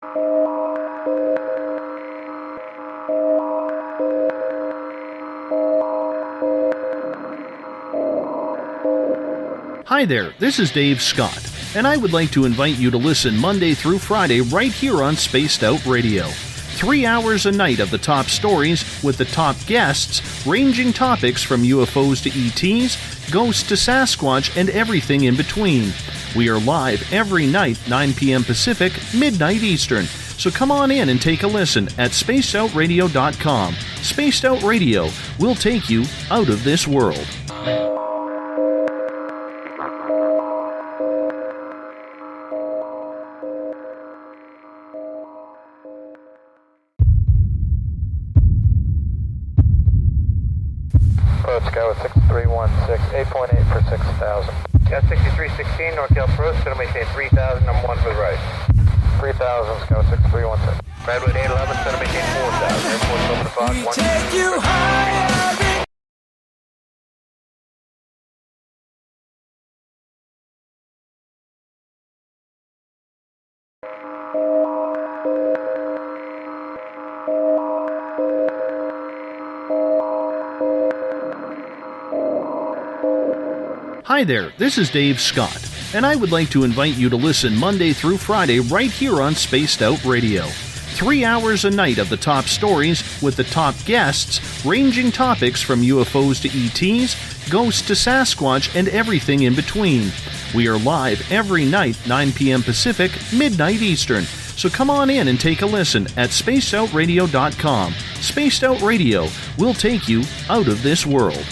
Hi there, this is Dave Scott, and I would like to invite you to listen Monday through Friday right here on Spaced Out Radio. 3 hours a night of the top stories with the top guests, ranging topics from UFOs to ETs, ghosts to Sasquatch, and everything in between. We are live every night, 9 p.m. Pacific, midnight Eastern. So come on in and take a listen at spacedoutradio.com. Spaced Out Radio will take you out of this world. Approach Sky with 6316, 8.8 for 6,000. Yeah, 6316, North approach, going to maintain 3,000, number 1 for the right. 3,000, Sky with 6316. Redwood 811, going to maintain 4,000. Airport's open to Fox 1. Take you higher. Hi there, this is Dave Scott, and I would like to invite you to listen Monday through Friday right here on Spaced Out Radio. 3 hours a night of the top stories with the top guests, ranging topics from UFOs to ETs, ghosts to Sasquatch, and everything in between. We are live every night, 9 p.m. Pacific, midnight Eastern. So come on in and take a listen at spacedoutradio.com. Spaced Out Radio will take you out of this world.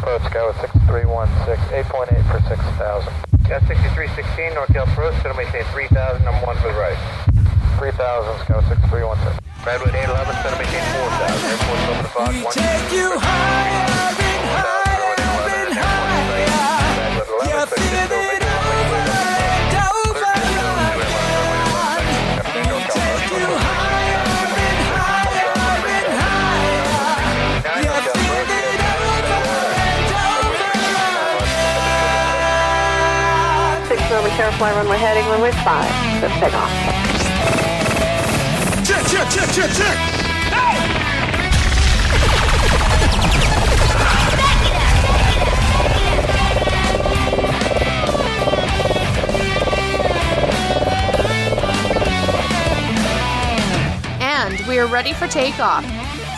Approach Sky with 6316, 8.8 for 6,000. Yeah, 6316, North approach, going to maintain 3,000, number 1 for the right. 3,000, Sky with 6316. Redwood 811, going to maintain 4,000. Airport's open to Fox 1. Take you higher and higher and higher. You feel it over and over again. Take you higher and higher and higher. You feel it over and over again. 6 Roman Carefly, runway heading, runway 5. Let's take off. Check. And we are ready for takeoff.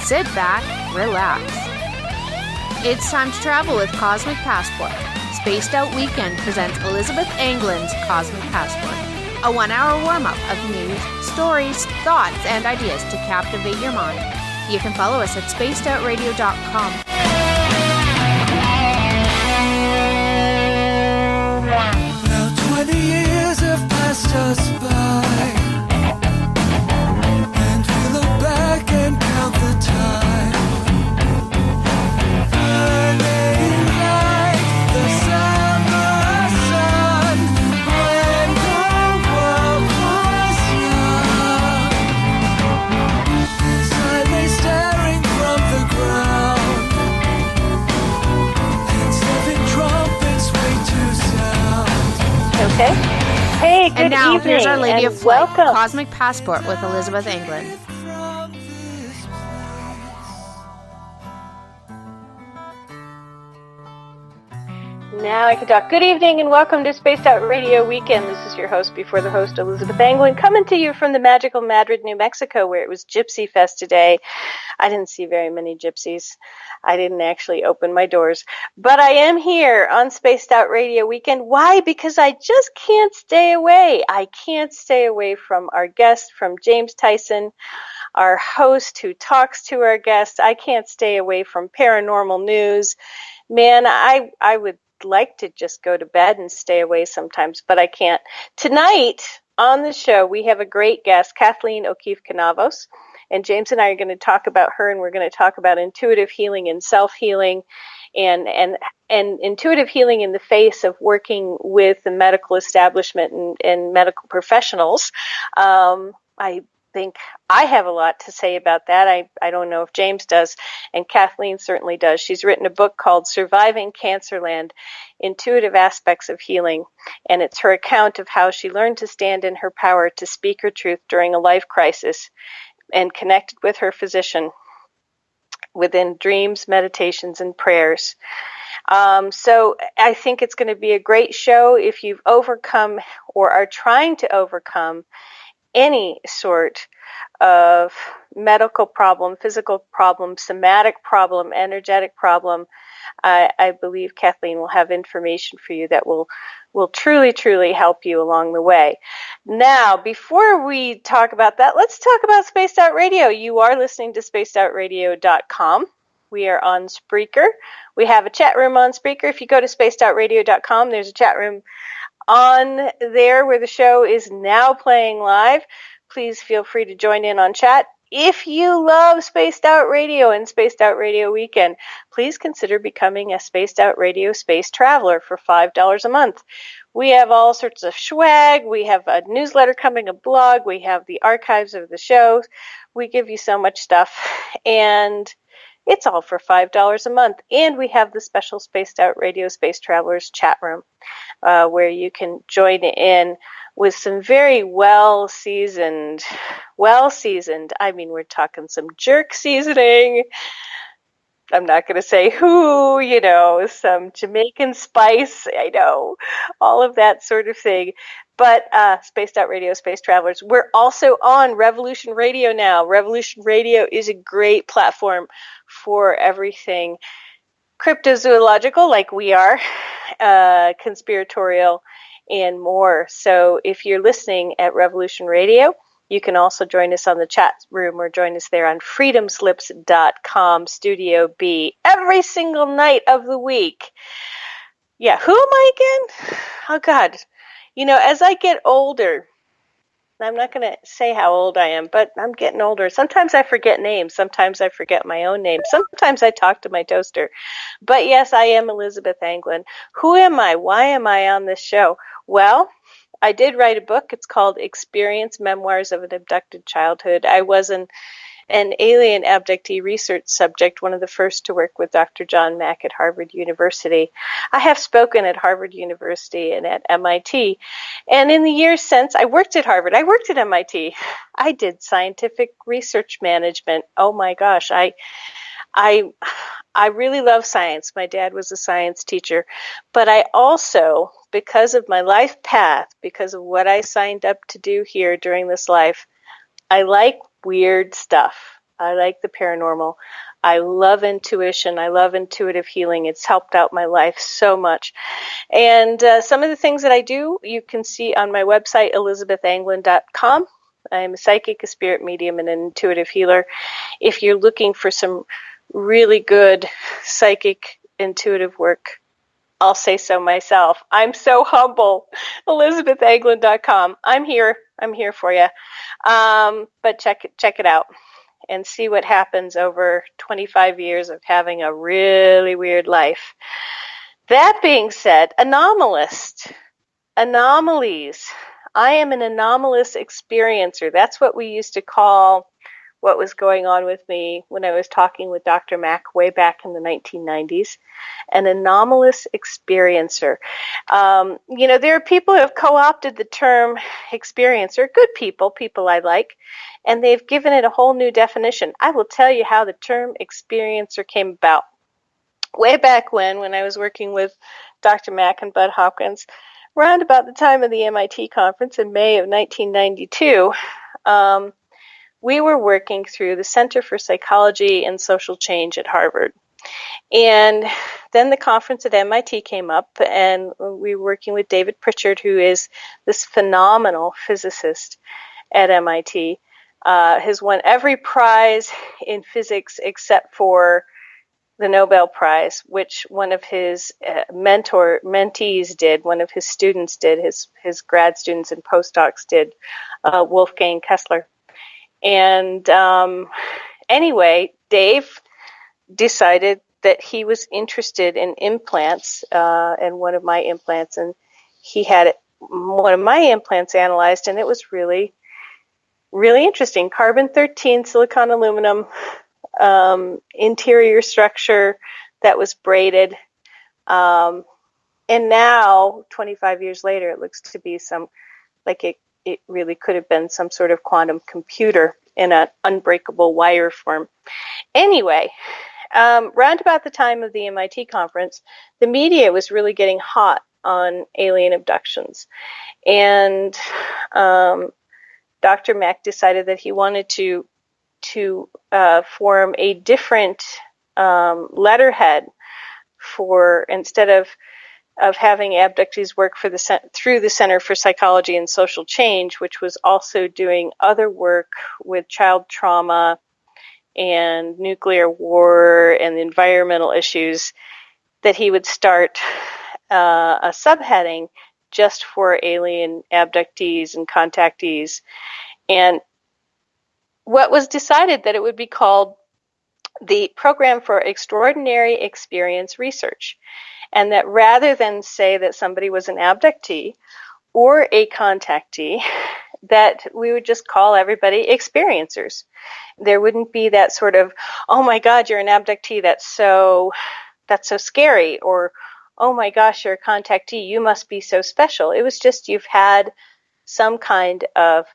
Sit back, relax. It's time to travel with Cosmic Passport. Spaced Out Weekend presents Elizabeth Anglin's Cosmic Passport, a 1-hour warm-up of news, stories, thoughts, and ideas to captivate your mind. You can follow us at spacedoutradio.com. Now 20 years have passed us by, and we look back and count the time. Burning like the summer sun when the world was young. As I lay staring from the ground, and sniffing trumpets wait to sound. Okay. Hey, good And now, evening. here's Our Lady and of Flight, welcome. Cosmic Passport with Elizabeth Anglin. From this Now I can talk. Good evening and welcome to Spaced Out Radio Weekend. This is your host before the host, Elizabeth Anglin, coming to you from the magical Madrid, New Mexico, where it was Gypsy Fest today. I didn't see very many gypsies. I didn't actually open my doors. But I am here on Spaced Out Radio Weekend. Why? Because I just can't stay away. I can't stay away from our guest, from James Tyson, our host who talks to our guests. I can't stay away from paranormal news. Man, I would like to just go to bed and stay away sometimes, but I can't. Tonight on the show, we have a great guest, Kathleen O'Keefe-Kanavos, and James and I are going to talk about her, and we're going to talk about intuitive healing and self-healing and intuitive healing in the face of working with the medical establishment and medical professionals. I think I have a lot to say about that. I don't know if James does, and Kathleen certainly does. She's written a book called Surviving Cancerland, Intuitive Aspects of Healing, and it's her account of how she learned to stand in her power to speak her truth during a life crisis and connected with her physician within dreams, meditations, and prayers. So I think it's going to be a great show if you've overcome or are trying to overcome any sort of medical problem, physical problem, somatic problem, energetic problem. I believe Kathleen will have information for you that will truly, truly help you along the way. Now, before we talk about that, let's talk about Spaced Out Radio. You are listening to spacedoutradio.com. We are on Spreaker. We have a chat room on Spreaker. If you go to spacedoutradio.com, there's a chat room on there where the show is now playing live. Please feel free to join in on chat. If you love Spaced Out Radio and Spaced Out Radio Weekend, please consider becoming a Spaced Out Radio Space Traveler for $5 a month. We have all sorts of swag. We have a newsletter coming, a blog. We have the archives of the shows. We give you so much stuff, and it's all for $5 a month. And we have the special Spaced Out Radio Space Travelers chat room, where you can join in with some very well-seasoned, I mean, we're talking some jerk seasoning. I'm not going to say who, some Jamaican spice, I know, all of that sort of thing. But Spaced Out Radio Space Travelers, we're also on Revolution Radio now. Revolution Radio is a great platform for everything cryptozoological, like we are, conspiratorial, and more. So if you're listening at Revolution Radio, you can also join us on the chat room or join us there on freedomslips.com Studio B every single night of the week. Yeah, who am I again? Oh, God. As I get older, I'm not going to say how old I am, but I'm getting older. Sometimes I forget names. Sometimes I forget my own name. Sometimes I talk to my toaster. But yes, I am Elizabeth Anglin. Who am I? Why am I on this show? Well, I did write a book. It's called Experience, Memoirs of an Abducted Childhood. I was an alien abductee research subject, one of the first to work with Dr. John Mack at Harvard University. I have spoken at Harvard University and at MIT. And in the years since, I worked at Harvard. I worked at MIT. I did scientific research management. Oh my gosh, I really love science. My dad was a science teacher. But I also, because of my life path, because of what I signed up to do here during this life, I like weird stuff. I like the paranormal. I love intuition. I love intuitive healing. It's helped out my life so much. And some of the things that I do, you can see on my website, ElizabethAnglin.com. I'm a psychic, a spirit medium, and an intuitive healer. If you're looking for some really good psychic, intuitive work, I'll say so myself. I'm so humble. ElizabethAnglin.com. I'm here for you. But check it out and see what happens over 25 years of having a really weird life. That being said, anomalies. I am an anomalous experiencer. That's what we used to call what was going on with me when I was talking with Dr. Mack way back in the 1990s, an anomalous experiencer. There are people who have co-opted the term experiencer, good people I like, and they've given it a whole new definition. I will tell you how the term experiencer came about. Way back when I was working with Dr. Mack and Bud Hopkins, around about the time of the MIT conference in May of 1992, we were working through the Center for Psychology and Social Change at Harvard. And then the conference at MIT came up, and we were working with David Pritchard, who is this phenomenal physicist at MIT. Has won every prize in physics except for the Nobel Prize, which one of his mentees did, one of his students did, his grad students and postdocs did, Wolfgang Kessler. And anyway, Dave decided that he was interested in implants and one of my implants, and he had one of my implants analyzed, and it was really really interesting. Carbon-13 silicon aluminum interior structure that was braided. And now, 25 years later, it looks to be it really could have been some sort of quantum computer in an unbreakable wire form. Anyway, round about the time of the MIT conference, the media was really getting hot on alien abductions. And Dr. Mack decided that he wanted to form a different letterhead for, instead of having abductees work through the Center for Psychology and Social Change, which was also doing other work with child trauma and nuclear war and environmental issues, that he would start a subheading just for alien abductees and contactees. And what was decided that it would be called the Program for Extraordinary Experience Research. And that rather than say that somebody was an abductee or a contactee, that we would just call everybody experiencers. There wouldn't be that sort of, oh my God, you're an abductee, that's so scary, or oh my gosh, you're a contactee, you must be so special. It was just you've had some kind of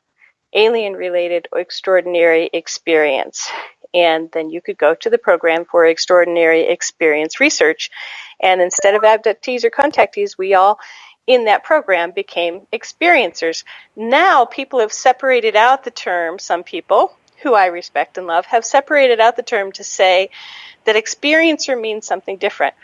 alien-related or extraordinary experience. And then you could go to the Program for Extraordinary Experience Research. And instead of abductees or contactees, we all in that program became experiencers. Now people have separated out the term, some people, who I respect and love, have separated out the term to say that experiencer means something different.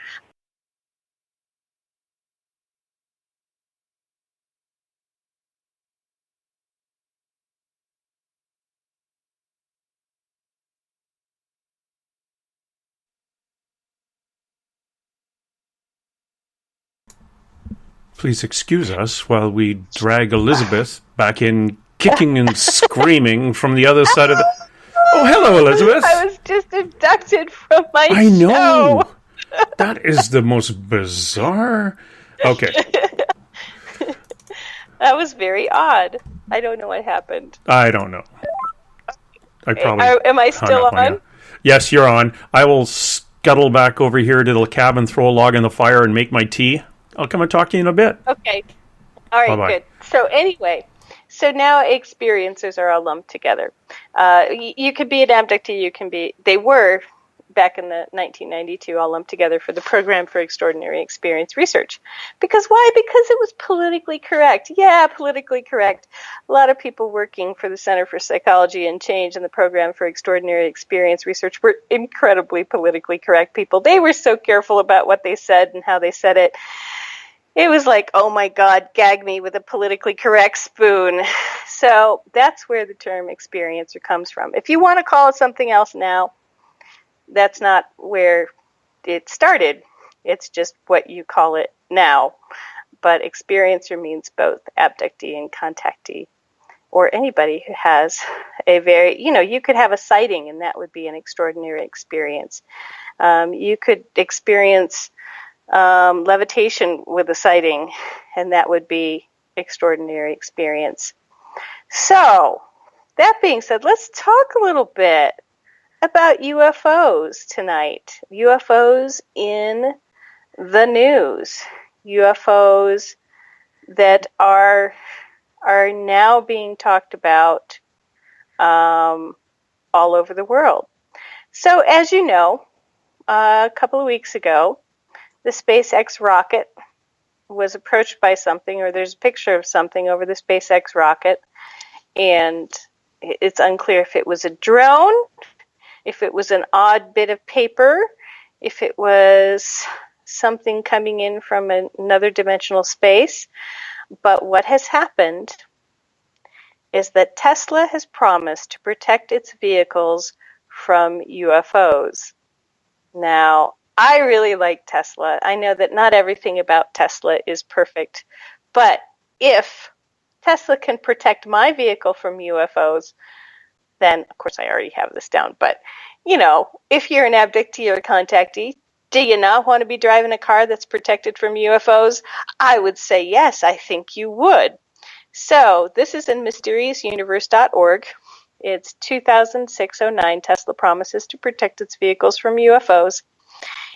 Please excuse us while we drag Elizabeth back in, kicking and screaming from the other side of the... Oh, hello, Elizabeth. I was just abducted from my I know. show. That is the most bizarre... Okay. That was very odd. I don't know what happened. I don't know. I probably am I still on? Yes, you're on. I will scuttle back over here to the cabin, throw a log in the fire, and make my tea. I'll come and talk to you in a bit. Okay. All right, Bye-bye. good. So anyway, now experiencers are all lumped together. You could be an abductee, they were, back in the 1992, all lumped together for the Program for Extraordinary Experience Research. Because why? Because it was politically correct. Yeah, politically correct. A lot of people working for the Center for Psychology and Change and the Program for Extraordinary Experience Research were incredibly politically correct people. They were so careful about what they said and how they said it. It was like, oh my God, gag me with a politically correct spoon. So that's where the term experiencer comes from. If you want to call it something else now, that's not where it started. It's just what you call it now. But experiencer means both abductee and contactee, or anybody who has a very, you could have a sighting and that would be an extraordinary experience. You could experience levitation with a sighting, and that would be extraordinary experience. So, that being said, let's talk a little bit about UFOs tonight. UFOs in the news. UFOs that are now being talked about all over the world. So, as you know, a couple of weeks ago, the SpaceX rocket was approached by something, or there's a picture of something over the SpaceX rocket, and it's unclear if it was a drone, if it was an odd bit of paper, if it was something coming in from another dimensional space. But what has happened is that Tesla has promised to protect its vehicles from UFOs. Now, I really like Tesla. I know that not everything about Tesla is perfect, but if Tesla can protect my vehicle from UFOs, then, of course, I already have this down, but, if you're an abductee or a contactee, do you not want to be driving a car that's protected from UFOs? I would say yes, I think you would. So, this is in mysteriousuniverse.org, It's 2006-09. Tesla promises to protect its vehicles from UFOs.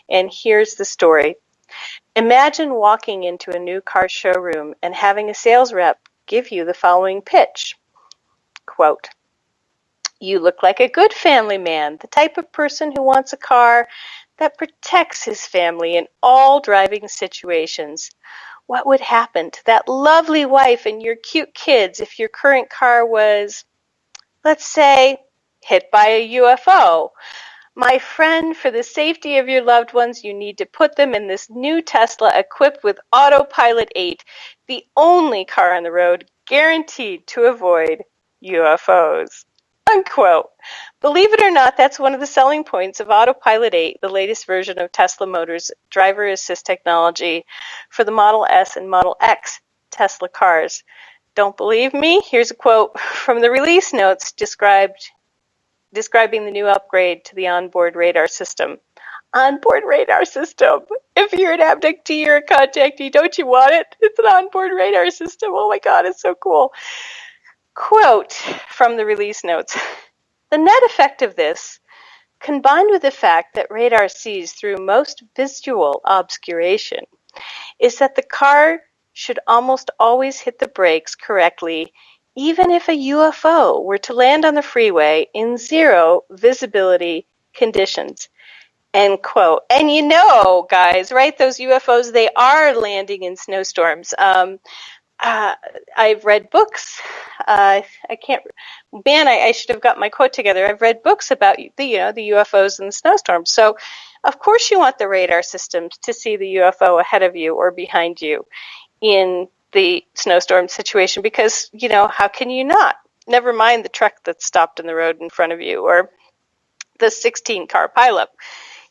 And here's the story. Imagine walking into a new car showroom and having a sales rep give you the following pitch. Quote, "You look like a good family man, the type of person who wants a car that protects his family in all driving situations. What would happen to that lovely wife and your cute kids if your current car was, let's say, hit by a UFO? My friend, for the safety of your loved ones, you need to put them in this new Tesla equipped with Autopilot 8, the only car on the road guaranteed to avoid UFOs." Unquote. Believe it or not, that's one of the selling points of Autopilot 8, the latest version of Tesla Motors' driver assist technology for the Model S and Model X Tesla cars. Don't believe me? Here's a quote from the release notes describing the new upgrade to the onboard radar system. Onboard radar system. If you're an abductee or a contactee, don't you want it? It's an onboard radar system. Oh my God, it's so cool. Quote from the release notes. The net effect of this, combined with the fact that radar sees through most visual obscuration, is that the car should almost always hit the brakes correctly, even if a UFO were to land on the freeway in zero visibility conditions. End quote. And you know, guys, right? Those UFOs, they are landing in snowstorms. I've read books. I should have got my quote together. I've read books about the UFOs and the snowstorms. So, of course, you want the radar systems to see the UFO ahead of you or behind you in the snowstorm situation, because how can you not? Never mind the truck that's stopped in the road in front of you or the 16-car pileup.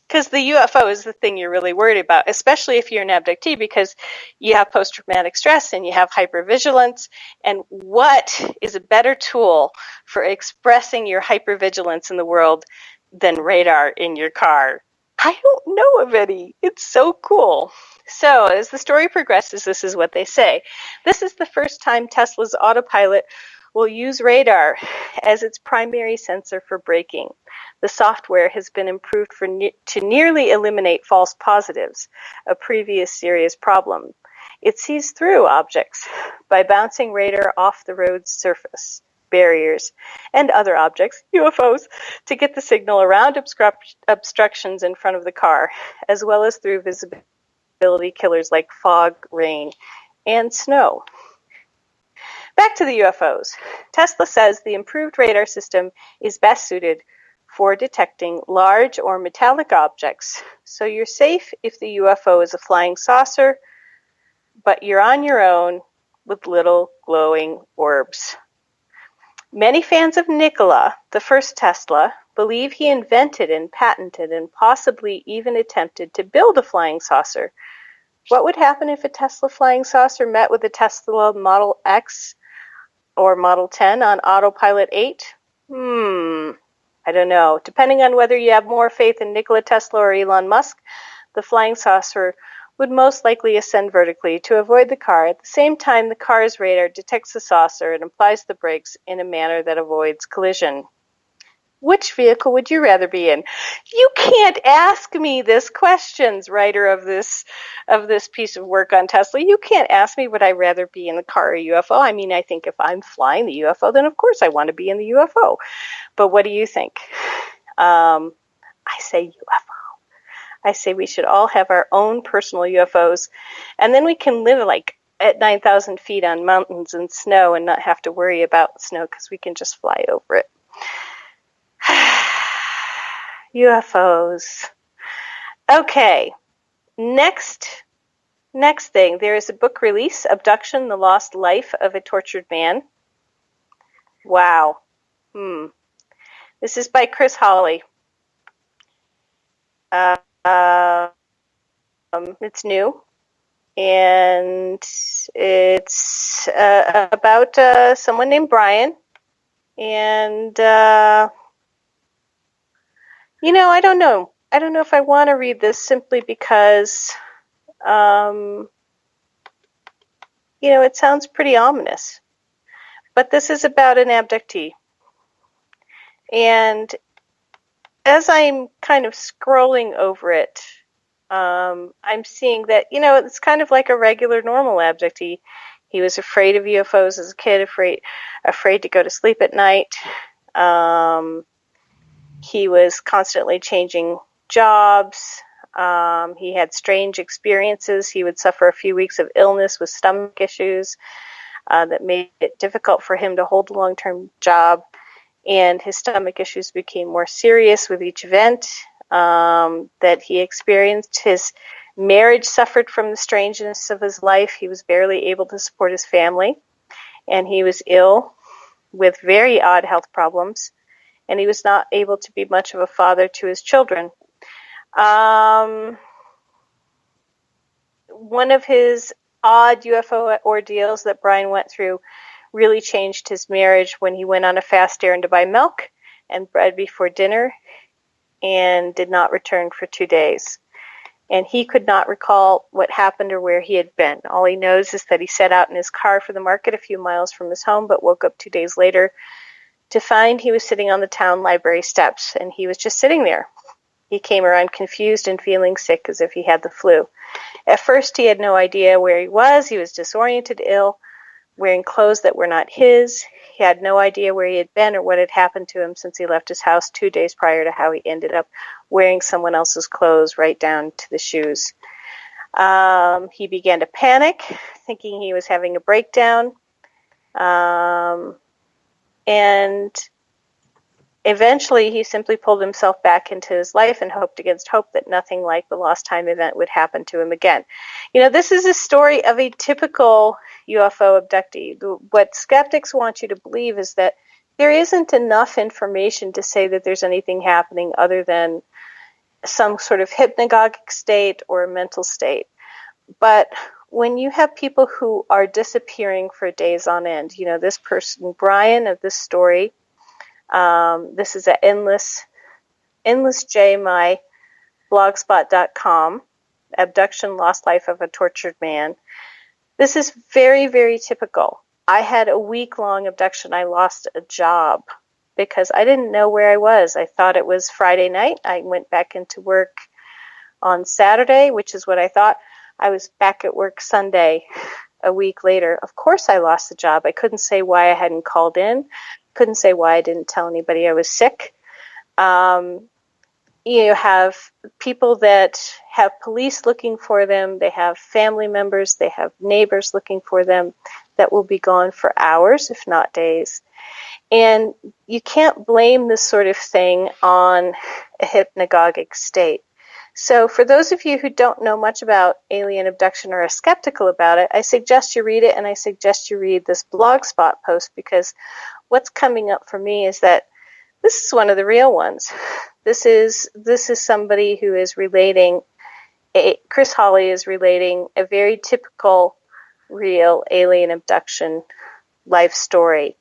Because the UFO is the thing you're really worried about, especially if you're an abductee, because you have post-traumatic stress and you have hypervigilance. And what is a better tool for expressing your hypervigilance in the world than radar in your car? I don't know of any. It's so cool. So as the story progresses, this is what they say. This is the first time Tesla's Autopilot will use radar as its primary sensor for braking. The software has been improved to nearly eliminate false positives, a previous serious problem. It sees through objects by bouncing radar off the road's surface, barriers, and other objects, UFOs, to get the signal around obstructions in front of the car, as well as through visibility killers like fog, rain, and snow. Back to the UFOs. Tesla says the improved radar system is best suited for detecting large or metallic objects, so you're safe if the UFO is a flying saucer, but you're on your own with little glowing orbs. Many fans of Nikola, the first Tesla, believe he invented and patented and possibly even attempted to build a flying saucer. What would happen if a Tesla flying saucer met with a Tesla Model X or Model 10 on Autopilot 8? I don't know. Depending on whether you have more faith in Nikola Tesla or Elon Musk, the flying saucer would most likely ascend vertically to avoid the car. At the same time, the car's radar detects the saucer and applies the brakes in a manner that avoids collision. Which vehicle would you rather be in? You can't ask me this questions, writer of this piece of work on Tesla. You can't ask me would I rather be in the car or UFO. I mean, I think if I'm flying the UFO, then of course I want to be in the UFO. But what do you think? I say UFO. I say we should all have our own personal UFOs, and then we can live like at 9,000 feet on mountains and snow and not have to worry about snow because we can just fly over it. UFOs. Okay, next thing. There is a book release, Abduction, The Lost Life of a Tortured Man. Wow. This is by Chris Hawley. It's new, and it's about someone named Brian, and I don't know. I don't know if I want to read this simply because, it sounds pretty ominous. But this is about an abductee. And as I'm kind of scrolling over it, I'm seeing that, it's kind of like a regular normal abductee. He was afraid of UFOs as a kid, afraid to go to sleep at night. He was constantly changing jobs. He had strange experiences. He would suffer a few weeks of illness with stomach issues that made it difficult for him to hold a long-term job. And his stomach issues became more serious with each event that he experienced. His marriage suffered from the strangeness of his life. He was barely able to support his family, and he was ill with very odd health problems, and he was not able to be much of a father to his children. One of his odd UFO ordeals that Brian went through really changed his marriage when he went on a fast errand to buy milk and bread before dinner and did not return for 2 days. And he could not recall what happened or where he had been. All he knows is that he set out in his car for the market a few miles from his home, but woke up 2 days later to find he was sitting on the town library steps, and he was just sitting there. He came around confused and feeling sick as if he had the flu. At first, he had no idea where he was. He was disoriented, ill, wearing clothes that were not his. He had no idea where he had been or what had happened to him since he left his house 2 days prior to how he ended up wearing someone else's clothes right down to the shoes. He began to panic, thinking he was having a breakdown. And eventually he simply pulled himself back into his life and hoped against hope that nothing like the lost time event would happen to him again. This is a story of a typical UFO abductee. What skeptics want you to believe is that there isn't enough information to say that there's anything happening other than some sort of hypnagogic state or a mental state. But when you have people who are disappearing for days on end, this person, Brian, of this story, this is at endlessjmyblogspot.com, abduction, lost life of a tortured man. This is very, very typical. I had a week-long abduction. I lost a job because I didn't know where I was. I thought it was Friday night. I went back into work on Saturday, which is what I thought. I was back at work Sunday a week later. Of course I lost the job. I couldn't say why I hadn't called in. Couldn't say why I didn't tell anybody I was sick. You have people that have police looking for them. They have family members. They have neighbors looking for them that will be gone for hours, if not days. And you can't blame this sort of thing on a hypnagogic state. So for those of you who don't know much about alien abduction or are skeptical about it, I suggest you read it, and I suggest you read this Blogspot post, because what's coming up for me is that this is one of the real ones. This is somebody who is relating, Chris Hawley is relating a very typical real alien abduction life story.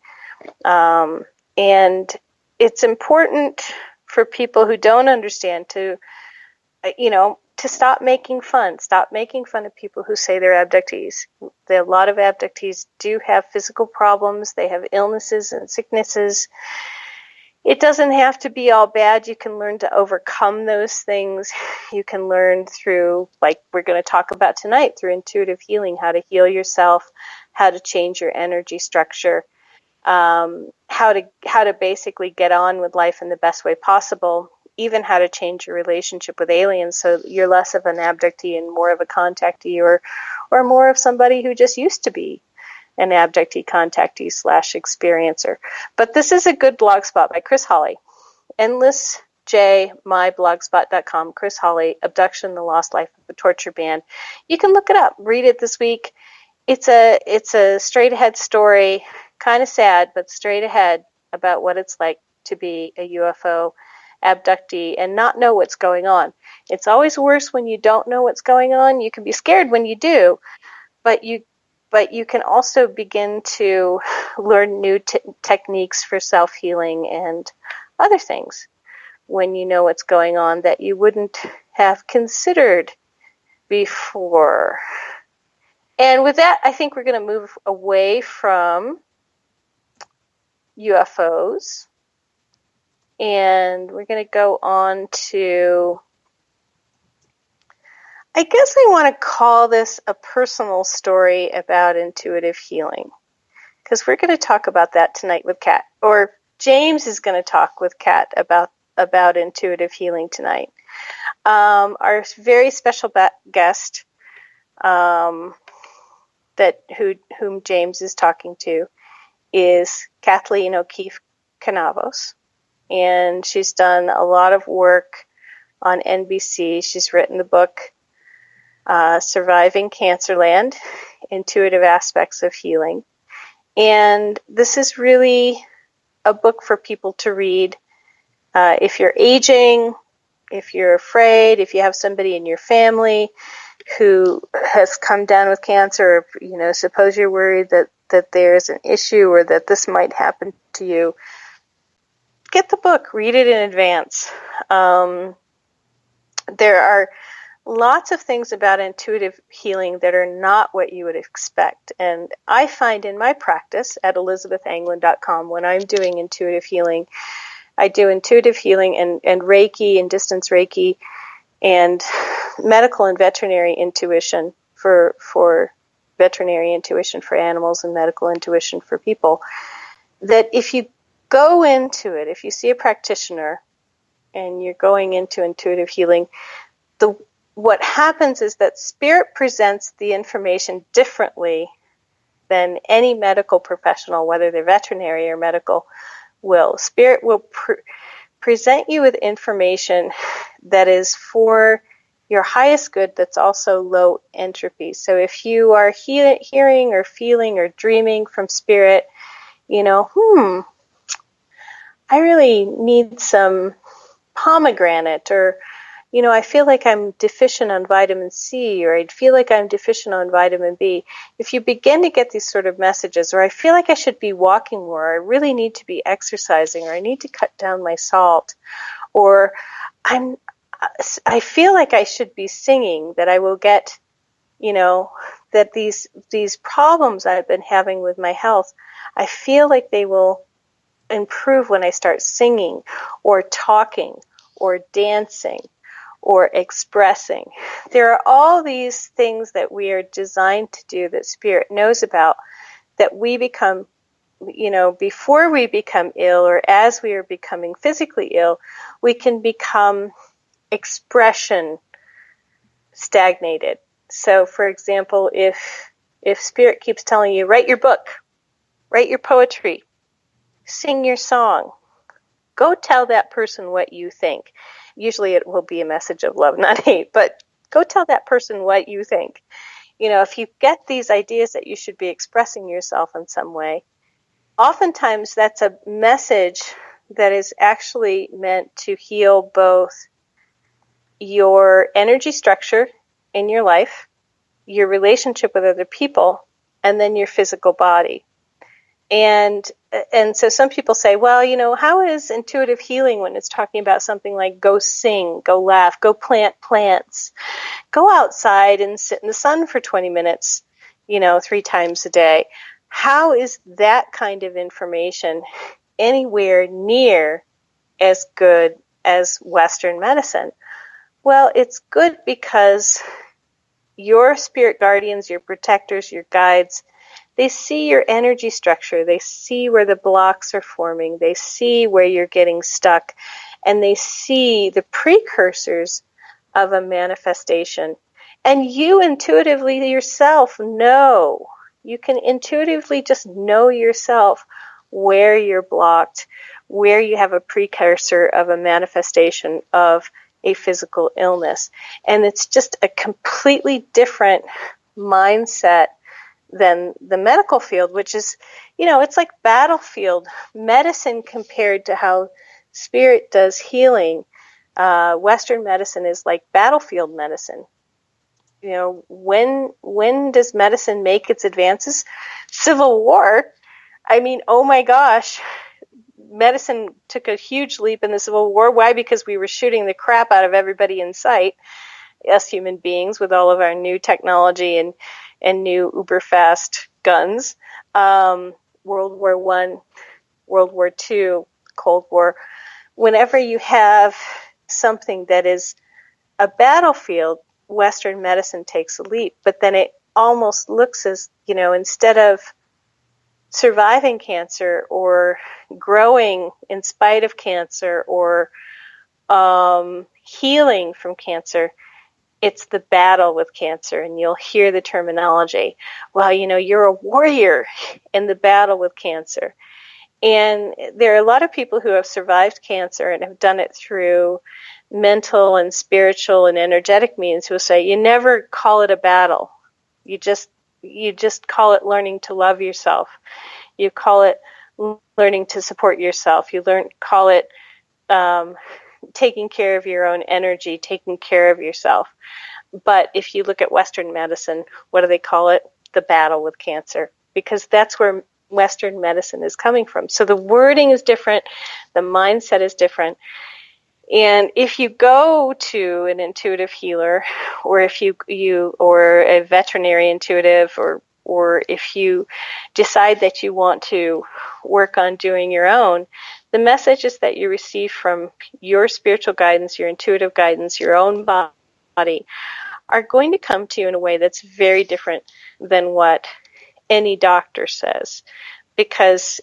And it's important for people who don't understand to stop making fun. Stop making fun of people who say they're abductees. A lot of abductees do have physical problems. They have illnesses and sicknesses. It doesn't have to be all bad. You can learn to overcome those things. You can learn through, like we're going to talk about tonight, through intuitive healing, how to heal yourself, how to change your energy structure, how to basically get on with life in the best way possible, even how to change your relationship with aliens so you're less of an abductee and more of a contactee, or more of somebody who just used to be an abductee, contactee / experiencer. But this is a good blog spot by Chris Hawley. endlessjmyblogspot.com, Chris Hawley, Abduction, the Lost Life of a Tortured Man. You can look it up. Read it this week. It's a straight ahead story, kind of sad, but straight ahead about what it's like to be a UFO abductee and not know what's going on. It's always worse when you don't know what's going on. You can be scared when you do, but you can also begin to learn new techniques for self-healing and other things when you know what's going on that you wouldn't have considered before. And with that, I think we're going to move away from UFOs And we're going to go on to, I guess I want to call this a personal story about intuitive healing, because we're going to talk about that tonight with Kat, or James is going to talk with Kat about intuitive healing tonight. Our very special guest, whom James is talking to, is Kathleen O'Keefe-Kanavos, and she's done a lot of work on NBC. She's written the book Surviving Cancerland, Intuitive Aspects of Healing. And this is really a book for people to read if you're aging, if you're afraid, if you have somebody in your family who has come down with cancer, or, suppose you're worried that there's an issue or that this might happen to you. Get the book, read it in advance. There are lots of things about intuitive healing that are not what you would expect. And I find in my practice at ElizabethAnglin.com, when I'm doing intuitive healing, I do intuitive healing and Reiki and distance Reiki and medical and veterinary intuition for veterinary intuition for animals and medical intuition for people. That if you go into it, if you see a practitioner and you're going into intuitive healing, what happens is that spirit presents the information differently than any medical professional, whether they're veterinary or medical, will. Spirit will present you with information that is for your highest good, that's also low entropy. So if you are hearing or feeling or dreaming from spirit, I really need some pomegranate, or I feel like I'm deficient on vitamin C, or I feel like I'm deficient on vitamin B. If you begin to get these sort of messages, or I feel like I should be walking more, or I really need to be exercising, or I need to cut down my salt, or I feel like I should be singing, that I will get, that these problems I've been having with my health, I feel like they will improve when I start singing, or talking, or dancing, or expressing. There are all these things that we are designed to do, that Spirit knows about, that we become, before we become ill, or as we are becoming physically ill, we can become expression stagnated. So, for example, if Spirit keeps telling you, write your book, write your poetry, sing your song, go tell that person what you think. Usually it will be a message of love, not hate, but go tell that person what you think. If you get these ideas that you should be expressing yourself in some way, oftentimes that's a message that is actually meant to heal both your energy structure in your life, your relationship with other people, and then your physical body. And so some people say, well, how is intuitive healing when it's talking about something like go sing, go laugh, go plant plants, go outside and sit in the sun for 20 minutes, 3 times a day? How is that kind of information anywhere near as good as Western medicine? Well, it's good because your spirit guardians, your protectors, your guides, they see your energy structure. They see where the blocks are forming. They see where you're getting stuck. And they see the precursors of a manifestation. And you intuitively yourself know. You can intuitively just know yourself where you're blocked, where you have a precursor of a manifestation of a physical illness. And it's just a completely different mindset than the medical field, which is, it's like battlefield medicine compared to how spirit does healing. Western medicine is like battlefield medicine. When does medicine make its advances? Civil War. I mean, oh my gosh, medicine took a huge leap in the Civil War. Why? Because we were shooting the crap out of everybody in sight, us human beings, with all of our new technology and new uber fast guns. World War I, World War II, Cold War. whenever you have something that is a battlefield, Western medicine takes a leap, but then it almost looks as, instead of surviving cancer or growing in spite of cancer or healing from cancer, it's the battle with cancer. And you'll hear the terminology. Well, you're a warrior in the battle with cancer. And there are a lot of people who have survived cancer and have done it through mental and spiritual and energetic means who will say, you never call it a battle. You just call it learning to love yourself. You call it learning to support yourself. You call it taking care of your own energy, taking care of yourself. But if you look at Western medicine, what do they call it? The battle with cancer, because that's where Western medicine is coming from. So the wording is different, the mindset is different. And if you go to an intuitive healer, or if you or a veterinary intuitive, or if you decide that you want to work on doing your own, the messages that you receive from your spiritual guidance, your intuitive guidance, your own body, are going to come to you in a way that's very different than what any doctor says, because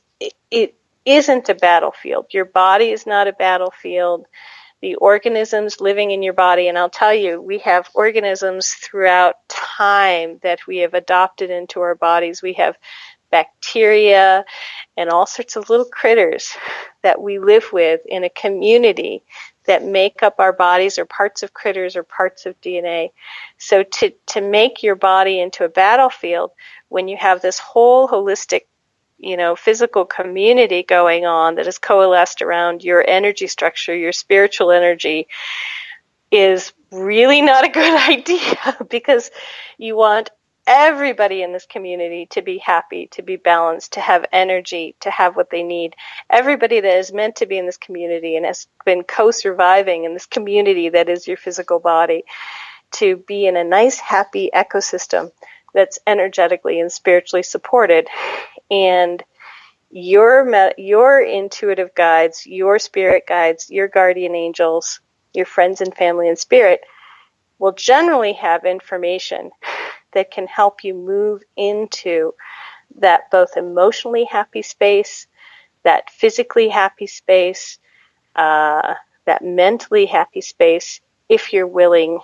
it isn't a battlefield. Your body is not a battlefield. The organisms living in your body, and I'll tell you, we have organisms throughout time that we have adopted into our bodies. We have bacteria and all sorts of little critters that we live with in a community that make up our bodies, or parts of critters or parts of DNA. So to make your body into a battlefield when you have this whole holistic, physical community going on that is coalesced around your energy structure, your spiritual energy, is really not a good idea, because you want everybody in this community to be happy, to be balanced, to have energy, to have what they need. Everybody that is meant to be in this community and has been co-surviving in this community that is your physical body, to be in a nice, happy ecosystem that's energetically and spiritually supported. And your intuitive guides, your spirit guides, your guardian angels, your friends and family and spirit will generally have information that can help you move into that both emotionally happy space, that physically happy space, that mentally happy space, if you're willing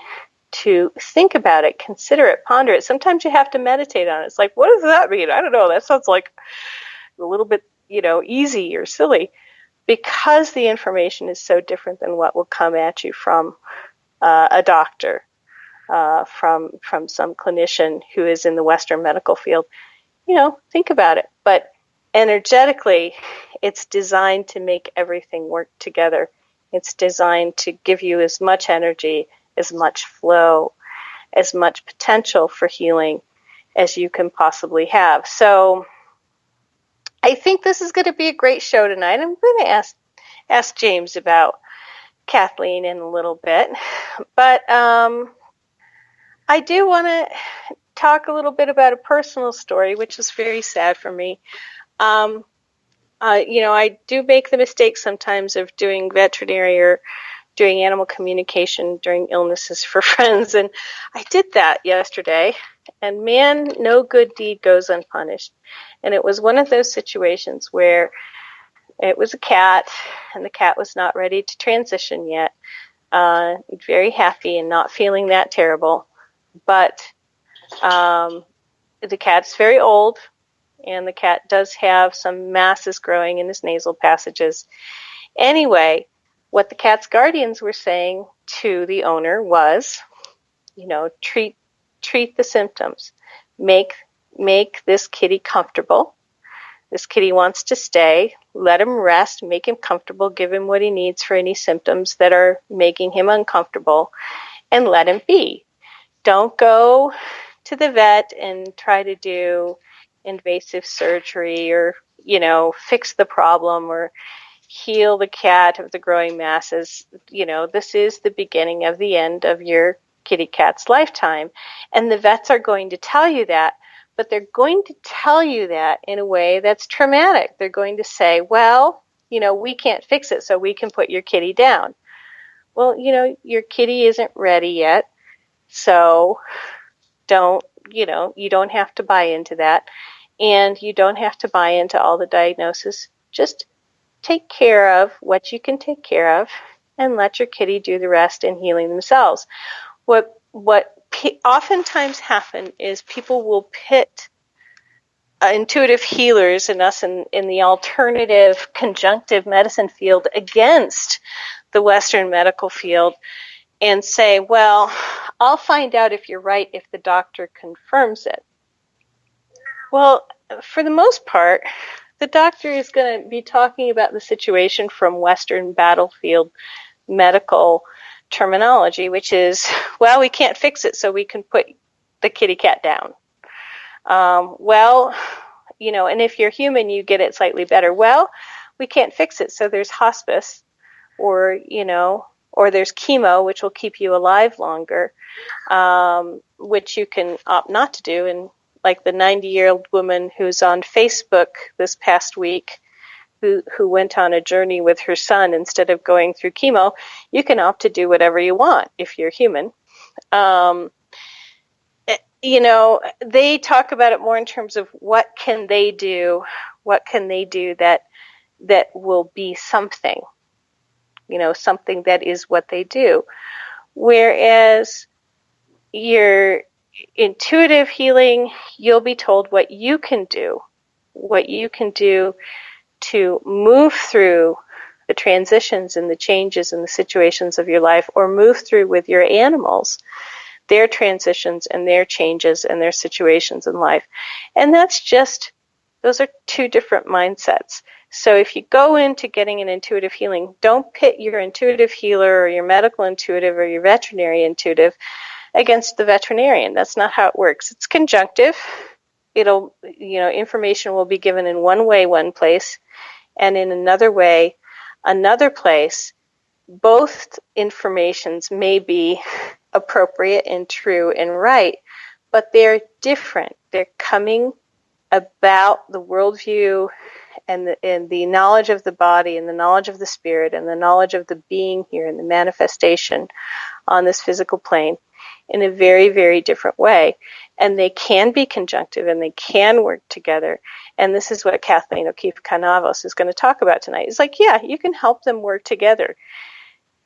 to think about it, consider it, ponder it. Sometimes you have to meditate on it. It's like, what does that mean? I don't know. That sounds like a little bit, easy or silly, because the information is so different than what will come at you from a doctor, from some clinician who is in the Western medical field. Think about it. But energetically, it's designed to make everything work together. It's designed to give you as much energy, as much flow, as much potential for healing as you can possibly have. So I think this is going to be a great show tonight. I'm going to ask James about Kathleen in a little bit. But I do want to talk a little bit about a personal story, which is very sad for me. I do make the mistake sometimes of doing veterinary or doing animal communication during illnesses for friends, and I did that yesterday, and man, no good deed goes unpunished. And it was one of those situations where it was a cat, and the cat was not ready to transition yet, very happy and not feeling that terrible, but the cat's very old, and the cat does have some masses growing in his nasal passages. Anyway, what the cat's guardians were saying to the owner was, treat the symptoms. Make this kitty comfortable. This kitty wants to stay. Let him rest. Make him comfortable. Give him what he needs for any symptoms that are making him uncomfortable, and let him be. Don't go to the vet and try to do invasive surgery or, fix the problem or heal the cat of the growing masses. This is the beginning of the end of your kitty cat's lifetime. And the vets are going to tell you that, but they're going to tell you that in a way that's traumatic. They're going to say, well, we can't fix it, so we can put your kitty down. Well, your kitty isn't ready yet, so you don't have to buy into that, and you don't have to buy into all the diagnosis. Just take care of what you can take care of and let your kitty do the rest in healing themselves. What oftentimes happen is people will pit intuitive healers and us in the alternative conjunctive medicine field against the Western medical field and say, well, I'll find out if you're right if the doctor confirms it. Well, for the most part, the doctor is going to be talking about the situation from Western battlefield medical terminology, which is, well, we can't fix it, so we can put the kitty cat down. And if you're human, you get it slightly better. Well, we can't fix it, so there's hospice, or there's chemo, which will keep you alive longer, which you can opt not to do. And like the 90-year-old woman who's on Facebook this past week, who went on a journey with her son instead of going through chemo, you can opt to do whatever you want if you're human. They talk about it more in terms of what can they do that will be something, something that is what they do. Whereas your intuitive healing, you'll be told what you can do to move through the transitions and the changes and the situations of your life, or move through with your animals their transitions and their changes and their situations in life. And those are two different mindsets. So if you go into getting an intuitive healing, don't pit your intuitive healer or your medical intuitive or your veterinary intuitive against the veterinarian. That's not how it works. It's conjunctive. Information will be given in one way, one place, and in another way, another place. Both informations may be appropriate and true and right, but they're different. They're coming about the worldview and the knowledge of the body and the knowledge of the spirit and the knowledge of the being here and the manifestation on this physical plane in a very, very different way. And they can be conjunctive and they can work together. And this is what Kathleen O'Keefe-Kanavos is going to talk about tonight. It's like, yeah, you can help them work together,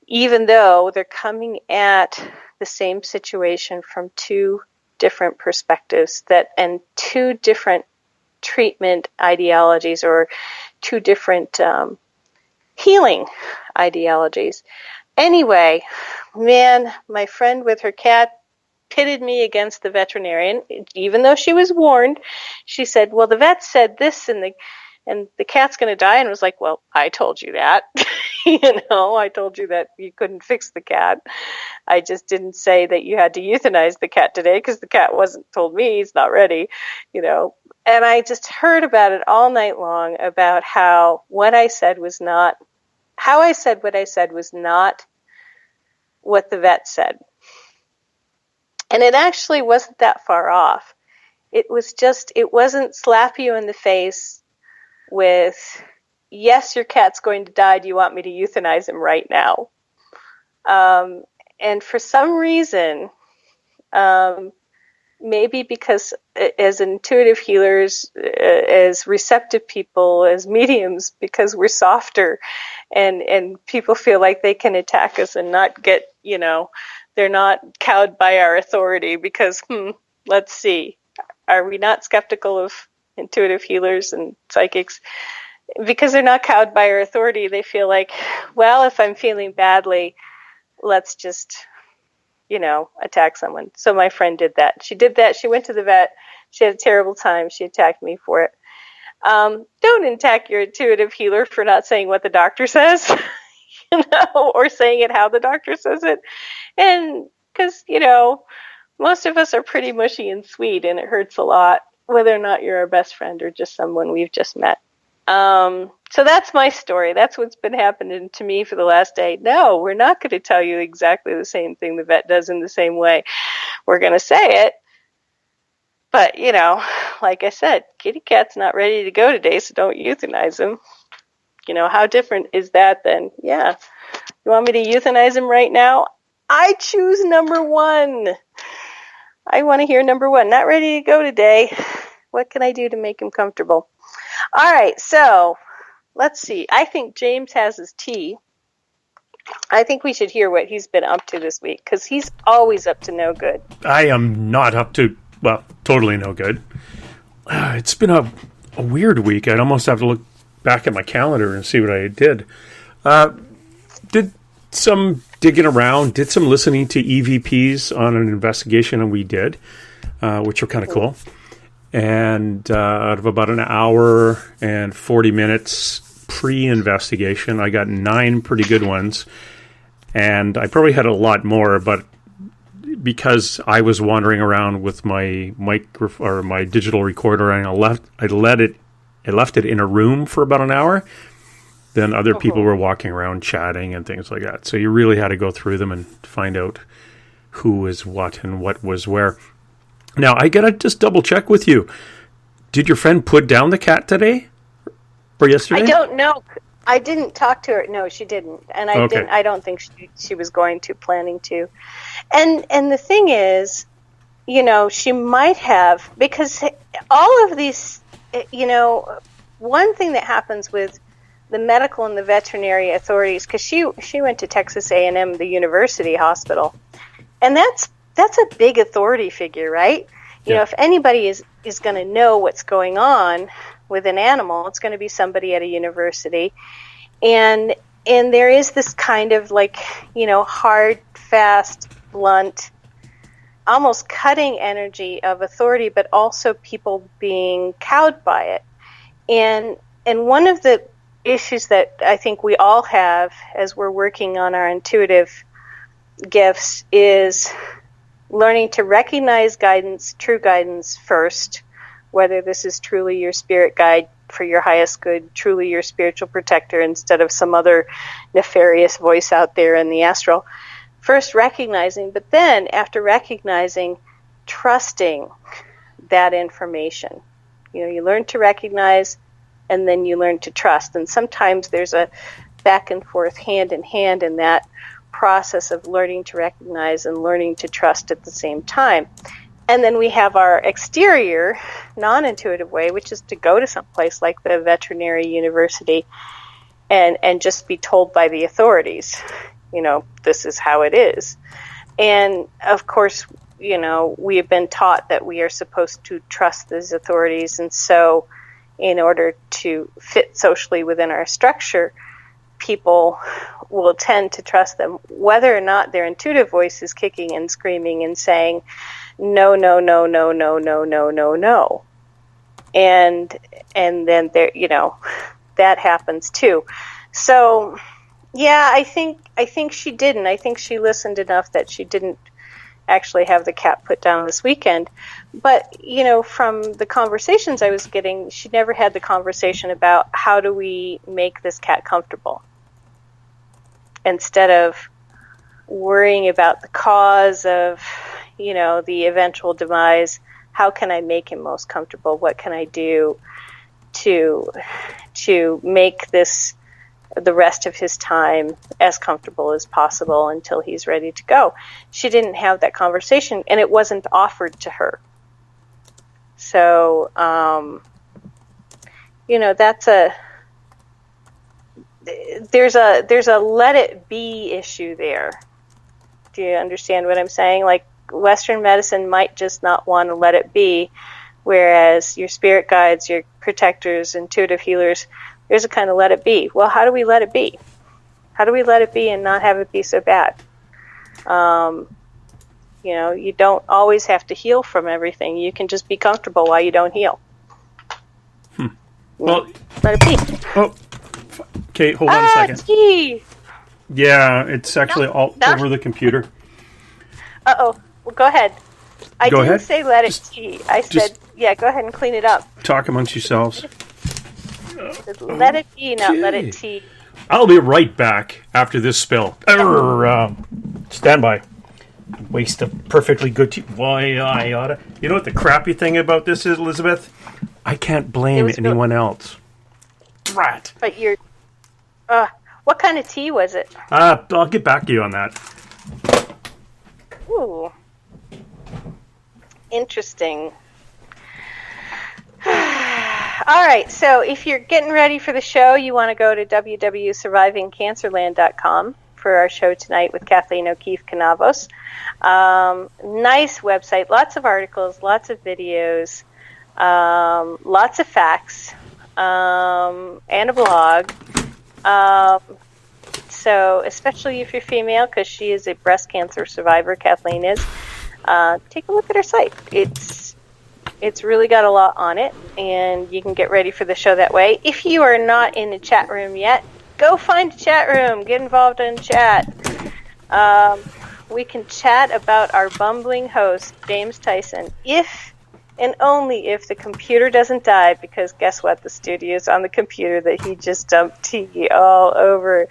even though they're coming at the same situation from two different perspectives and two different treatment ideologies, or two different healing ideologies. Anyway, man, my friend with her cat pitted me against the veterinarian. Even though she was warned, she said, well, the vet said this and the cat's going to die. And I was like, well, I told you that. I told you that you couldn't fix the cat. I just didn't say that you had to euthanize the cat today, because the cat wasn't told me he's not ready, And I just heard about it all night long, about how what I said was not what the vet said. And it actually wasn't that far off. It wasn't slap you in the face with, yes, your cat's going to die. Do you want me to euthanize him right now? And for some reason, maybe because as intuitive healers, as receptive people, as mediums, because we're softer and people feel like they can attack us and not get, they're not cowed by our authority because, let's see, are we not skeptical of intuitive healers and psychics? Because they're not cowed by our authority, they feel like, well, if I'm feeling badly, let's just, attack someone. So my friend did that. She did that. She went to the vet. She had a terrible time. She attacked me for it. Don't attack your intuitive healer for not saying what the doctor says, or saying it how the doctor says it. And because, most of us are pretty mushy and sweet, and it hurts a lot, whether or not you're our best friend or just someone we've just met. So that's my story. That's what's been happening to me for the last day. No, we're not going to tell you exactly the same thing the vet does in the same way. We're going to say it. But, like I said, kitty cat's not ready to go today, so don't euthanize him. how different is that then? Yeah. You want me to euthanize him right now? I choose number 1. I want to hear number 1. Not ready to go today. What can I do to make him comfortable? All right, so let's see. I think James has his tea. I think we should hear what he's been up to this week, because he's always up to no good. I am not up to, totally no good. It's been a weird week. I'd almost have to look back at my calendar and see what I did. Did some digging around, did some listening to EVPs on an investigation that we did, which were kind of cool. And out of about an hour and 40 minutes pre-investigation, I got 9 pretty good ones. And I probably had a lot more, but because I was wandering around with my my digital recorder and I left it in a room for about an hour, then other people were walking around chatting and things like that. So you really had to go through them and find out who was what and what was where. Now, I got to just double check with you. Did your friend put down the cat today or yesterday? I don't know. I didn't talk to her. No, she didn't. And I don't think she was planning to. And the thing is, she might have, because all of these, one thing that happens with the medical and the veterinary authorities, because she went to Texas A&M, the university hospital, and that's a big authority figure, right? If anybody is going to know what's going on with an animal, it's going to be somebody at a university, and there is this kind of hard, fast, blunt, almost cutting energy of authority, but also people being cowed by it, and one of the issues that I think we all have as we're working on our intuitive gifts is learning to recognize guidance, true guidance first, whether this is truly your spirit guide for your highest good, truly your spiritual protector instead of some other nefarious voice out there in the astral. First recognizing, but then after recognizing, trusting that information. You learn to recognize, and then you learn to trust. And sometimes there's a back and forth, hand in hand, in that process of learning to recognize and learning to trust at the same time. And then we have our exterior, non-intuitive way, which is to go to some place like the veterinary university and just be told by the authorities, this is how it is. And of course, we have been taught that we are supposed to trust these authorities, and so in order to fit socially within our structure, people will tend to trust them, whether or not their intuitive voice is kicking and screaming and saying, no, no, no, no, no, no, no, no, no. And then there, that happens too. So, yeah, I think she didn't. I think she listened enough that she didn't actually have the cat put down this weekend. But, from the conversations I was getting, she never had the conversation about how do we make this cat comfortable. Instead of worrying about the cause of, the eventual demise, how can I make him most comfortable? What can I do to make this the rest of his time as comfortable as possible until he's ready to go? She didn't have that conversation, and it wasn't offered to her. So, that's there's a let it be issue there. Do you understand what I'm saying? Like, Western medicine might just not want to let it be, whereas your spirit guides, your protectors, intuitive healers, there's a kind of let it be. Well, how do we let it be? How do we let it be and not have it be so bad? You don't always have to heal from everything. You can just be comfortable while you don't heal. Well, let it be. Oh, okay, hold on a second. Gee. Yeah, it's actually all over the computer. Uh-oh. Well, go ahead. I Go didn't ahead. say let it tea. I said, go ahead and clean it up. Talk amongst yourselves. Just let it be, not let it tea. I'll be right back after this spill. Stand by. Waste of perfectly good tea. Why, I oughta. You know what the crappy thing about this is, Elizabeth? I can't blame anyone else. Drat. But you're What kind of tea was it? I'll get back to you on that. Ooh. Interesting. All right, so if you're getting ready for the show, you want to go to www.survivingcancerland.com for our show tonight with Kathleen O'Keefe-Kanavos. Nice website, lots of articles, lots of videos, lots of facts, and a blog. So especially if you're female, because she is a breast cancer survivor, Kathleen is, take a look at her site. It's really got a lot on it, and you can get ready for the show that way. If you are not in the chat room yet, go find a chat room. Get involved in chat. We can chat about our bumbling host, James Tyson, if and only if the computer doesn't die, because guess what? The studio's on the computer that he just dumped tea all over.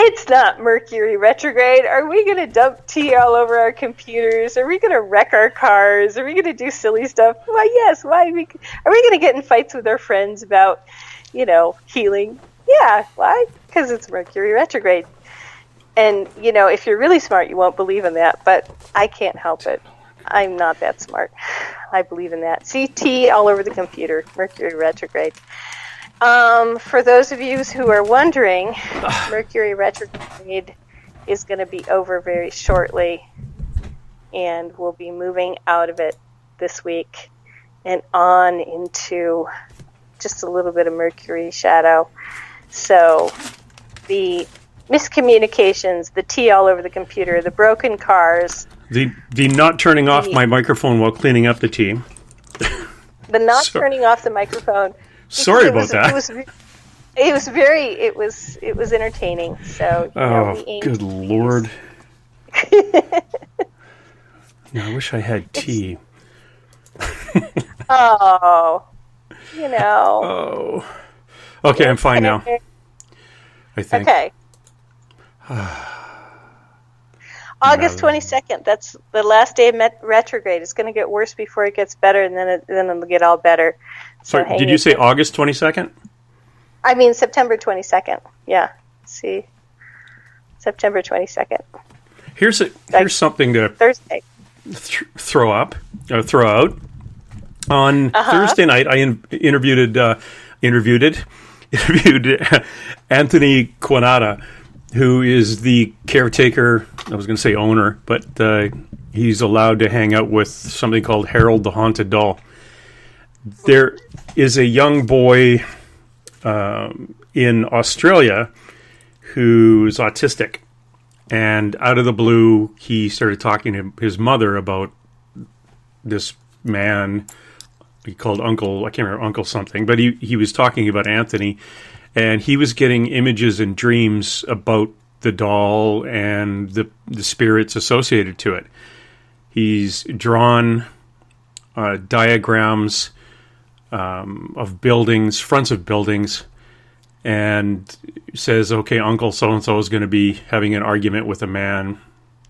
It's not Mercury retrograde. Are we going to dump tea all over our computers? Are we going to wreck our cars? Are we going to do silly stuff? Why, yes. Why? Are we going to get in fights with our friends about, healing? Yeah. Why? Because it's Mercury retrograde. And, if you're really smart, you won't believe in that. But I can't help it. I'm not that smart. I believe in that. See, tea all over the computer. Mercury retrograde. For those of you who are wondering, Mercury retrograde is going to be over very shortly, and we'll be moving out of it this week and on into just a little bit of Mercury shadow. So the miscommunications, the tea all over the computer, the broken cars, the not turning off my microphone while cleaning up the tea, the not turning off the microphone. Sorry about that. It was entertaining. So good Lord! I wish I had tea. Oh. Oh. Okay, I'm fine now. I think. Okay. August 22nd. That's the last day of retrograde. It's going to get worse before it gets better, and then it'll get all better. Sorry, did you say August 22nd? I mean September 22nd. Yeah. See, September 22nd. Here's something to Thursday. Throw out. On Thursday night, I interviewed Anthony Quinata, who is the caretaker. I was going to say owner, but he's allowed to hang out with something called Harold the Haunted Doll. There is a young boy in Australia who's autistic, and out of the blue, he started talking to his mother about this man he called Uncle. I can't remember Uncle something, but he was talking about Anthony, and he was getting images and dreams about the doll and the spirits associated to it. He's drawn diagrams of buildings, fronts of buildings, and says, okay, Uncle so-and-so is going to be having an argument with a man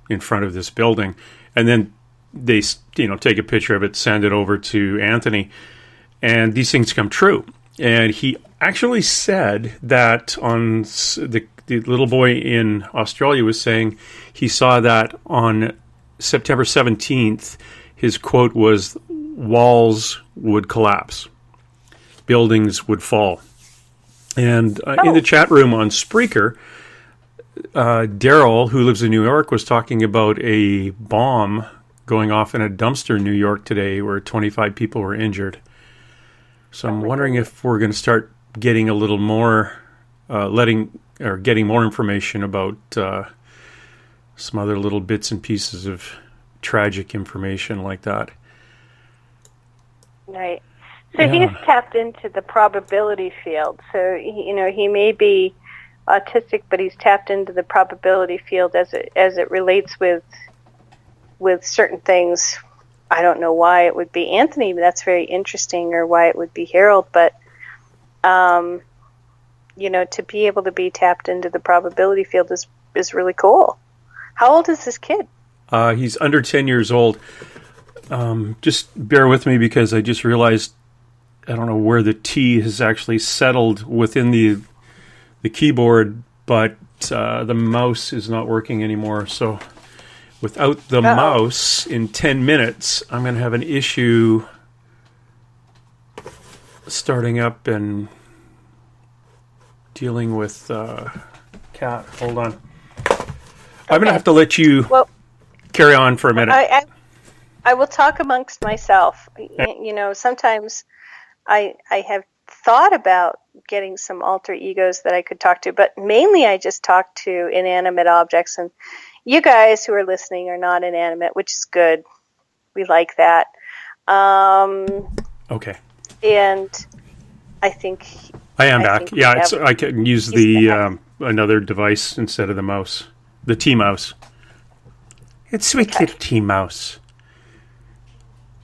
in front of this building. And then they, take a picture of it, send it over to Anthony, and these things come true. And he actually said that on the little boy in Australia was saying he saw that on September 17th, his quote was, walls would collapse, buildings would fall. And in the chat room on Spreaker, Daryl, who lives in New York, was talking about a bomb going off in a dumpster in New York today where 25 people were injured. So I'm wondering if we're going to start getting a little more, getting more information about some other little bits and pieces of tragic information like that. Right. So he's tapped into the probability field. So, he may be autistic, but he's tapped into the probability field as it relates with certain things. I don't know why it would be Anthony, but that's very interesting, or why it would be Harold. But, to be able to be tapped into the probability field is really cool. How old is this kid? He's under 10 years old. Just bear with me because I just realized I don't know where the T has actually settled within the keyboard, but the mouse is not working anymore. So without the mouse in 10 minutes, I'm going to have an issue starting up and dealing with Cat. Hold on. I'm going to have to let you carry on for a minute. I will talk amongst myself. Sometimes I have thought about getting some alter egos that I could talk to, but mainly I just talk to inanimate objects, and you guys who are listening are not inanimate, which is good. We like that. Okay. And I think I am back. Yeah, I can use the another device instead of the mouse. The T-mouse. It's sweet little T-mouse.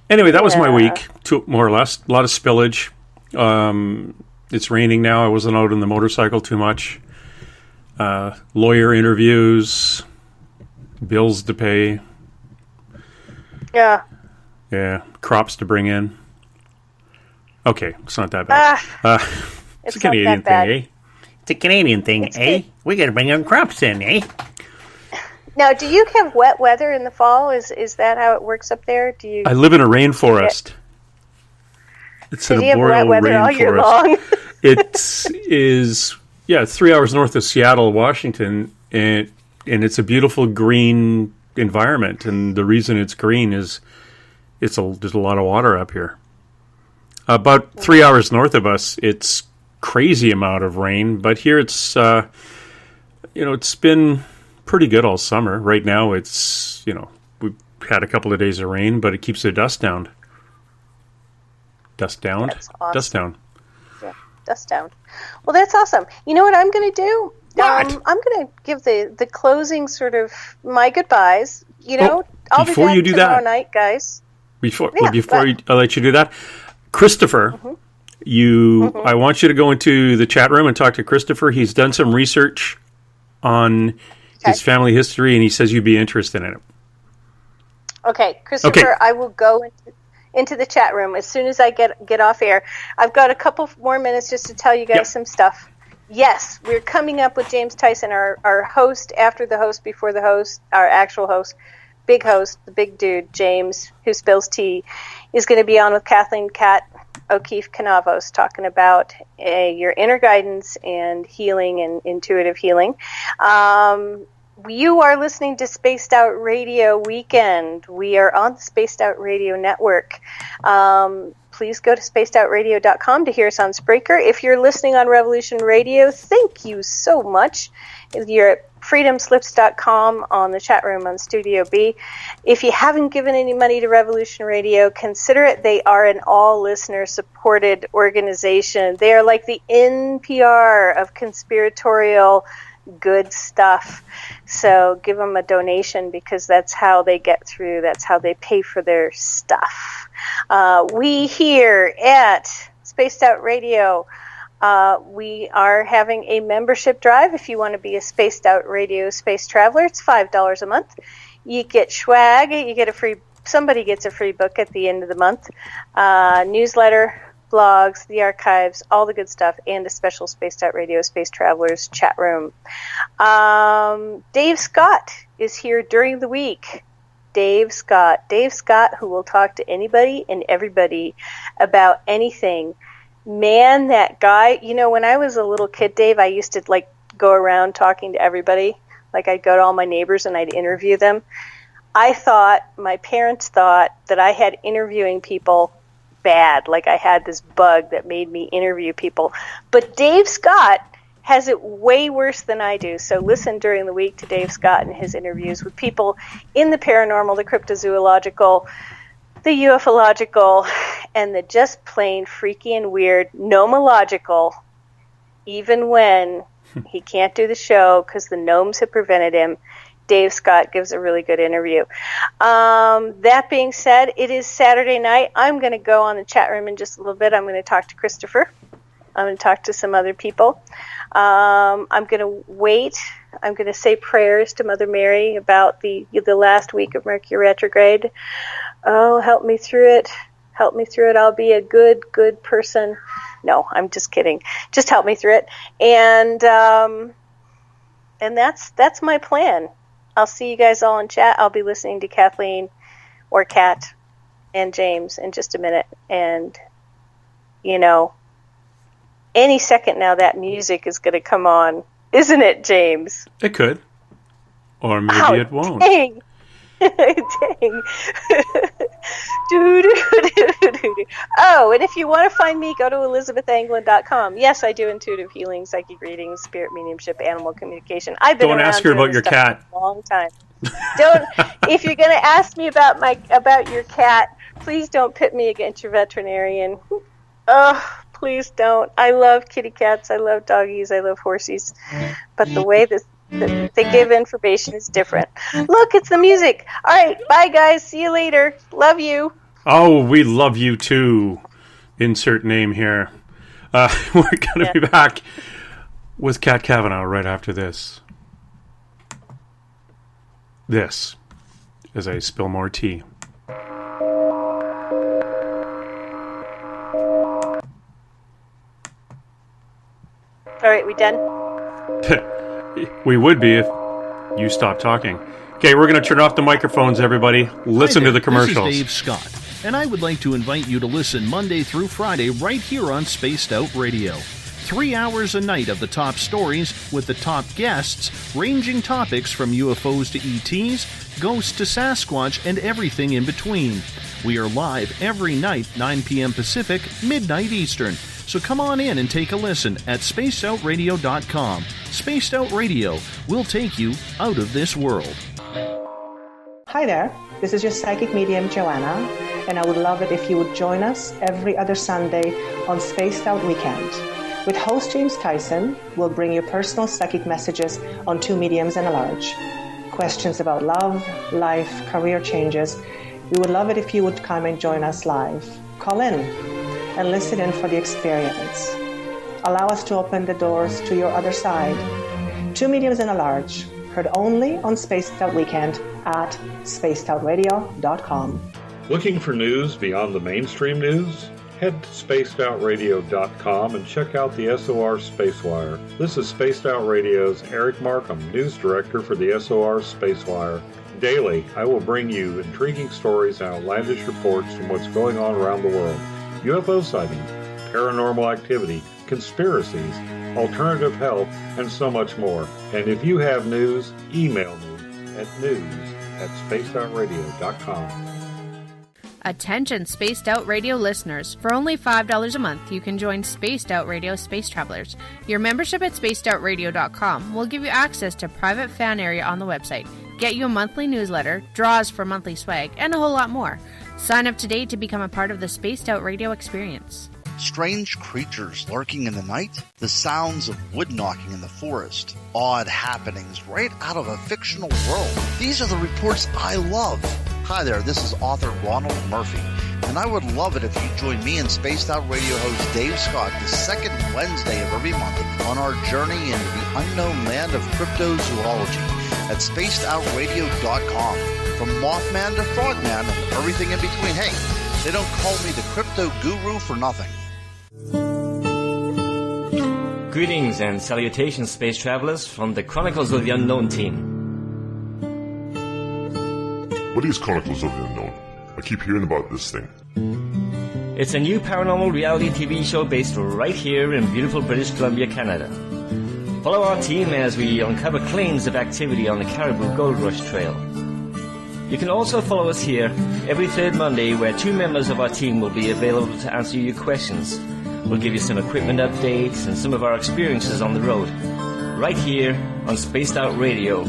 Anyway, that was my week, more or less. A lot of spillage. It's raining now. I wasn't out on the motorcycle too much. Lawyer interviews. Bills to pay. Yeah. Yeah. Crops to bring in. Okay, it's not that bad. It's a Canadian thing, eh? It's a Canadian thing, eh? Good. We got to bring in crops in, eh? Now, do you have wet weather in the fall? Is that how it works up there? Do you? I live in a rainforest. It's an arboreal rainforest. All year long? It is, 3 hours north of Seattle, Washington, and it's a beautiful green environment. And the reason it's green is there's a lot of water up here. About 3 hours north of us, it's crazy amount of rain, but here it's it's been pretty good all summer. Right now, it's we've had a couple of days of rain, but it keeps the dust down. Dust down. That's awesome. Dust down. Yeah, dust down. Well, that's awesome. You know what I'm going to do? What? I'm going to give the closing sort of my goodbyes. I'll be before back you do tomorrow that, night, guys. Before I let you do that, Christopher, I want you to go into the chat room and talk to Christopher. He's done some research on his family history, and he says you'd be interested in it. Okay, Christopher, Okay. I will go into the chat room as soon as I get off air. I've got a couple more minutes just to tell you guys some stuff. Yes, we're coming up with James Tyson, our host, after the host, before the host, our actual host, the big dude, James, who spills tea, is going to be on with Kathleen O'Keefe-Kanavos talking about your inner guidance and healing and intuitive healing. You are listening to Spaced Out Radio Weekend. We are on the Spaced Out Radio Network. Please go to spacedoutradio.com to hear us on Spreaker. If you're listening on Revolution Radio, thank you so much. You're at freedomslips.com on the chat room on Studio B. If you haven't given any money to Revolution Radio, consider it. They are an all-listener supported organization. They are like the NPR of conspiratorial good stuff. So give them a donation because that's how they get through. That's how they pay for their stuff. We here at Spaced Out Radio, we are having a membership drive. If you want to be a Spaced Out Radio space traveler, it's $5 a month. You get swag. You get somebody gets a free book at the end of the month. Newsletter, blogs, the archives, all the good stuff, and a special Spaced Out Radio Space Travelers chat room. Dave Scott is here during the week. Dave Scott, who will talk to anybody and everybody about anything. Man, that guy, when I was a little kid, Dave, I used to go around talking to everybody. I'd go to all my neighbors and I'd interview them. My parents thought that I had interviewing people bad, I had this bug that made me interview people. But Dave Scott has it way worse than I do. So listen during the week to Dave Scott and his interviews with people in the paranormal, the cryptozoological, the ufological, and the just plain freaky and weird nomological, even when he can't do the show because the gnomes have prevented him. Dave Scott gives a really good interview. That being said, it is Saturday night. I'm going to go on the chat room in just a little bit. I'm going to talk to Christopher. I'm going to talk to some other people. I'm going to wait. I'm going to say prayers to Mother Mary about the last week of Mercury retrograde. Oh, help me through it. Help me through it. I'll be a good person. No, I'm just kidding. Just help me through it. And that's my plan. I'll see you guys all in chat. I'll be listening to Kathleen or Kat and James in just a minute. And, any second now that music is going to come on, isn't it, James? It could. Or maybe it won't. Dang. Dang. Oh, and if you want to find me, go to ElizabethAnglin.com. Yes, I do intuitive healing, psychic readings, spirit mediumship, animal communication. I've been Don't ask her about your cat. For a long time. If you're going to ask me about your cat, please don't pit me against your veterinarian. Oh, please don't. I love kitty cats. I love doggies. I love horsies. But the way that they give information is different. Look, it's the music. All right, bye, guys. See you later. Love you. Oh, we love you too. Insert name here. We're going to be back with Kat Kavanaugh right after this. This, as I spill more tea. All right, we done? We would be if you stopped talking. Okay, we're going to turn off the microphones, everybody. Listen to the commercials. This is Dave Scott, and I would like to invite you to listen Monday through Friday right here on Spaced Out Radio. 3 hours a night of the top stories with the top guests, ranging topics from UFOs to ETs, ghosts to Sasquatch, and everything in between. We are live every night, 9 p.m. Pacific, midnight Eastern. So come on in and take a listen at spacedoutradio.com. Spaced Out Radio will take you out of this world. Hi there, this is your psychic medium Joanna, and I would love it if you would join us every other Sunday on Spaced Out Weekend. With host James Tyson, we'll bring you personal psychic messages on two mediums and a large. Questions about love, life, career changes. We would love it if you would come and join us live. Call in and listen in for the experience. Allow us to open the doors to your other side. Two mediums and a large, heard only on Spaced Out Weekend at spacedoutradio.com. Looking for news beyond the mainstream news? Head to spacedoutradio.com and check out the SOR Spacewire. This is Spaced Out Radio's Eric Markham, news director for the SOR Spacewire. Daily, I will bring you intriguing stories and outlandish reports from what's going on around the world. UFO sightings, paranormal activity, conspiracies, alternative health, and so much more. And if you have news, email me at news@spacedoutradio.com. Attention Spaced Out Radio listeners. For only $5 a month, you can join Spaced Out Radio Space Travelers. Your membership at spacedoutradio.com will give you access to private fan area on the website, get you a monthly newsletter, draws for monthly swag, and a whole lot more. Sign up today to become a part of the Spaced Out Radio experience. Strange creatures lurking in the night, the sounds of wood knocking in the forest, odd happenings right out of a fictional world. These are the reports I love. Hi there, this is author Ronald Murphy, and I would love it if you join me and Spaced Out Radio host Dave Scott the second Wednesday of every month on our journey into the unknown land of cryptozoology at spacedoutradio.com. From Mothman to Frogman and everything in between. Hey, they don't call me the crypto guru for nothing. Greetings and salutations, space travelers, from the Chronicles of the Unknown team. What is Chronicles of the Unknown? I keep hearing about this thing. It's a new paranormal reality TV show based right here in beautiful British Columbia, Canada. Follow our team as we uncover claims of activity on the Caribou Gold Rush Trail. You can also follow us here every third Monday, where two members of our team will be available to answer your questions. We'll give you some equipment updates and some of our experiences on the road, right here on Spaced Out Radio.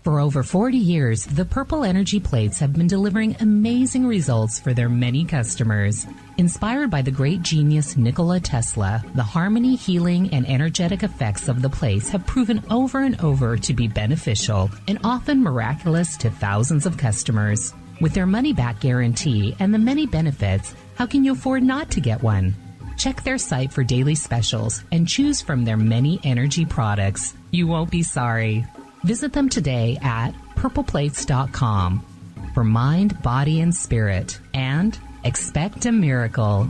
For over 40 years, the Purple Energy Plates have been delivering amazing results for their many customers. Inspired by the great genius Nikola Tesla, the harmony, healing, and energetic effects of the plates have proven over and over to be beneficial and often miraculous to thousands of customers. With their money-back guarantee and the many benefits, how can you afford not to get one? Check their site for daily specials and choose from their many energy products. You won't be sorry. Visit them today at purpleplates.com. for mind, body, and spirit. And expect a miracle.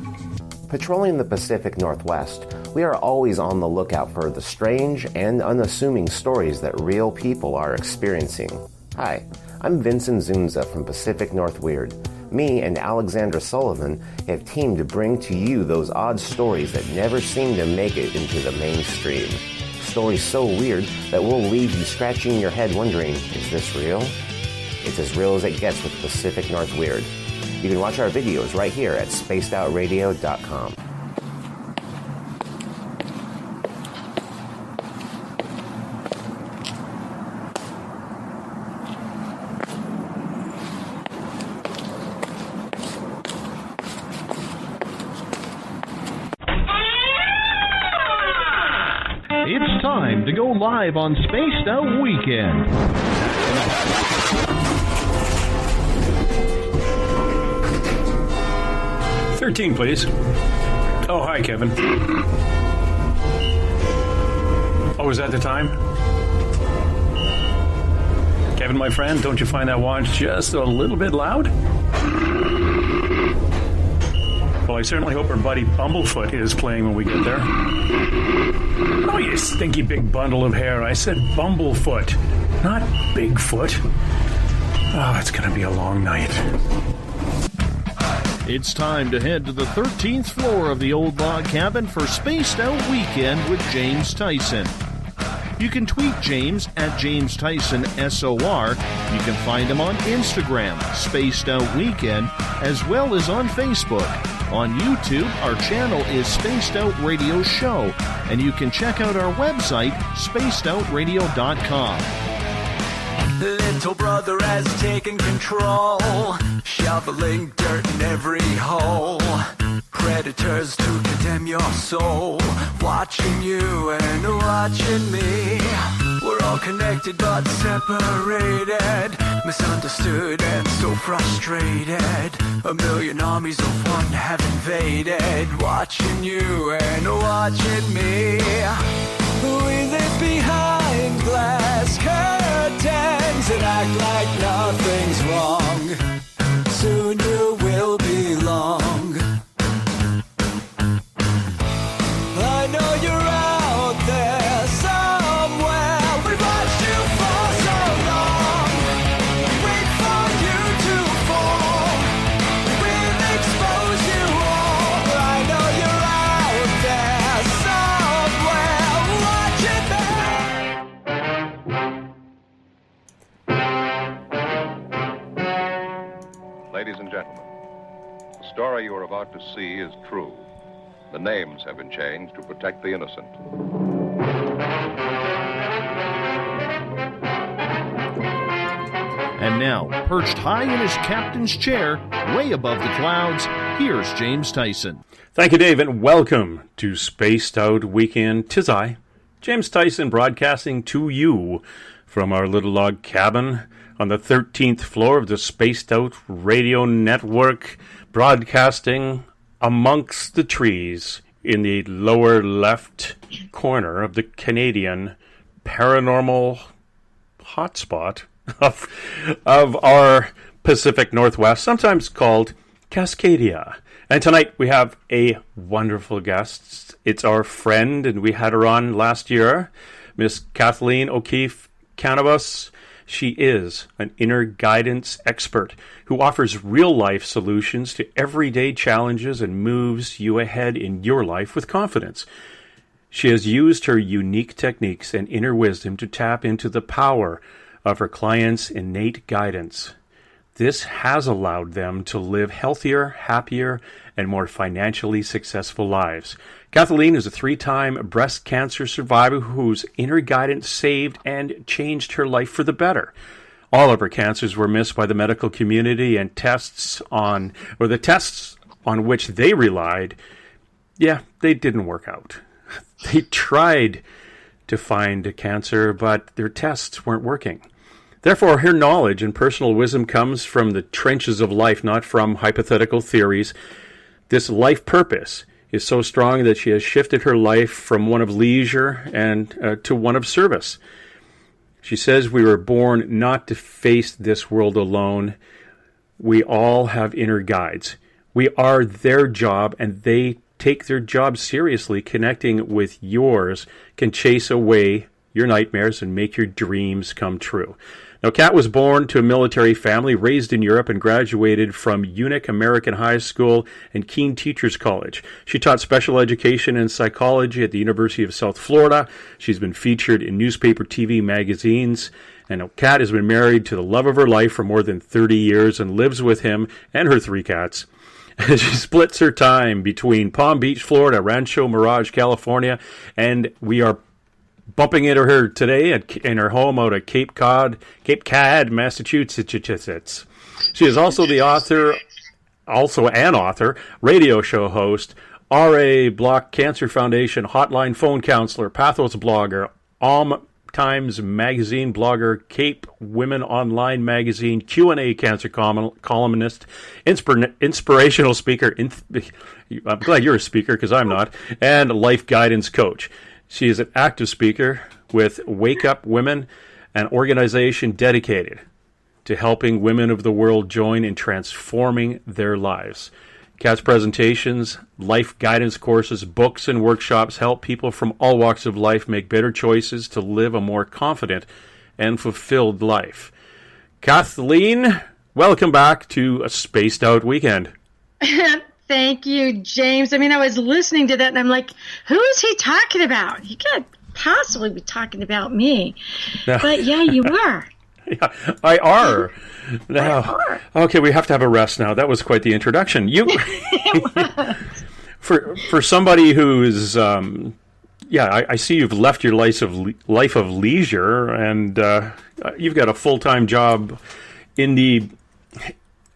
Patrolling the Pacific Northwest, we are always on the lookout for the strange and unassuming stories that real people are experiencing. Hi, I'm Vincent Zunza from Pacific North Weird. Me and Alexandra Sullivan have teamed to bring to you those odd stories that never seem to make it into the mainstream. Stories so weird that will leave you scratching your head wondering, is this real? It's as real as it gets with Pacific North Weird. You can watch our videos right here at spacedoutradio.com. It's time to go live on Spaced Out Weekend. 13, please. Oh, hi, Kevin. Oh, is that the time? Kevin, my friend, don't you find that watch just a little bit loud? Well, I certainly hope our buddy Bumblefoot is playing when we get there. Oh, you stinky big bundle of hair. I said Bumblefoot, not Bigfoot. Oh, it's going to be a long night. It's time to head to the 13th floor of the old log cabin for Spaced Out Weekend with James Tyson. You can tweet James at James Tyson SOR. You can find him on Instagram, Spaced Out Weekend, as well as on Facebook. On YouTube, our channel is Spaced Out Radio Show, and you can check out our website, spacedoutradio.com. Little brother has taken control, shoveling dirt in every hole. Predators to condemn your soul, watching you and watching me. We're all connected but separated, misunderstood and so frustrated. A million armies of one have invaded, watching you and watching me. We live behind glass curtains and act like nothing's wrong. Soon you will belong. I know you're out there somewhere. We've watched you for so long. Wait for you to fall. We'll expose you all. I know you're out there somewhere. Ladies and gentlemen, the story you are about to see is true. The names have been changed to protect the innocent. And now, perched high in his captain's chair, way above the clouds, here's James Tyson. Thank you, Dave, and welcome to Spaced Out Weekend. 'Tis I, James Tyson, broadcasting to you from our little log cabin on the 13th floor of the Spaced Out Radio Network, broadcasting amongst the trees in the lower left corner of the Canadian paranormal hotspot of our Pacific Northwest, sometimes called Cascadia. And tonight we have a wonderful guest. It's our friend, and we had her on last year, Miss Kathleen O'Keefe-Kanavos. She is an inner guidance expert who offers real-life solutions to everyday challenges and moves you ahead in your life with confidence. She has used her unique techniques and inner wisdom to tap into the power of her clients' innate guidance. This has allowed them to live healthier, happier, and more financially successful lives. Kathleen is a 3-time breast cancer survivor whose inner guidance saved and changed her life for the better. All of her cancers were missed by the medical community, and the tests on which they relied, they didn't work out. They tried to find a cancer, but their tests weren't working. Therefore, her knowledge and personal wisdom comes from the trenches of life, not from hypothetical theories. This life purpose is so strong that she has shifted her life from one of leisure and to one of service. She says we were born not to face this world alone. We all have inner guides. We are their job, and they take their job seriously. Connecting with yours can chase away your nightmares and make your dreams come true. Now, Kat was born to a military family, raised in Europe, and graduated from Unic American High School and Keene Teachers College. She taught special education and psychology at the University of South Florida. She's been featured in newspaper, TV, magazines. And Kat has been married to the love of her life for more than 30 years and lives with him and her 3 cats. She splits her time between Palm Beach, Florida, Rancho Mirage, California, and we are bumping into her today in her home out at Cape Cod, Massachusetts. She is also an author, radio show host, RA Block Cancer Foundation hotline phone counselor, Pathos blogger, Times Magazine blogger, Cape Women Online Magazine, Q&A cancer columnist, inspirational speaker. I'm glad you're a speaker because I'm not. And life guidance coach. She is an active speaker with Wake Up Women, an organization dedicated to helping women of the world join in transforming their lives. Kat's presentations, life guidance courses, books, and workshops help people from all walks of life make better choices to live a more confident and fulfilled life. Kathleen, welcome back to a Spaced Out Weekend. Thank you, James. I mean, I was listening to that, and I'm like, who is he talking about? He can't possibly be talking about me. No. But, yeah, you were. Yeah, I are. Now, okay, we have to have a rest now. That was quite the introduction. You, for somebody who is, I see you've left your life of leisure, and you've got a full-time job in the,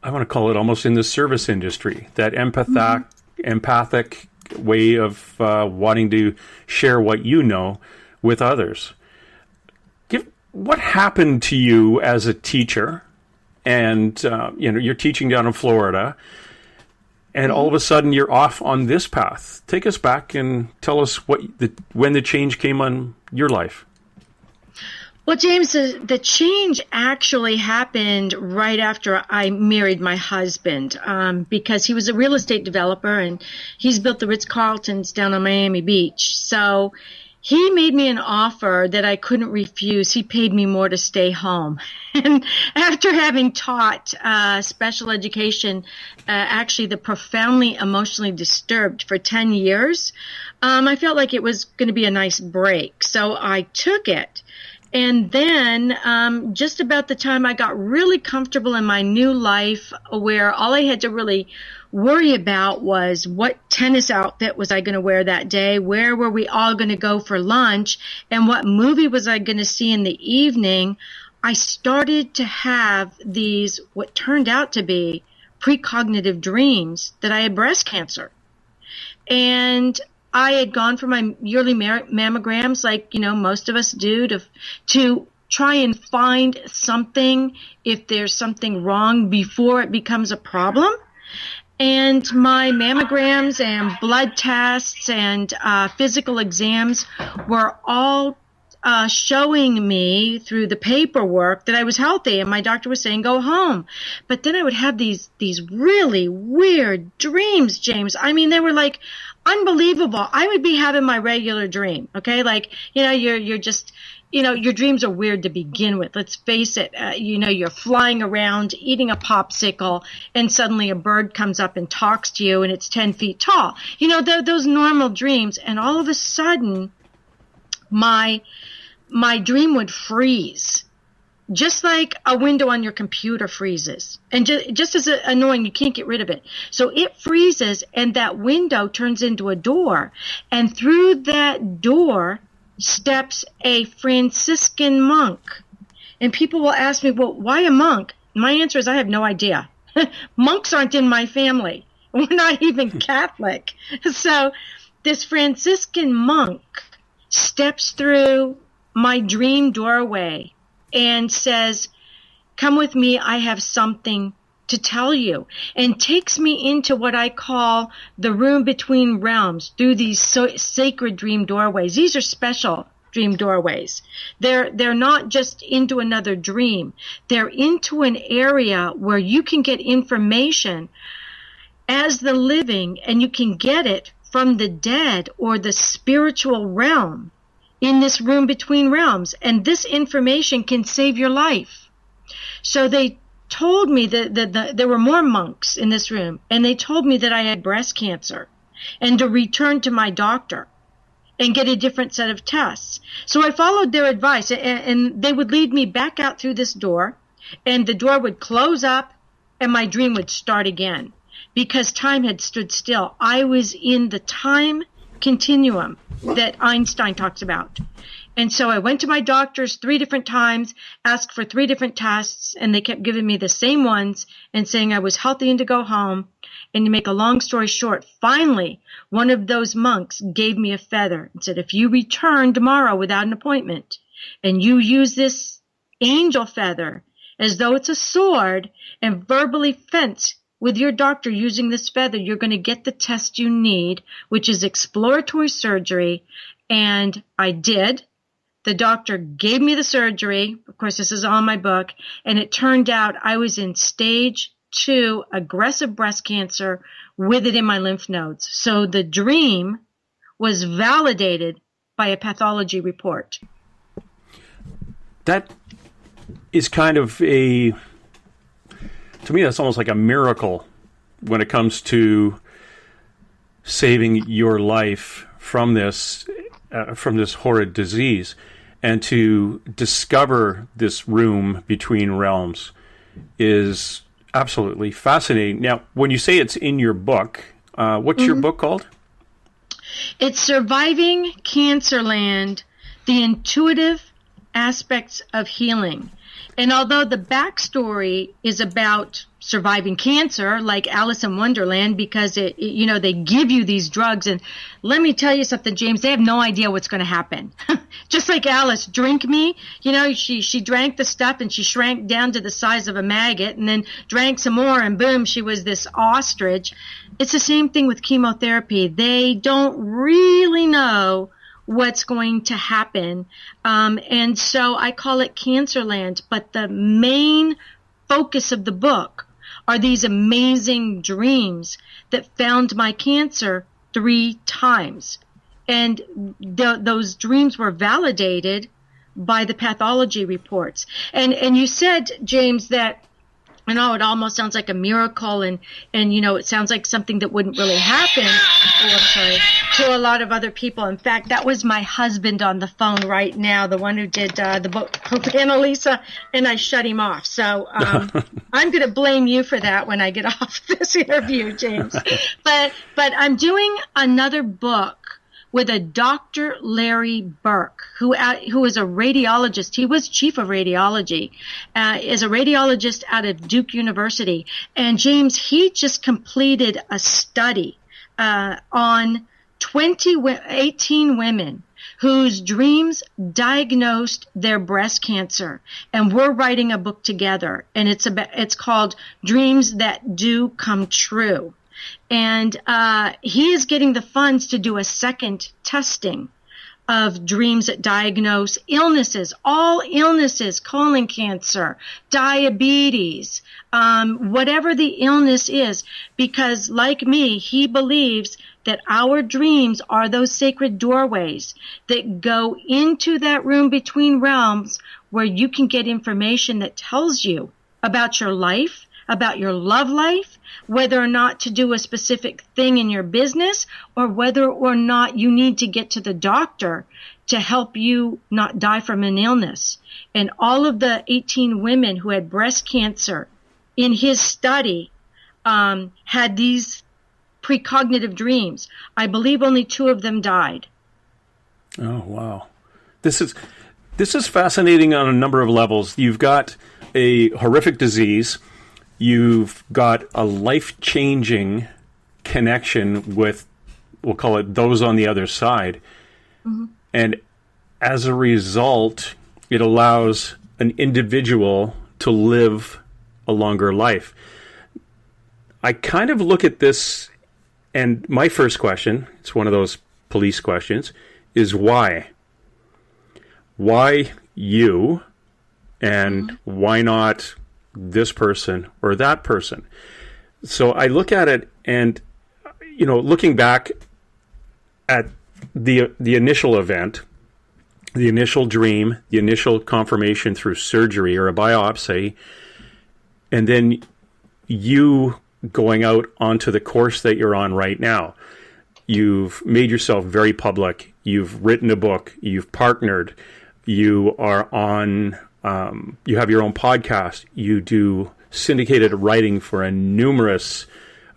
I want to call it almost in the service industry, that empathic way of wanting to share what you know with others. What happened to you as a teacher? And you're teaching down in Florida, and all of a sudden you're off on this path. Take us back and tell us when the change came on your life. Well, James, the change actually happened right after I married my husband, because he was a real estate developer, and he's built the Ritz-Carltons down on Miami Beach. So he made me an offer that I couldn't refuse. He paid me more to stay home. And after having taught special education, actually the profoundly emotionally disturbed for 10 years, I felt like it was going to be a nice break. So I took it. And then just about the time I got really comfortable in my new life, where all I had to really worry about was what tennis outfit was I going to wear that day, where were we all going to go for lunch, and what movie was I going to see in the evening, I started to have these, what turned out to be precognitive dreams that I had breast cancer. And I had gone for my yearly mammograms, like, most of us do, to try and find something, if there's something wrong, before it becomes a problem. And my mammograms and blood tests and physical exams were all showing me through the paperwork that I was healthy, and my doctor was saying, go home. But then I would have these really weird dreams, James. I mean, they were like unbelievable. I would be having my regular dream, okay? Like, you're just, your dreams are weird to begin with. Let's face it. You're flying around, eating a popsicle, and suddenly a bird comes up and talks to you, and it's 10 feet tall. Those normal dreams. And all of a sudden, my dream would freeze, just like a window on your computer freezes. And just as annoying, you can't get rid of it. So it freezes, and that window turns into a door. And through that door steps a Franciscan monk. And people will ask me, well, why a monk? My answer is, I have no idea. Monks aren't in my family. We're not even Catholic. So this Franciscan monk steps through my dream doorway and says, come with me, I have something to tell you, and takes me into what I call the room between realms through these sacred dream doorways. These are special dream doorways. They're not just into another dream. They're into an area where you can get information as the living, and you can get it from the dead or the spiritual realm in this room between realms. And this information can save your life. So they told me that there were more monks in this room, and they told me that I had breast cancer and to return to my doctor and get a different set of tests. So I followed their advice, and they would lead me back out through this door, and the door would close up and my dream would start again because time had stood still. I was in the time continuum that Einstein talks about. And so I went to my doctors 3 different times, asked for 3 different tests, and they kept giving me the same ones and saying I was healthy and to go home. And to make a long story short, finally, one of those monks gave me a feather and said, if you return tomorrow without an appointment and you use this angel feather as though it's a sword and verbally fence with your doctor using this feather, you're going to get the test you need, which is exploratory surgery. And I did. The doctor gave me the surgery. Of course, this is all in my book. And it turned out I was in stage 2 aggressive breast cancer with it in my lymph nodes. So the dream was validated by a pathology report. That is kind of to me, that's almost like a miracle when it comes to saving your life from this horrid disease. And to discover this room between realms is absolutely fascinating. Now, when you say it's in your book, what's your book called? It's Surviving Cancerland, the Intuitive Aspects of Healing. And although the backstory is about surviving cancer, like Alice in Wonderland, because they give you these drugs, and let me tell you something, James, they have no idea what's going to happen. Just like Alice, drink me, she drank the stuff and she shrank down to the size of a maggot, and then drank some more, and boom, she was this ostrich. It's the same thing with chemotherapy. They don't really know what's going to happen. And so I call it Cancerland. But the main focus of the book are these amazing dreams that found my cancer 3 times. And those dreams were validated by the pathology reports. And you said, James, that it almost sounds like a miracle, and it sounds like something that wouldn't really happen to a lot of other people. In fact, that was my husband on the phone right now, the one who did the book for Annalisa, and I shut him off. So I'm going to blame you for that when I get off this interview, James. But I'm doing another book with a Dr. Larry Burke, who is a radiologist. He was chief of radiology, is a radiologist out of Duke University. And James, he just completed a study on 18 women whose dreams diagnosed their breast cancer. And we're writing a book together, and it's called Dreams That Do Come True. And he is getting the funds to do a second testing of dreams that diagnose illnesses, all illnesses, colon cancer, diabetes, whatever the illness is, because like me, he believes that our dreams are those sacred doorways that go into that room between realms where you can get information that tells you about your life, about your love life, whether or not to do a specific thing in your business, or whether or not you need to get to the doctor to help you not die from an illness. And all of the 18 women who had breast cancer in his study had these precognitive dreams. I believe only 2 of them died. Oh, wow. This is fascinating on a number of levels. You've got a horrific disease. You've got a life-changing connection with, we'll call it, those on the other side. Mm-hmm. And as a result, it allows an individual to live a longer life. I kind of look at this, and my first question, it's one of those police questions, is why? why you and why not this person or that person? So I look at it and, looking back at the initial event, the initial dream, the initial confirmation through surgery or a biopsy, and then you going out onto the course that you're on right now. You've made yourself very public. You've written a book. You've partnered. You are on, you have your own podcast. You do syndicated writing for numerous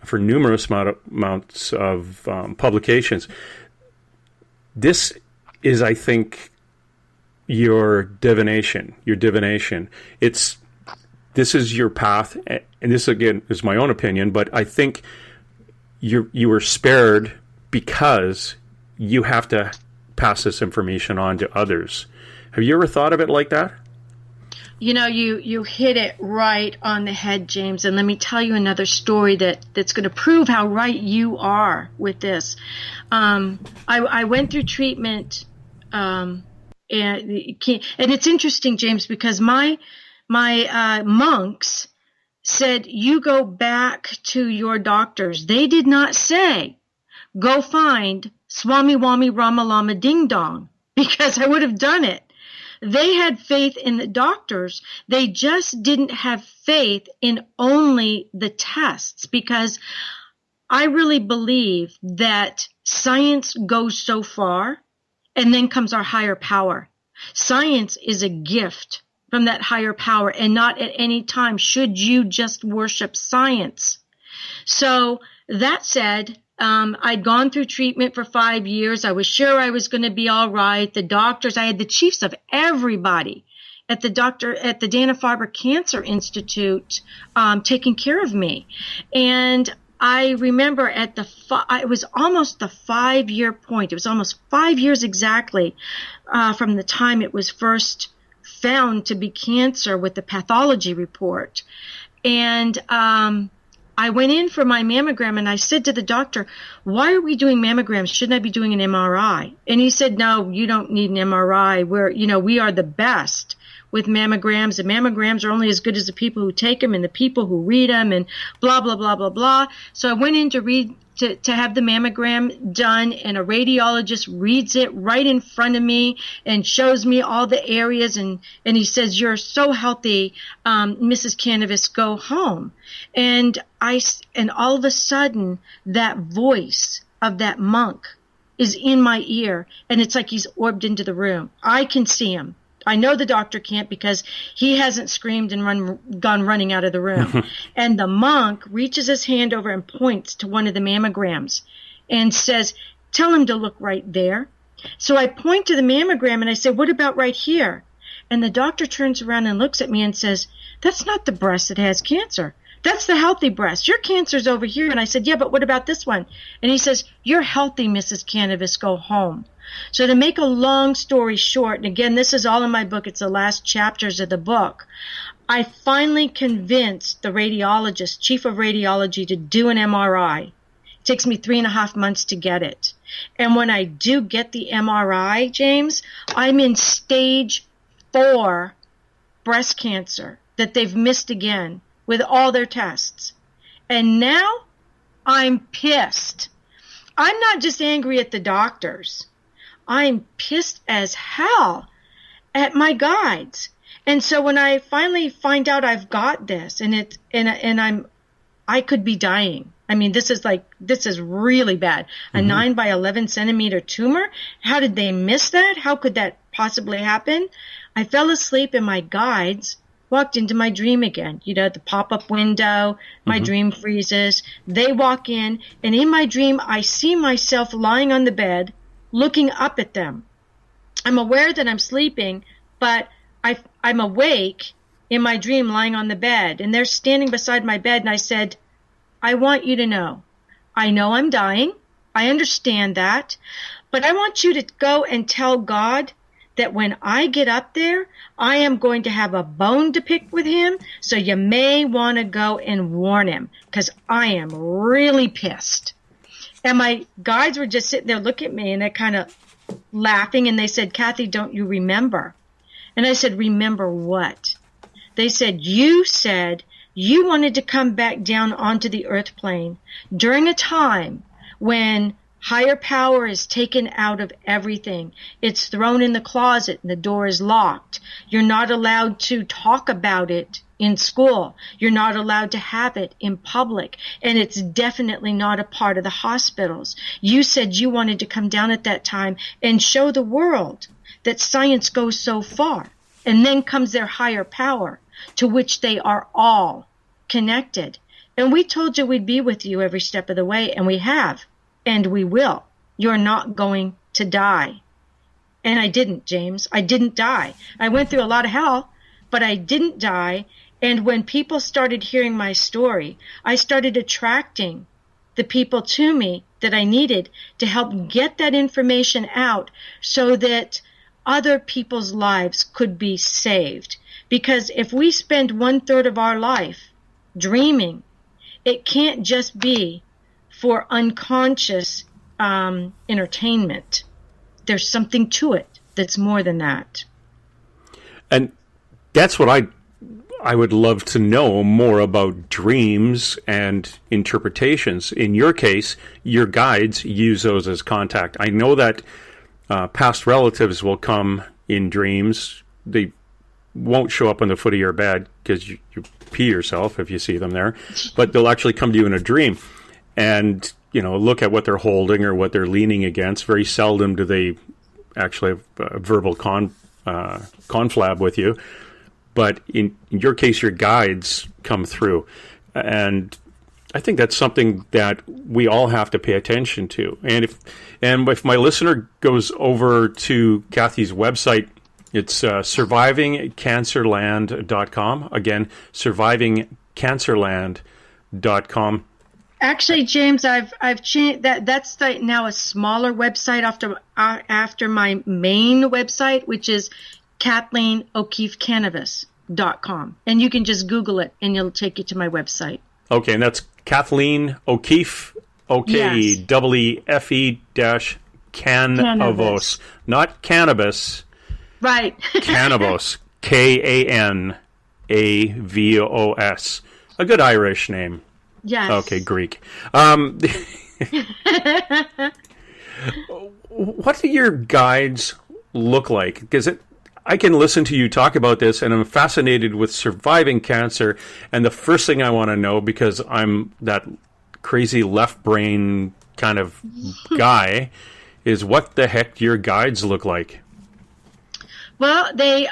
amounts of publications. This is, I think, your divination. This is your path, and this again is my own opinion, but I think you were spared because you have to pass this information on to others. Have you ever thought of it like that? You hit it right on the head, James, and let me tell you another story that's going to prove how right you are with this. I went through treatment, and it's interesting, James, because my monks said, you go back to your doctors. They did not say, go find Swami Wami Rama Lama Ding Dong, because I would have done it. They had faith in the doctors. They just didn't have faith in only the tests, because I really believe that science goes so far, and then comes our higher power. Science is a gift from that higher power, and not at any time should you just worship science. So that said, I'd gone through treatment for 5 years. I was sure I was going to be all right. The doctors, I had the chiefs of everybody at the Dana-Farber Cancer Institute taking care of me. And I remember it was almost the 5-year point. It was almost 5 years exactly from the time it was first found to be cancer with the pathology report. And I went in for my mammogram, and I said to the doctor, why are we doing mammograms? Shouldn't I be doing an MRI? And he said, no, you don't need an MRI. We are the best with mammograms, and mammograms are only as good as the people who take them and the people who read them, and blah, blah, blah, blah, blah. So I went in to have the mammogram done, and a radiologist reads it right in front of me and shows me all the areas, and he says, you're so healthy, Mrs. Kanavos, go home. And all of a sudden, that voice of that monk is in my ear, and it's like he's orbed into the room. I can see him. I know the doctor can't, because he hasn't screamed and gone running out of the room. And the monk reaches his hand over and points to one of the mammograms and says, tell him to look right there. So I point to the mammogram and I say, what about right here? And the doctor turns around and looks at me and says, that's not the breast that has cancer. That's the healthy breast. Your cancer's over here. And I said, yeah, but what about this one? And he says, you're healthy, Mrs. Kanavos, go home. So to make a long story short, and again, this is all in my book, it's the last chapters of the book, I finally convinced the radiologist, chief of radiology, to do an MRI. It takes me 3.5 months to get it. And when I do get the MRI, James, I'm in stage 4 breast cancer that they've missed again with all their tests. And now I'm pissed. I'm not just angry at the doctors. I'm pissed as hell at my guides. And so when I finally find out I've got this, I could be dying. I mean, this is really bad. A 9 by 11 centimeter tumor. How did they miss that? How could that possibly happen? I fell asleep, and my guides walked into my dream again. The pop-up window, my dream freezes. They walk in, and in my dream, I see myself lying on the bed, looking up at them. I'm aware that I'm sleeping, but I'm awake in my dream lying on the bed, and they're standing beside my bed, and I said, I want you to know. I know I'm dying. I understand that, but I want you to go and tell God that when I get up there, I am going to have a bone to pick with him, so you may want to go and warn him, because I am really pissed. And my guides were just sitting there looking at me, and they kind of laughing, and they said, Kathy, don't you remember? And I said, remember what? They said you wanted to come back down onto the earth plane during a time when higher power is taken out of everything. It's thrown in the closet and the door is locked. You're not allowed to talk about it in school. You're not allowed to have it in public. And it's definitely not a part of the hospitals. You said you wanted to come down at that time and show the world that science goes so far. And then comes their higher power, to which they are all connected. And we told you we'd be with you every step of the way, and we have. And we will. You're not going to die. And I didn't, James. I didn't die. I went through a lot of hell, but I didn't die. And when people started hearing my story, I started attracting the people to me that I needed to help get that information out so that other people's lives could be saved. Because if we spend 1/3 of our life dreaming, it can't just be for unconscious entertainment. There's something to it that's more than that. And that's what I would love to know more about dreams and interpretations. In your case, your guides use those as contact. I know that past relatives will come in dreams. They won't show up on the foot of your bed because you pee yourself if you see them there, but they'll actually come to you in a dream and, look at what they're holding or what they're leaning against. Very seldom do they actually have a verbal conflab with you. But in your case, your guides come through. And I think that's something that we all have to pay attention to. And if my listener goes over to Kathy's website, it's survivingcancerland.com. Again, survivingcancerland.com. Actually, James, I've changed that. That's now a smaller website after my main website, which is Kathleen O'Keefe-Kanavos.com. And you can just Google it, and it'll take you to my website. Okay, and that's Kathleen O'Keefe, O-K-E-E-F-E-Kanavos. Not cannabis. Right. Kanavos. K-A-N-A-V-O-S. A good Irish name. Yes. Okay, Greek. What do your guides look like? Because I can listen to you talk about this, and I'm fascinated with surviving cancer. And the first thing I want to know, because I'm that crazy left brain kind of guy, is what the heck your guides look like? Well, they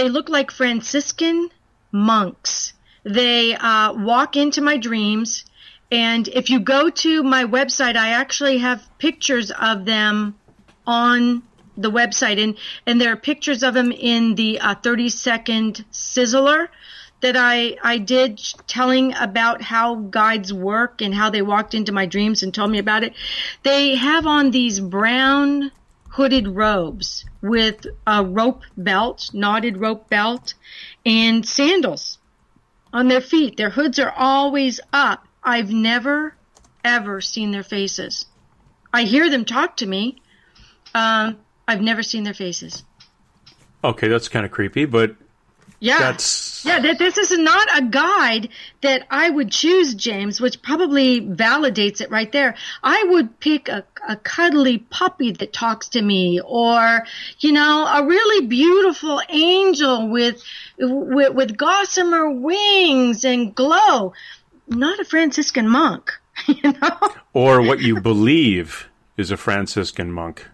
look like Franciscan monks. They walk into my dreams, and if you go to my website, I actually have pictures of them on the website, and there are pictures of them in the 30-second sizzler that I did, telling about how guides work and how they walked into my dreams and told me about it. They have on these brown hooded robes with a rope belt, knotted rope belt, and sandals on their feet. Their hoods are always up. I've never, ever seen their faces. I hear them talk to me. I've never seen their faces. Okay, that's kind of creepy, but this is not a guide that I would choose, James, which probably validates it right there. I would pick a cuddly puppy that talks to me, or a really beautiful angel with gossamer wings and glow. Not a Franciscan monk, Or what you believe is a Franciscan monk.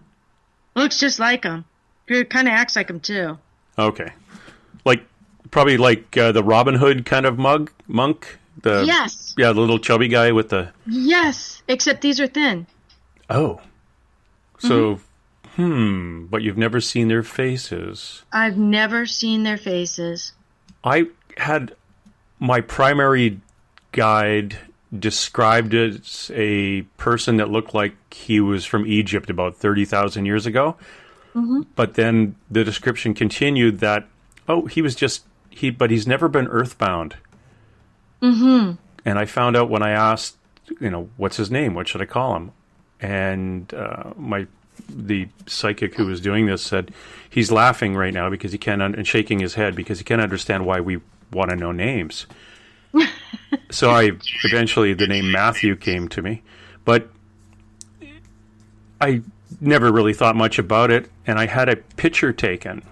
Looks just like him. Kind of acts like him too. Okay, probably like the Robin Hood kind of monk. Yes. Yeah, the little chubby guy with the. Yes, except these are thin. Oh. So, but you've never seen their faces. I've never seen their faces. I had my primary guide described as a person that looked like he was from Egypt about 30,000 years ago. Mm-hmm. But then the description continued that, but he's never been earthbound. Mm-hmm. And I found out when I asked, what's his name? What should I call him? And my the psychic who was doing this said he's laughing right now because he can't and shaking his head because he can't understand why we want to know names. So eventually the name Matthew came to me, but I never really thought much about it, and I had a picture taken,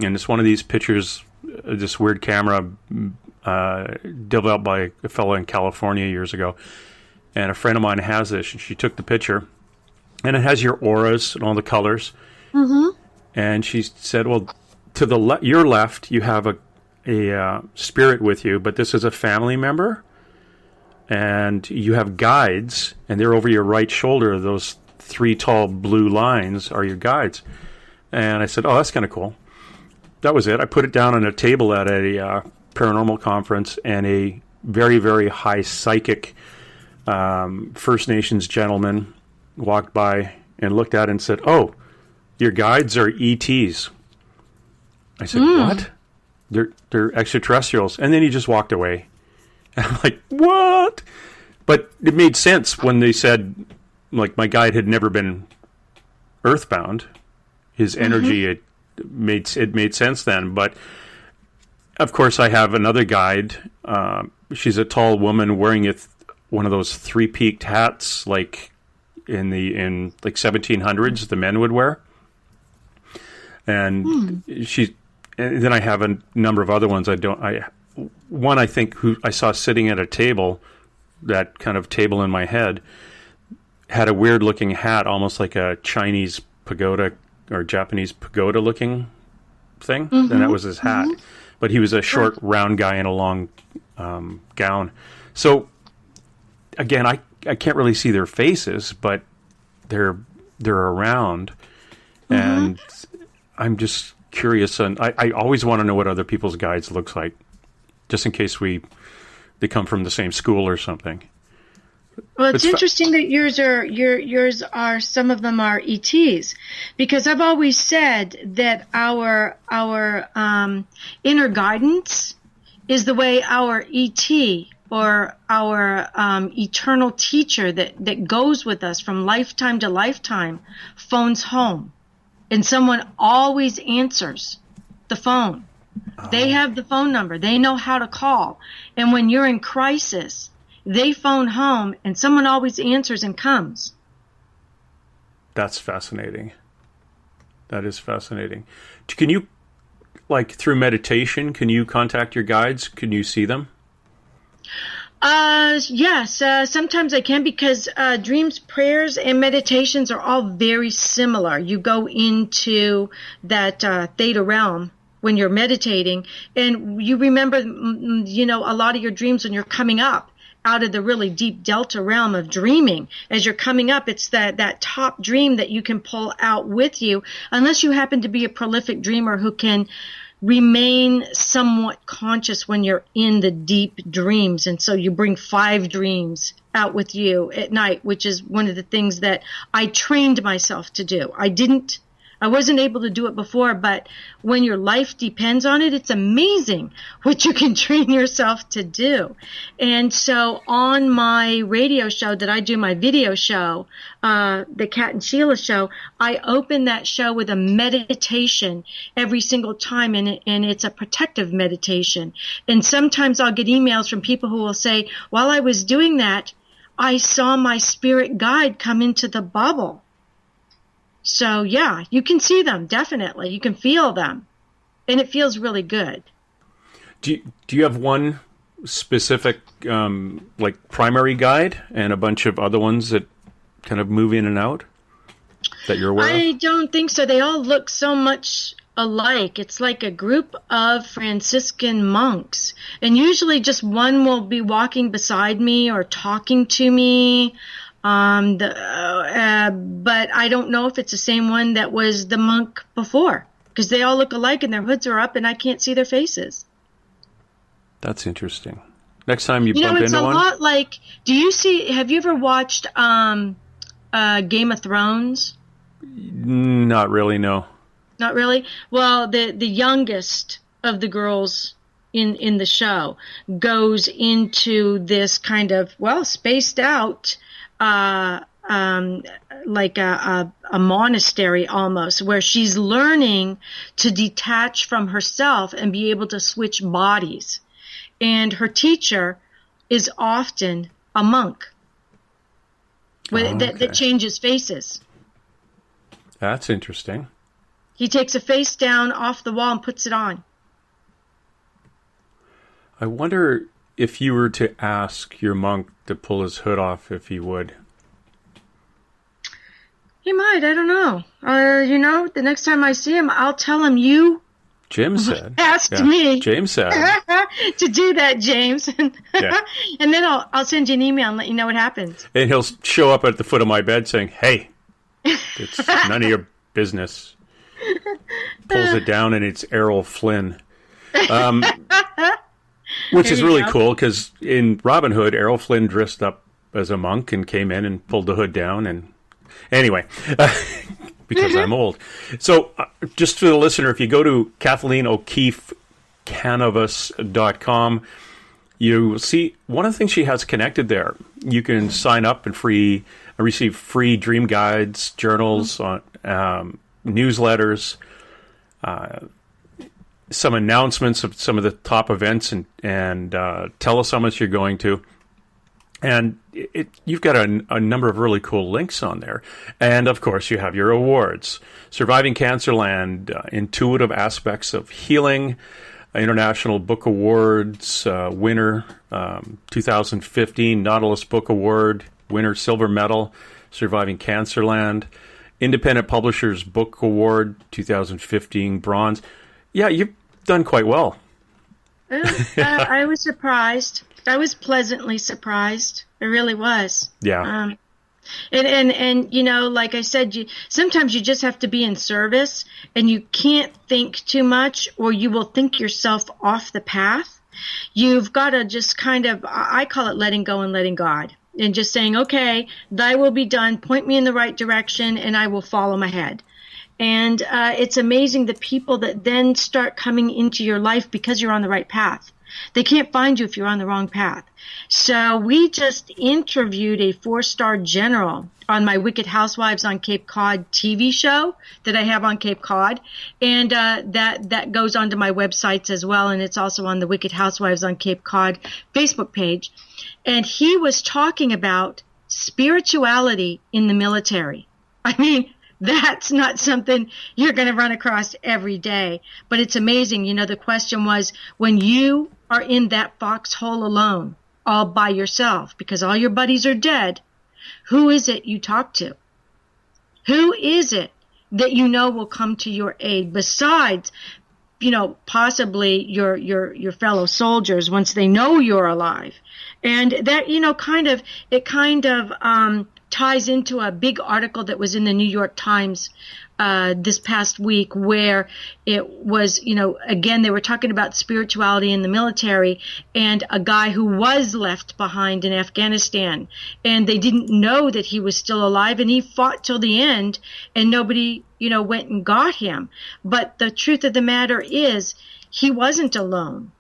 and it's one of these pictures, this weird camera developed by a fellow in California years ago, and a friend of mine has this, and she took the picture, and it has your auras and all the colors, and she said, well, to your left, you have a spirit with you, but this is a family member, and you have guides, and they're over your right shoulder. Those 3 tall blue lines are your guides. And I said, oh, that's kind of cool. That was it. I put it down on a table at a paranormal conference, and a very, very high psychic First Nations gentleman walked by and looked at it and said, oh, your guides are ETs. I said, what? They're extraterrestrials. And then he just walked away. And I'm like, what? But it made sense when they said, like, my guide had never been earthbound. His energy, it made sense then. But, of course, I have another guide. She's a tall woman wearing one of those 3-peaked hats, like in 1700s, the men would wear. And and then I have a number of other ones. One I think who I saw sitting at a table, that kind of table in my head, had a weird looking hat, almost like a Chinese pagoda or Japanese pagoda looking thing. And that was his hat. But he was a short, round guy in a long gown. So again, I can't really see their faces, but they're around. And I'm just curious, and I always want to know what other people's guides looks like, just in case they come from the same school or something. Well, it's interesting that yours are some of them are ETs, because I've always said that our inner guidance is the way our ET or our eternal teacher that goes with us from lifetime to lifetime phones home. And someone always answers the phone. They have the phone number. They know how to call. And when you're in crisis, they phone home, and someone always answers and comes. That's fascinating. That is fascinating. Can you, like, through meditation, can you contact your guides? Can you see them? Yes, sometimes I can, because dreams, prayers, and meditations are all very similar. You go into that theta realm when you're meditating, and you remember, a lot of your dreams when you're coming up out of the really deep delta realm of dreaming. As you're coming up, it's that top dream that you can pull out with you, unless you happen to be a prolific dreamer who can remain somewhat conscious when you're in the deep dreams. And so you bring 5 dreams out with you at night, which is one of the things that I trained myself to do. I wasn't able to do it before, but when your life depends on it, it's amazing what you can train yourself to do. And so on my radio show that I do, my video show, the Kat and Sheila show, I open that show with a meditation every single time, and it's a protective meditation. And sometimes I'll get emails from people who will say, while I was doing that, I saw my spirit guide come into the bubble. So, yeah, you can see them, definitely. You can feel them, and it feels really good. Do you have one specific, primary guide and a bunch of other ones that kind of move in and out that you're aware of? I don't think so. They all look so much alike. It's like a group of Franciscan monks, and usually just one will be walking beside me or talking to me. But I don't know if it's the same one that was the monk before, because they all look alike and their hoods are up and I can't see their faces. That's interesting. Next time you bump into one. It's a lot like, have you ever watched Game of Thrones? Not really, no. Not really? Well, the youngest of the girls in the show goes into this kind of, spaced out a monastery almost, where she's learning to detach from herself and be able to switch bodies. And her teacher is often a monk that changes faces. That's interesting. He takes a face down off the wall and puts it on. I wonder if you were to ask your monk to pull his hood off, if he would. He might, I don't know. Or, the next time I see him, I'll tell him you Jim said. asked me. James said. to do that, James. And then I'll send you an email and let you know what happens. And he'll show up at the foot of my bed saying, hey, it's none of your business. Pulls it down and it's Errol Flynn. Which is really cool because in Robin Hood, Errol Flynn dressed up as a monk and came in and pulled the hood down. And anyway, because I'm old. So just for the listener, if you go to Kathleen O'Keefe-Kanavos.com, you will see one of the things she has connected there. You can sign up and receive free dream guides, journals, newsletters, some announcements of some of the top events, and telesummits you're going to. And you've got a number of really cool links on there. And, of course, you have your awards. Surviving Cancerland, Intuitive Aspects of Healing, International Book Awards winner, 2015 Nautilus Book Award winner, silver medal, Surviving Cancerland, Independent Publishers Book Award, 2015 bronze. Yeah, you've done quite well. I was surprised. I was pleasantly surprised. I really was. Yeah. And like I said, sometimes you just have to be in service, and you can't think too much, or you will think yourself off the path. You've got to just kind of, I call it letting go and letting God, and just saying, okay, thy will be done. Point me in the right direction, and I will follow my head. And it's amazing the people that then start coming into your life because you're on the right path. They can't find you if you're on the wrong path. So we just interviewed a 4-star general on my Wicked Housewives on Cape Cod TV show that I have on Cape Cod. And that goes onto my websites as well. And it's also on the Wicked Housewives on Cape Cod Facebook page. And he was talking about spirituality in the military. I mean, that's not something you're going to run across every day. But it's amazing. The question was, when you are in that foxhole alone, all by yourself, because all your buddies are dead, who is it you talk to? Who is it that will come to your aid besides, possibly your fellow soldiers once they know you're alive? And that, it kind of ties into a big article that was in the New York Times this past week, where it was, again, they were talking about spirituality in the military, and a guy who was left behind in Afghanistan, and they didn't know that he was still alive, and he fought till the end, and nobody, went and got him. But the truth of the matter is, he wasn't alone.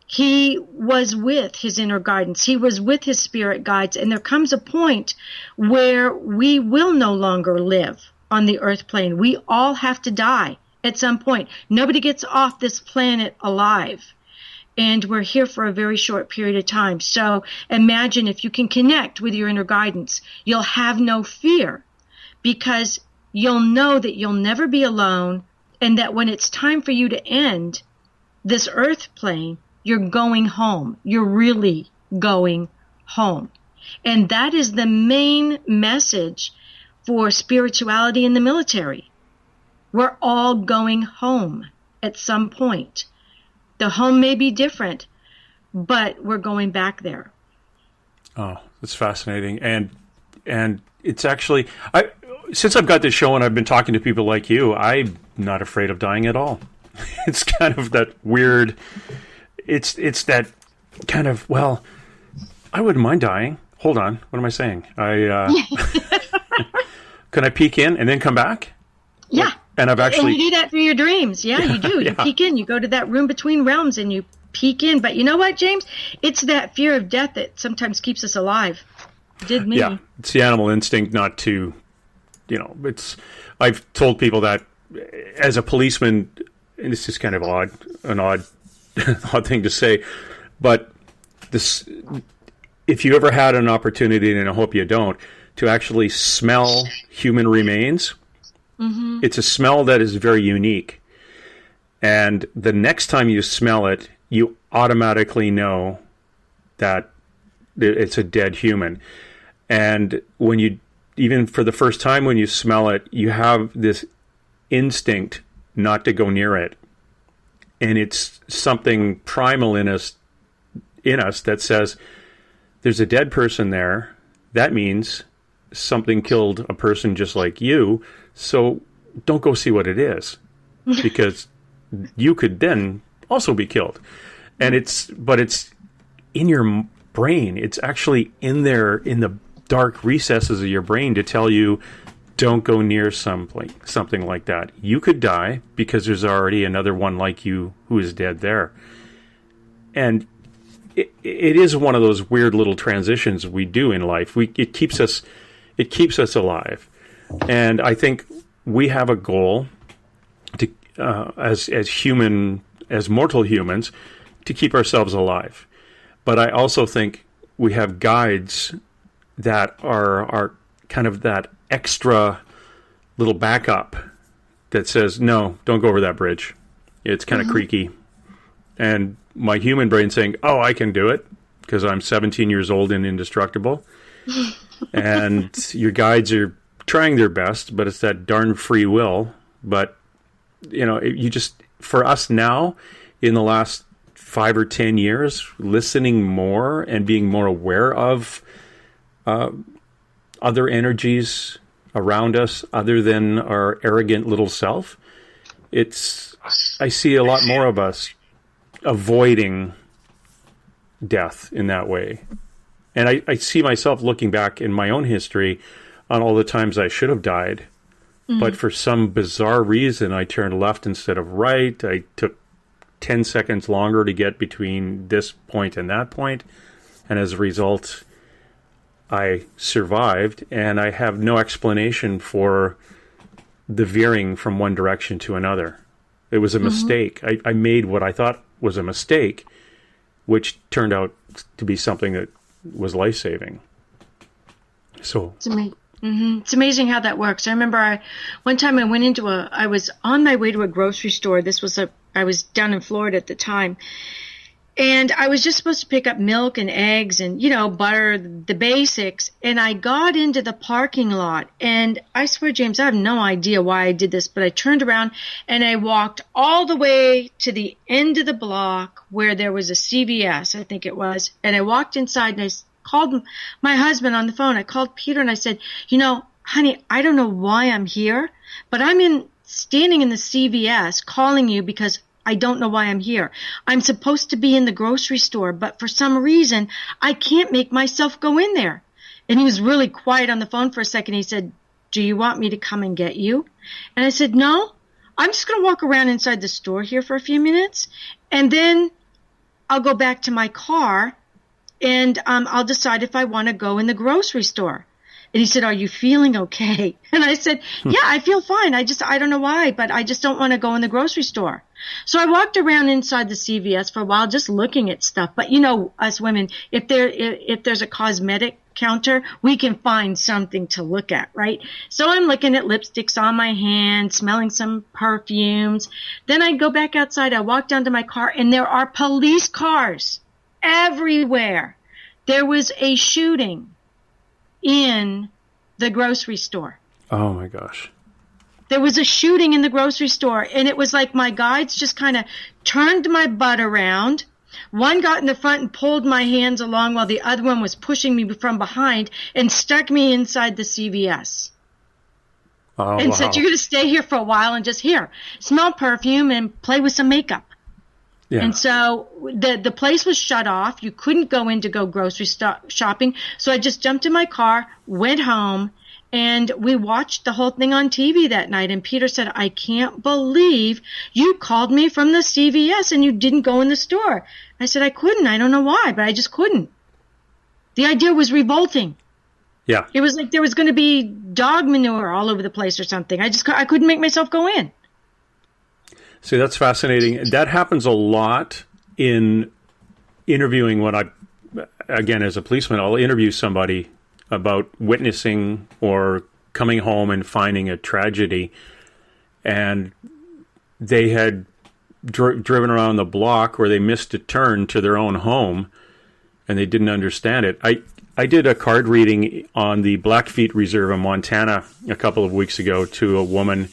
He was with his inner guidance. He was with his spirit guides. And there comes a point where we will no longer live on the earth plane. We all have to die at some point. Nobody gets off this planet alive. And we're here for a very short period of time. So imagine if you can connect with your inner guidance, you'll have no fear, because you'll know that you'll never be alone, and that when it's time for you to end this earth plane, you're going home. You're really going home. And that is the main message for spirituality in the military. We're all going home at some point. The home may be different, but we're going back there. Oh, that's fascinating. And it's actually, since I've got this show and I've been talking to people like you, I'm not afraid of dying at all. It's kind of that weird... It's that kind of, well, I wouldn't mind dying. Hold on. What am I saying? Can I peek in and then come back? Yeah. And I've actually... And you do that through your dreams. Yeah, you do. You peek in. You go to that room between realms and you peek in. But you know what, James? It's that fear of death that sometimes keeps us alive. Did me. Yeah, it's the animal instinct not to, I've told people that as a policeman, and this is kind of an odd thing to say, but this, if you ever had an opportunity, and I hope you don't, to actually smell human remains, it's a smell that is very unique. And the next time you smell it, you automatically know that it's a dead human. And when you, even for the first time when you smell it, you have this instinct not to go near it. And it's something primal in us that says, there's a dead person there. That means something killed a person just like you. So don't go see what it is, because you could then also be killed. And it's in your brain. It's actually in there, in the dark recesses of your brain, to tell you, don't go near something like that. You could die because there's already another one like you who is dead there. And it is one of those weird little transitions we do in life. It keeps us alive. And I think we have a goal to, as mortal humans, to keep ourselves alive. But I also think we have guides that are kind of that extra little backup that says, no, don't go over that bridge. It's kind of creaky. And my human brain saying, oh, I can do it because I'm 17 years old and indestructible. And your guides are trying their best, but it's that darn free will. But, you just, for us now, in the last 5 or 10 years, listening more and being more aware of other energies around us other than our arrogant little self, I see a lot more of us avoiding death in that way. And I see myself looking back in my own history on all the times I should have died, but for some bizarre reason I turned left instead of right. I took 10 seconds longer to get between this point and that point, and as a result I survived, and I have no explanation for the veering from one direction to another. It was a mistake. I made what I thought was a mistake, which turned out to be something that was life-saving. So it's amazing how that works. I remember one time I went I was on my way to a grocery store. I was down in Florida at the time. And I was just supposed to pick up milk and eggs and, butter, the basics. And I got into the parking lot. And I swear, James, I have no idea why I did this, but I turned around and I walked all the way to the end of the block where there was a CVS, I think it was. And I walked inside and I called my husband on the phone. I called Peter and I said, honey, I don't know why I'm here, but I'm standing in the CVS calling you because I don't know why I'm here. I'm supposed to be in the grocery store, but for some reason, I can't make myself go in there. And he was really quiet on the phone for a second. He said, do you want me to come and get you? And I said, no, I'm just going to walk around inside the store here for a few minutes, and then I'll go back to my car, and I'll decide if I want to go in the grocery store. And he said, are you feeling okay? And I said, yeah, I feel fine. I don't know why, but I just don't want to go in the grocery store. So I walked around inside the CVS for a while just looking at stuff. But us women, if there's a cosmetic counter, we can find something to look at, right? So I'm looking at lipsticks on my hand, smelling some perfumes. Then I go back outside. I walk down to my car, and there are police cars everywhere. There was a shooting in the grocery store. Oh my gosh. There was a shooting in the grocery store, and it was like my guides just kind of turned my butt around. One got in the front and pulled my hands along while the other one was pushing me from behind and stuck me inside the CVS. And said, you're going to stay here for a while and just smell perfume and play with some makeup. Yeah. And so the place was shut off. You couldn't go in to go grocery shopping. So I just jumped in my car, went home, and we watched the whole thing on TV that night. And Peter said, I can't believe you called me from the CVS and you didn't go in the store. I said, I couldn't. I don't know why, but I just couldn't. The idea was revolting. Yeah. It was like there was going to be dog manure all over the place or something. I couldn't make myself go in. See, that's fascinating. That happens a lot in interviewing. Again, as a policeman, I'll interview somebody about witnessing or coming home and finding a tragedy, and they had driven around the block or they missed a turn to their own home and they didn't understand it. I did a card reading on the Blackfeet Reserve in Montana a couple of weeks ago to a woman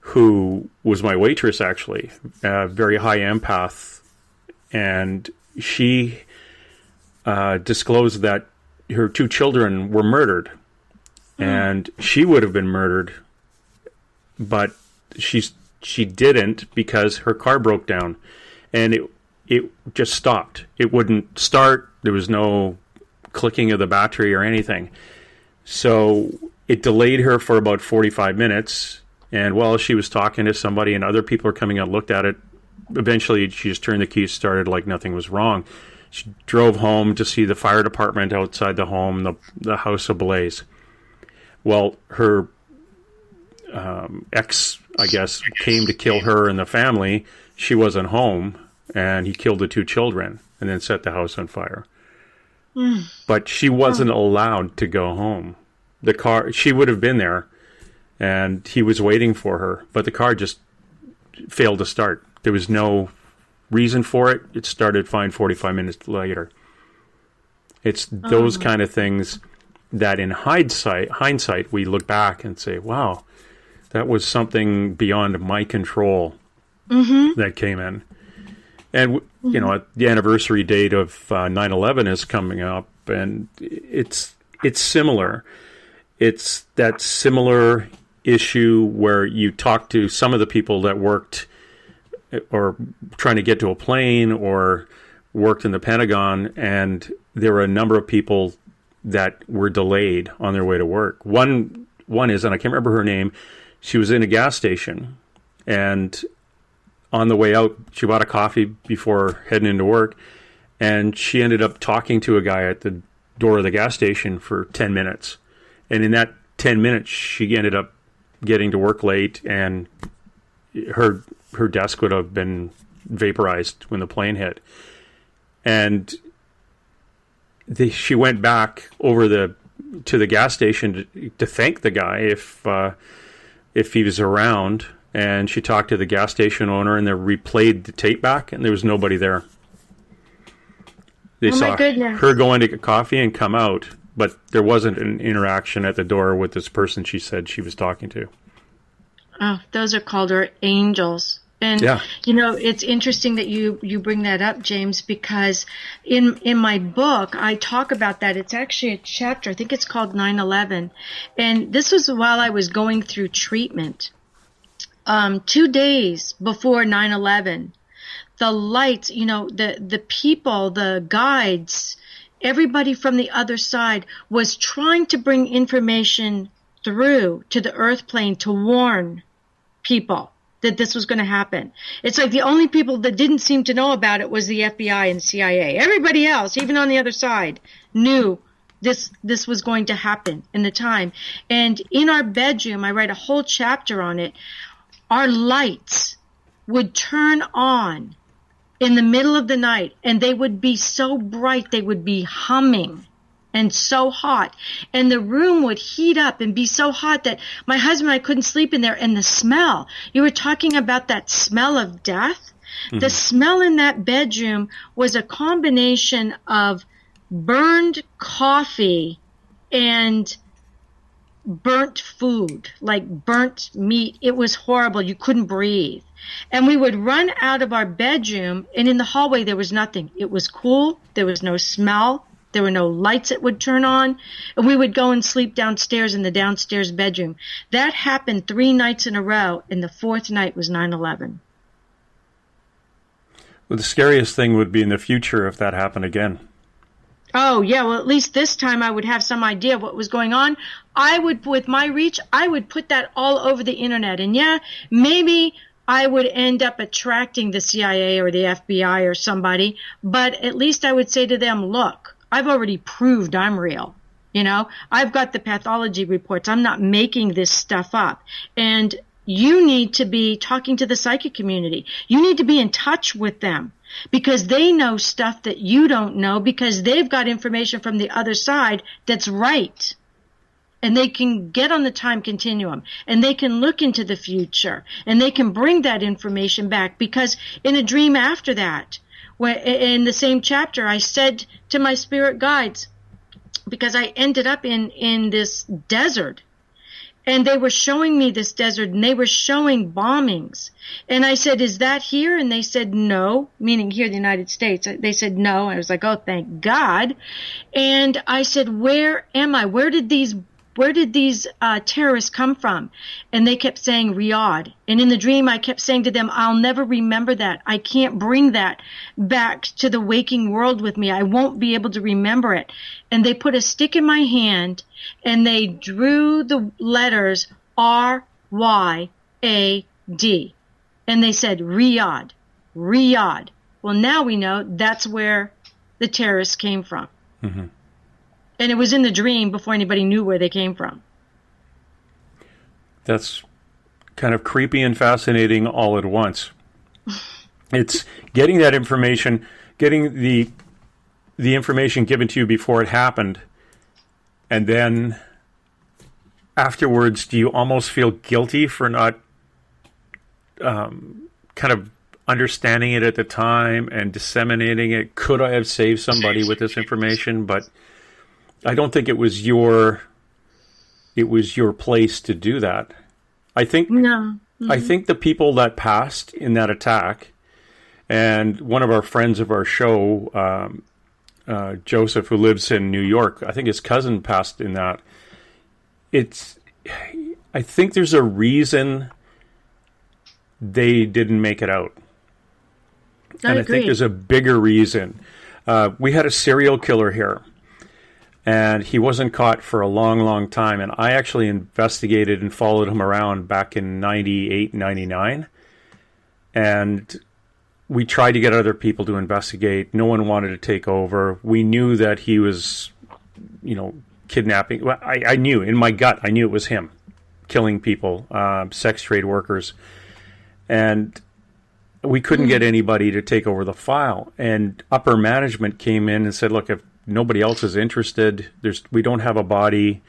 who was my waitress, actually, a very high empath, and she disclosed that her 2 children were murdered, and she would have been murdered, but she didn't because her car broke down, and it just stopped. It wouldn't start. There was no clicking of the battery or anything. So it delayed her for about 45 minutes. And while she was talking to somebody and other people are coming out, looked at it, eventually she just turned the key, started like nothing was wrong. She drove home to see the fire department outside the home, the house ablaze. Well, her ex, I guess, came to kill her and the family. She wasn't home, and he killed the 2 children and then set the house on fire. But she wasn't allowed to go home. The car, she would have been there, and he was waiting for her, but the car just failed to start. There was no reason for it. It started fine 45 minutes later. It's those kind of things that in hindsight, we look back and say, wow, that was something beyond my control that came in. And, you know, the anniversary date of 9/11 is coming up, and it's similar. It's that similar issue where you talk to some of the people that worked or trying to get to a plane or worked in the Pentagon, and there were a number of people that were delayed on their way to work. One is, and I can't remember her name, she was in a gas station, and on the way out, she bought a coffee before heading into work, and she ended up talking to a guy at the door of the gas station for 10 minutes. And in that 10 minutes, she ended up getting to work late, and her desk would have been vaporized when the plane hit. And she went back over to the gas station to thank the guy if he was around. And she talked to the gas station owner, and they replayed the tape back, and there was nobody there. They saw her go in to get coffee and come out, but there wasn't an interaction at the door with this person she said she was talking to. Oh, those are called her angels. And, you know, it's interesting that you bring that up, James, because in my book, I talk about that. It's actually a chapter. I think it's called 9/11. And this was while I was going through treatment. 2 days before 9/11, the lights, you know, the people, the guides, everybody from the other side was trying to bring information through to the earth plane to warn people that this was going to happen. It's like the only people that didn't seem to know about it was the FBI and CIA. Everybody else, even on the other side, knew this was going to happen in the time. And in our bedroom, I write a whole chapter on it. Our lights would turn on in the middle of the night, and they would be so bright, they would be humming and so hot. And the room would heat up and be so hot that my husband and I couldn't sleep in there. And the smell, you were talking about that smell of death. The smell in that bedroom was a combination of burned coffee and burnt food, like burnt meat. It was horrible. You couldn't breathe. And we would run out of our bedroom, and in the hallway there was nothing. It was cool. There was no smell. There were no lights that would turn on. And we would go and sleep downstairs in the downstairs bedroom. That happened 3 nights in a row, and the 4th night was 9/11. Well, the scariest thing would be in the future if that happened again. Oh, yeah. Well, at least this time I would have some idea of what was going on. I would, with my reach, I would put that all over the internet. And yeah, maybe I would end up attracting the CIA or the FBI or somebody. But at least I would say to them, look, I've already proved I'm real. You know, I've got the pathology reports. I'm not making this stuff up. And you need to be talking to the psychic community. You need to be in touch with them because they know stuff that you don't know because they've got information from the other side that's right. And they can get on the time continuum and they can look into the future and they can bring that information back because in a dream after that, where in the same chapter, I said to my spirit guides, because I ended up in this desert and they were showing me this desert and they were showing bombings. And I said, is that here? And they said, no, meaning here in the United States. They said, no. I was like, oh, thank God. And I said, where am I? Where did these terrorists come from? And they kept saying Riyadh. And in the dream, I kept saying to them, I'll never remember that. I can't bring that back to the waking world with me. I won't be able to remember it. And they put a stick in my hand and they drew the letters R-Y-A-D. And they said Riyadh, Riyadh. Well, now we know that's where the terrorists came from. Mm-hmm. And it was in the dream before anybody knew where they came from. That's kind of creepy and fascinating all at once. It's getting that information, getting the information given to you before it happened, and then afterwards, do you almost feel guilty for not kind of understanding it at the time and disseminating it? Could I have saved somebody with this information? But I don't think it was your place to do that. I think no. Mm-hmm. I think the people that passed in that attack, and one of our friends of our show, Joseph, who lives in New York, I think his cousin passed in that. I think there's a reason they didn't make it out. I think there's a bigger reason. We had a serial killer here. And he wasn't caught for a long, long time. And I actually investigated and followed him around back in 98, 99. And we tried to get other people to investigate. No one wanted to take over. We knew that he was, kidnapping. Well, I knew, in my gut, I knew it was him. Killing people, sex trade workers. And we couldn't get anybody to take over the file. And upper management came in and said, look, if nobody else is interested, we don't have a body.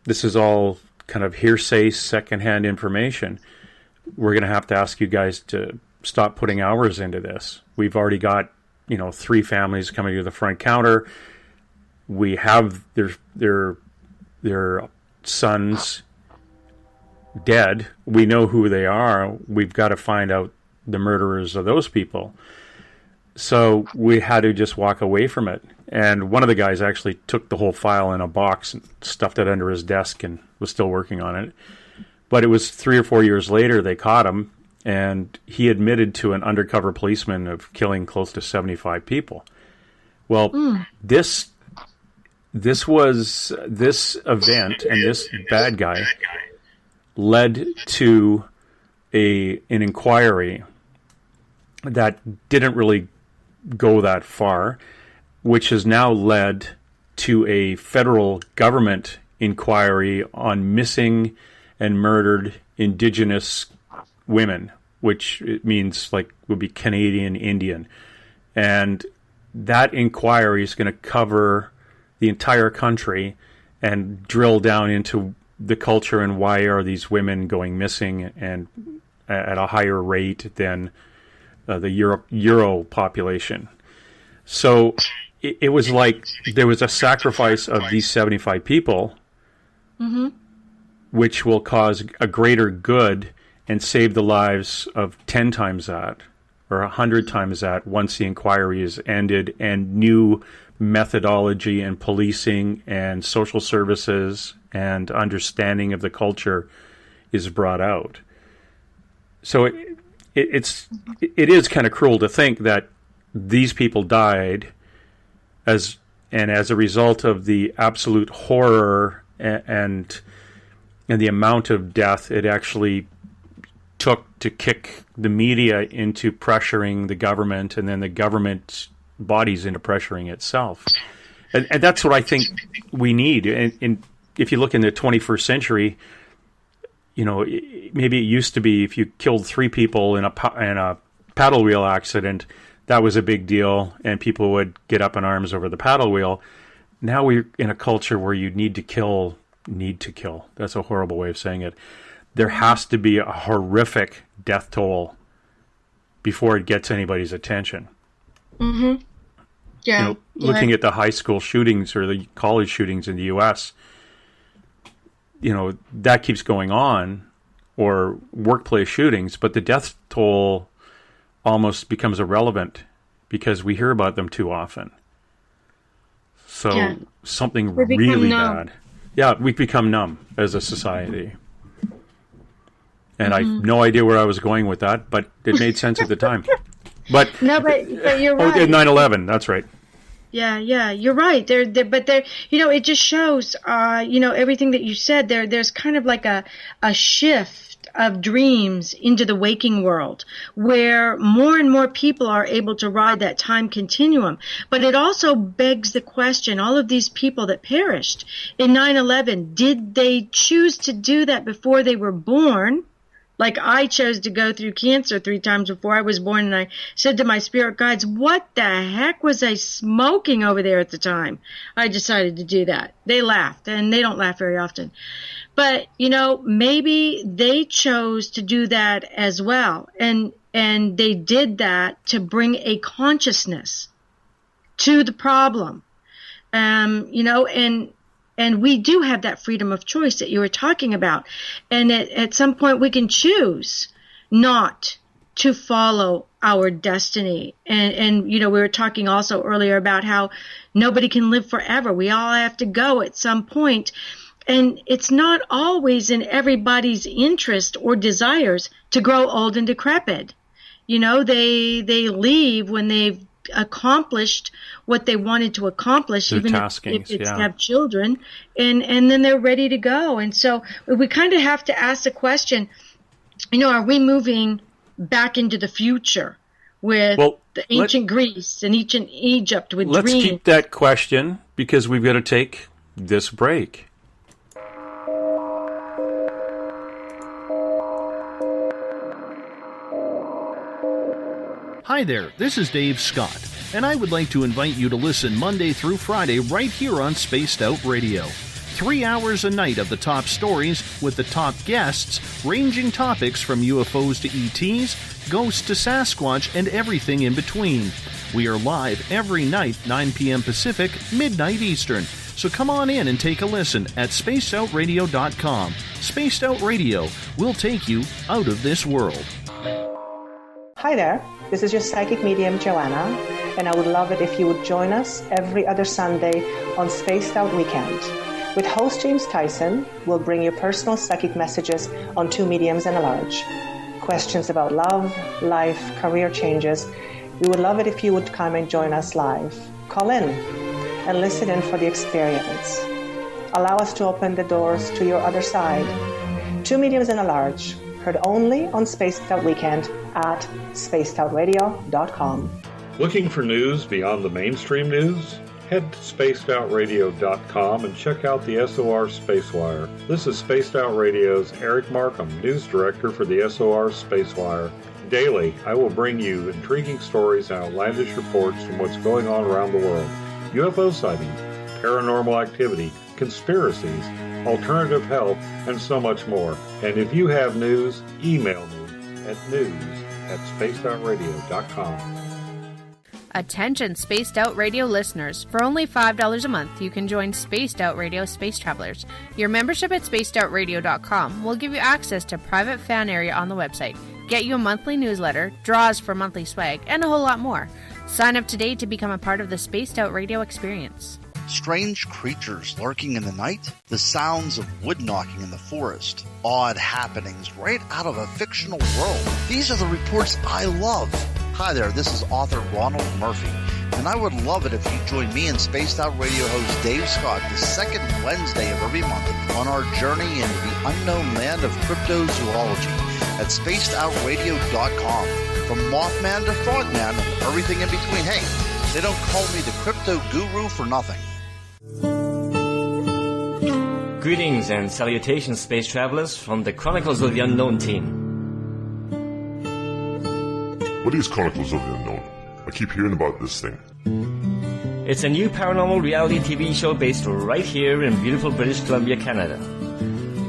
This is all kind of hearsay, secondhand information. We're going to have to ask you guys to stop putting hours into this. We've already got, 3 families coming to the front counter. We have their sons dead. We know who they are. We've got to find out the murderers of those people. So we had to just walk away from it. And one of the guys actually took the whole file in a box and stuffed it under his desk and was still working on it. But it was 3 or 4 years later they caught him, and he admitted to an undercover policeman of killing close to 75 people. Well, this event and this bad guy led to an inquiry that didn't really go that far, which has now led to a federal government inquiry on missing and murdered Indigenous women, which it means would be Canadian Indian. And that inquiry is going to cover the entire country and drill down into the culture and why are these women going missing and at a higher rate than the Euro population. So it was like there was a sacrifice of these 75 people, which will cause a greater good and save the lives of 10 times that or 100 times that once the inquiry is ended and new methodology and policing and social services and understanding of the culture is brought out. So it is kind of cruel to think that these people died as a result of the absolute horror and the amount of death it actually took to kick the media into pressuring the government and then the government bodies into pressuring itself. And that's what I think we need. And if you look in the 21st century, maybe it used to be if you killed 3 people in a paddle wheel accident, that was a big deal, and people would get up in arms over the paddle wheel. Now we're in a culture where you need to kill. That's a horrible way of saying it. There has to be a horrific death toll before it gets anybody's attention. Mm-hmm. Yeah. Looking at the high school shootings or the college shootings in the U.S., that keeps going on, or workplace shootings, but the death toll almost becomes irrelevant because we hear about them too often. So something really bad. Yeah, we've become numb as a society. And I have no idea where I was going with that, but it made sense at the time. But you're right. 9/11, that's right. Yeah, you're right. But it just shows, everything that you said. There's kind of like a shift of dreams into the waking world, where more and more people are able to ride that time continuum. But it also begs the question: all of these people that perished in 9/11, did they choose to do that before they were born? Like I chose to go through cancer 3 times before I was born, and I said to my spirit guides, what the heck was I smoking over there at the time? I decided to do that. They laughed, and they don't laugh very often. But, maybe they chose to do that as well. And they did that to bring a consciousness to the problem. And we do have that freedom of choice that you were talking about. And at some point we can choose not to follow our destiny. And we were talking also earlier about how nobody can live forever. We all have to go at some point. And it's not always in everybody's interest or desires to grow old and decrepit. They leave when they've accomplished what they wanted to accomplish, even if it's to have children, and then they're ready to go. And so we kind of have to ask the question, are we moving back into the future with the ancient Greece and ancient Egypt with dreams? Let's keep that question, because we've got to take this break. Hi there, this is Dave Scott, and I would like to invite you to listen Monday through Friday right here on Spaced Out Radio. 3 hours a night of the top stories with the top guests, ranging topics from UFOs to ETs, ghosts to Sasquatch, and everything in between. We are live every night, 9 p.m. Pacific, midnight Eastern. So come on in and take a listen at spacedoutradio.com. Spaced Out Radio will take you out of this world. Hi there, this is your psychic medium Joanna, and I would love it if you would join us every other Sunday on Spaced Out Weekend. With host James Tyson, we'll bring you personal psychic messages on 2 mediums and a large. Questions about love, life, career changes. We would love it if you would come and join us live. Call in and listen in for the experience. Allow us to open the doors to your other side. 2 mediums and a large. Heard only on Spaced Out Weekend at spacedoutradio.com. Looking for news beyond the mainstream news? Head to spacedoutradio.com and check out the SOR Spacewire. This is Spaced Out Radio's Eric Markham, news director for the SOR Spacewire. Daily, I will bring you intriguing stories and outlandish reports from what's going on around the world. UFO sightings, paranormal activity, conspiracies, alternative health, and so much more. And if you have news, email me at news@spacedoutradio.com. Attention Spaced Out Radio listeners. For only $5 a month, you can join Spaced Out Radio Space Travelers. Your membership at spacedoutradio.com will give you access to private fan area on the website, get you a monthly newsletter, draws for monthly swag, and a whole lot more. Sign up today to become a part of the Spaced Out Radio experience. Strange creatures lurking in the night, the sounds of wood knocking in the forest, odd happenings right out of a fictional world. These are the reports I love. Hi there, this is author Ronald Murphy, and I would love it if you join me and Spaced Out Radio host Dave Scott the second Wednesday of every month on our journey into the unknown land of cryptozoology at spacedoutradio.com. From Mothman to Frogman and everything in between. Hey, they don't call me the crypto guru for nothing. Greetings and salutations, space travelers, from the Chronicles of the Unknown team. What is Chronicles of the Unknown? I keep hearing about this thing. It's a new paranormal reality TV show based right here in beautiful British Columbia, Canada.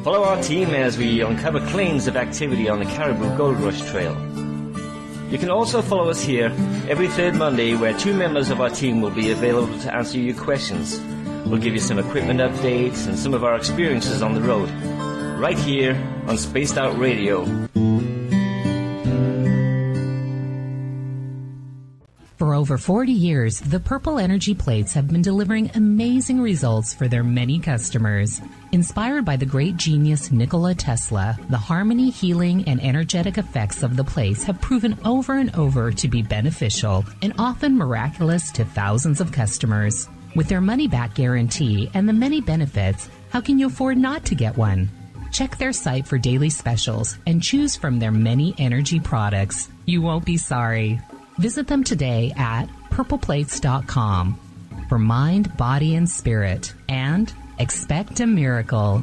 Follow our team as we uncover claims of activity on the Caribou Gold Rush Trail. You can also follow us here every third Monday, where two members of our team will be available to answer your questions. We'll give you some equipment updates and some of our experiences on the road, right here on Spaced Out Radio. For over 40 years, the Purple Energy Plates have been delivering amazing results for their many customers. Inspired by the great genius Nikola Tesla, the harmony, healing, and energetic effects of the plates have proven over and over to be beneficial and often miraculous to thousands of customers. With their money-back guarantee and the many benefits, how can you afford not to get one? Check their site for daily specials and choose from their many energy products. You won't be sorry. Visit them today at purpleplates.com for mind, body, and spirit, and expect a miracle.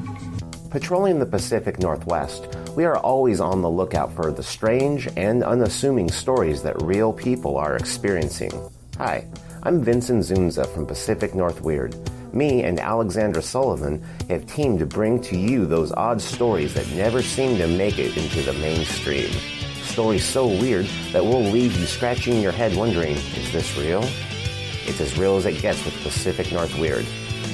Patrolling the Pacific Northwest, we are always on the lookout for the strange and unassuming stories that real people are experiencing. Hi, I'm Vincent Zunza from Pacific North Weird. Me and Alexandra Sullivan have teamed to bring to you those odd stories that never seem to make it into the mainstream. Stories so weird that will leave you scratching your head wondering, is this real? It's as real as it gets with Pacific North Weird.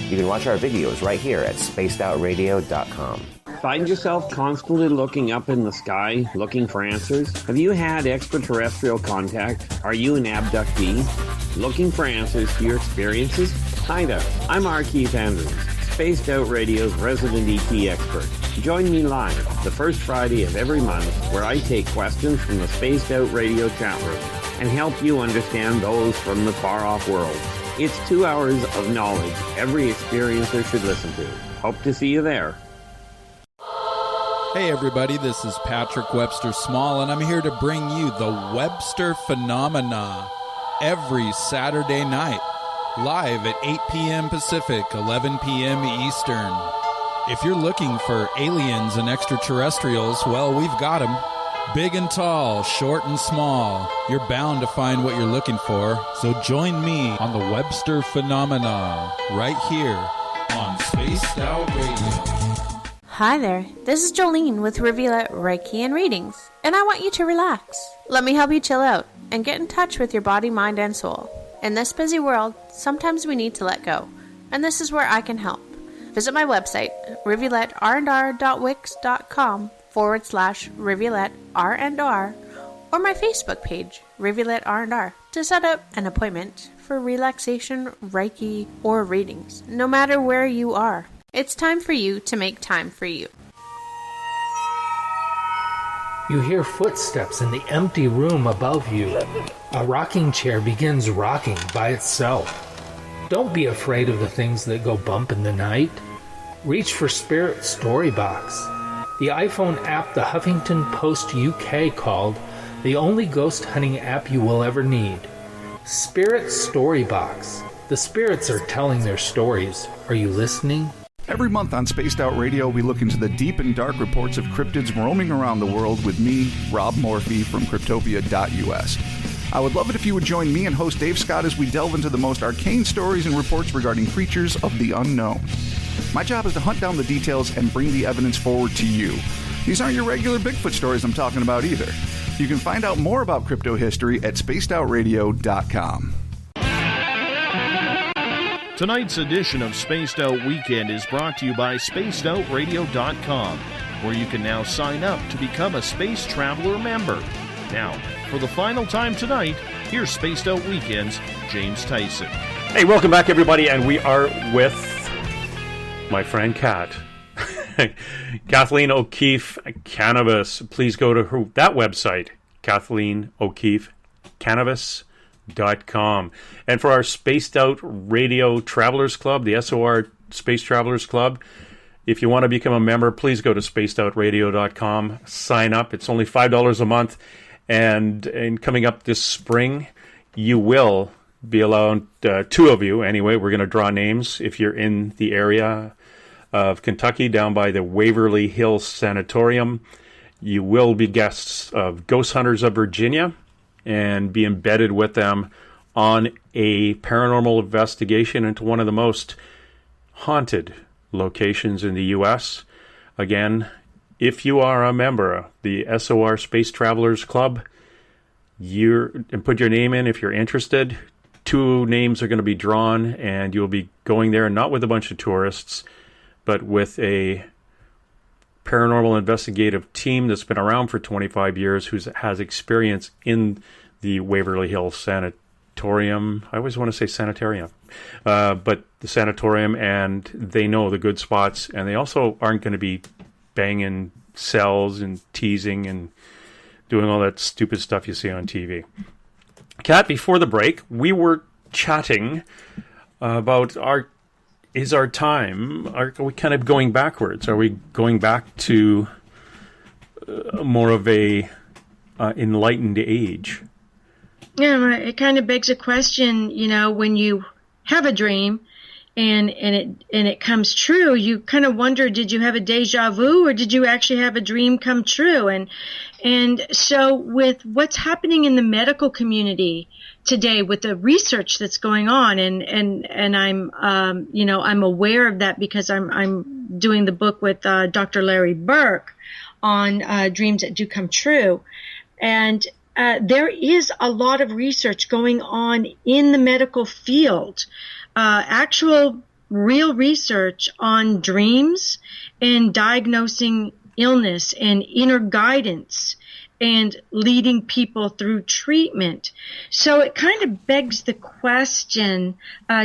You can watch our videos right here at spacedoutradio.com. Find yourself constantly looking up in the sky, looking for answers? Have you had extraterrestrial contact? Are you an abductee? Looking for answers to your experiences? Hi there, I'm Keith Andrews, Spaced Out Radio's resident ET expert. Join me live the first Friday of every month, where I take questions from the Spaced Out Radio chat room and help you understand those from the far-off world. It's 2 hours of knowledge every experiencer should listen to. Hope to see you there. Hey everybody, this is Patrick Webster Small, and I'm here to bring you the Webster Phenomena every Saturday night, live at 8 p.m. Pacific, 11 p.m. Eastern. If you're looking for aliens and extraterrestrials, well, we've got them. Big and tall, short and small. You're bound to find what you're looking for, so join me on the Webster Phenomena right here on Spaced Out Radio. Hi there, this is Jolene with Reveal Reiki and Readings, and I want you to relax. Let me help you chill out and get in touch with your body, mind, and soul. In this busy world, sometimes we need to let go, and this is where I can help. Visit my website, rivuletrr.wix.com/rivuletrr&r, or my Facebook page, Rivulet R&R, to set up an appointment for relaxation, Reiki, or readings, no matter where you are. It's time for you to make time for you. You hear footsteps in the empty room above you. A rocking chair begins rocking by itself. Don't be afraid of the things that go bump in the night. Reach for Spirit Storybox, the iPhone app the Huffington Post UK called the only ghost hunting app you will ever need. Spirit Storybox. The spirits are telling their stories. Are you listening? Every month on Spaced Out Radio, we look into the deep and dark reports of cryptids roaming around the world with me, Rob Morphy, from Cryptopia.us. I would love it if you would join me and host Dave Scott as we delve into the most arcane stories and reports regarding creatures of the unknown. My job is to hunt down the details and bring the evidence forward to you. These aren't your regular Bigfoot stories I'm talking about either. You can find out more about crypto history at spacedoutradio.com. Tonight's edition of Spaced Out Weekend is brought to you by spacedoutradio.com, where you can now sign up to become a Space Traveler member. Now, for the final time tonight, here's Spaced Out Weekend's James Tyson. Hey, welcome back, everybody, and we are with my friend Kat. Kathleen O'Keefe-Kanavos. Please go to that website, Kathleen O'Keefe-Kanavos.com. And for our Spaced Out Radio Travelers Club, the SOR Space Travelers Club, if you want to become a member, please go to spacedoutradio.com. Sign up. It's only $5 a month. And coming up this spring, you will be allowed, two of you anyway. We're going to draw names if you're in the area of Kentucky, down by the Waverly Hills Sanatorium. You will be guests of Ghost Hunters of Virginia and be embedded with them on a paranormal investigation into one of the most haunted locations in the U.S. Again, if you are a member of the SOR Space Travelers Club, and put your name in if you're interested. 2 names are going to be drawn, and you'll be going there not with a bunch of tourists, but with a paranormal investigative team that's been around for 25 years who has experience in the Waverly Hills Sanatorium. I always want to say sanitarium, but the sanatorium, and they know the good spots, and they also aren't going to be banging cells and teasing and doing all that stupid stuff you see on TV. Kat, before the break, we were chatting about are we kind of going backwards? Are we going back to more of a enlightened age? Yeah, it kind of begs a question, when you have a dream and it comes true, you kind of wonder, did you have a deja vu or did you actually have a dream come true? And so with what's happening in the medical community today, with the research that's going on, and I'm I'm aware of that because I'm doing the book with Dr. Larry Burke on dreams that do come true, and there is a lot of research going on in the medical field, actual real research on dreams and diagnosing illness and inner guidance and leading people through treatment. So it kind of begs the question,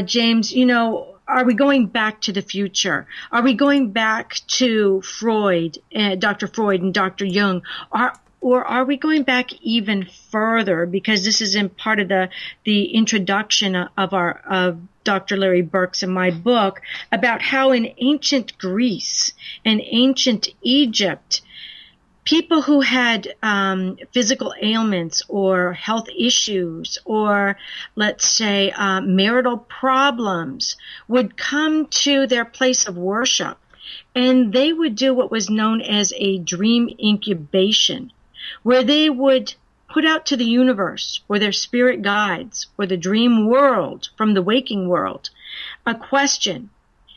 James, are we going back to the future? Are we going back to Freud, Dr. Freud and Dr. Jung? Or are we going back even further? Because this is in part of the introduction of Dr. Larry Burke's and my book about how in ancient Greece and ancient Egypt, people who had physical ailments or health issues or, let's say, marital problems would come to their place of worship, and they would do what was known as a dream incubation, where they would put out to the universe or their spirit guides or the dream world from the waking world a question,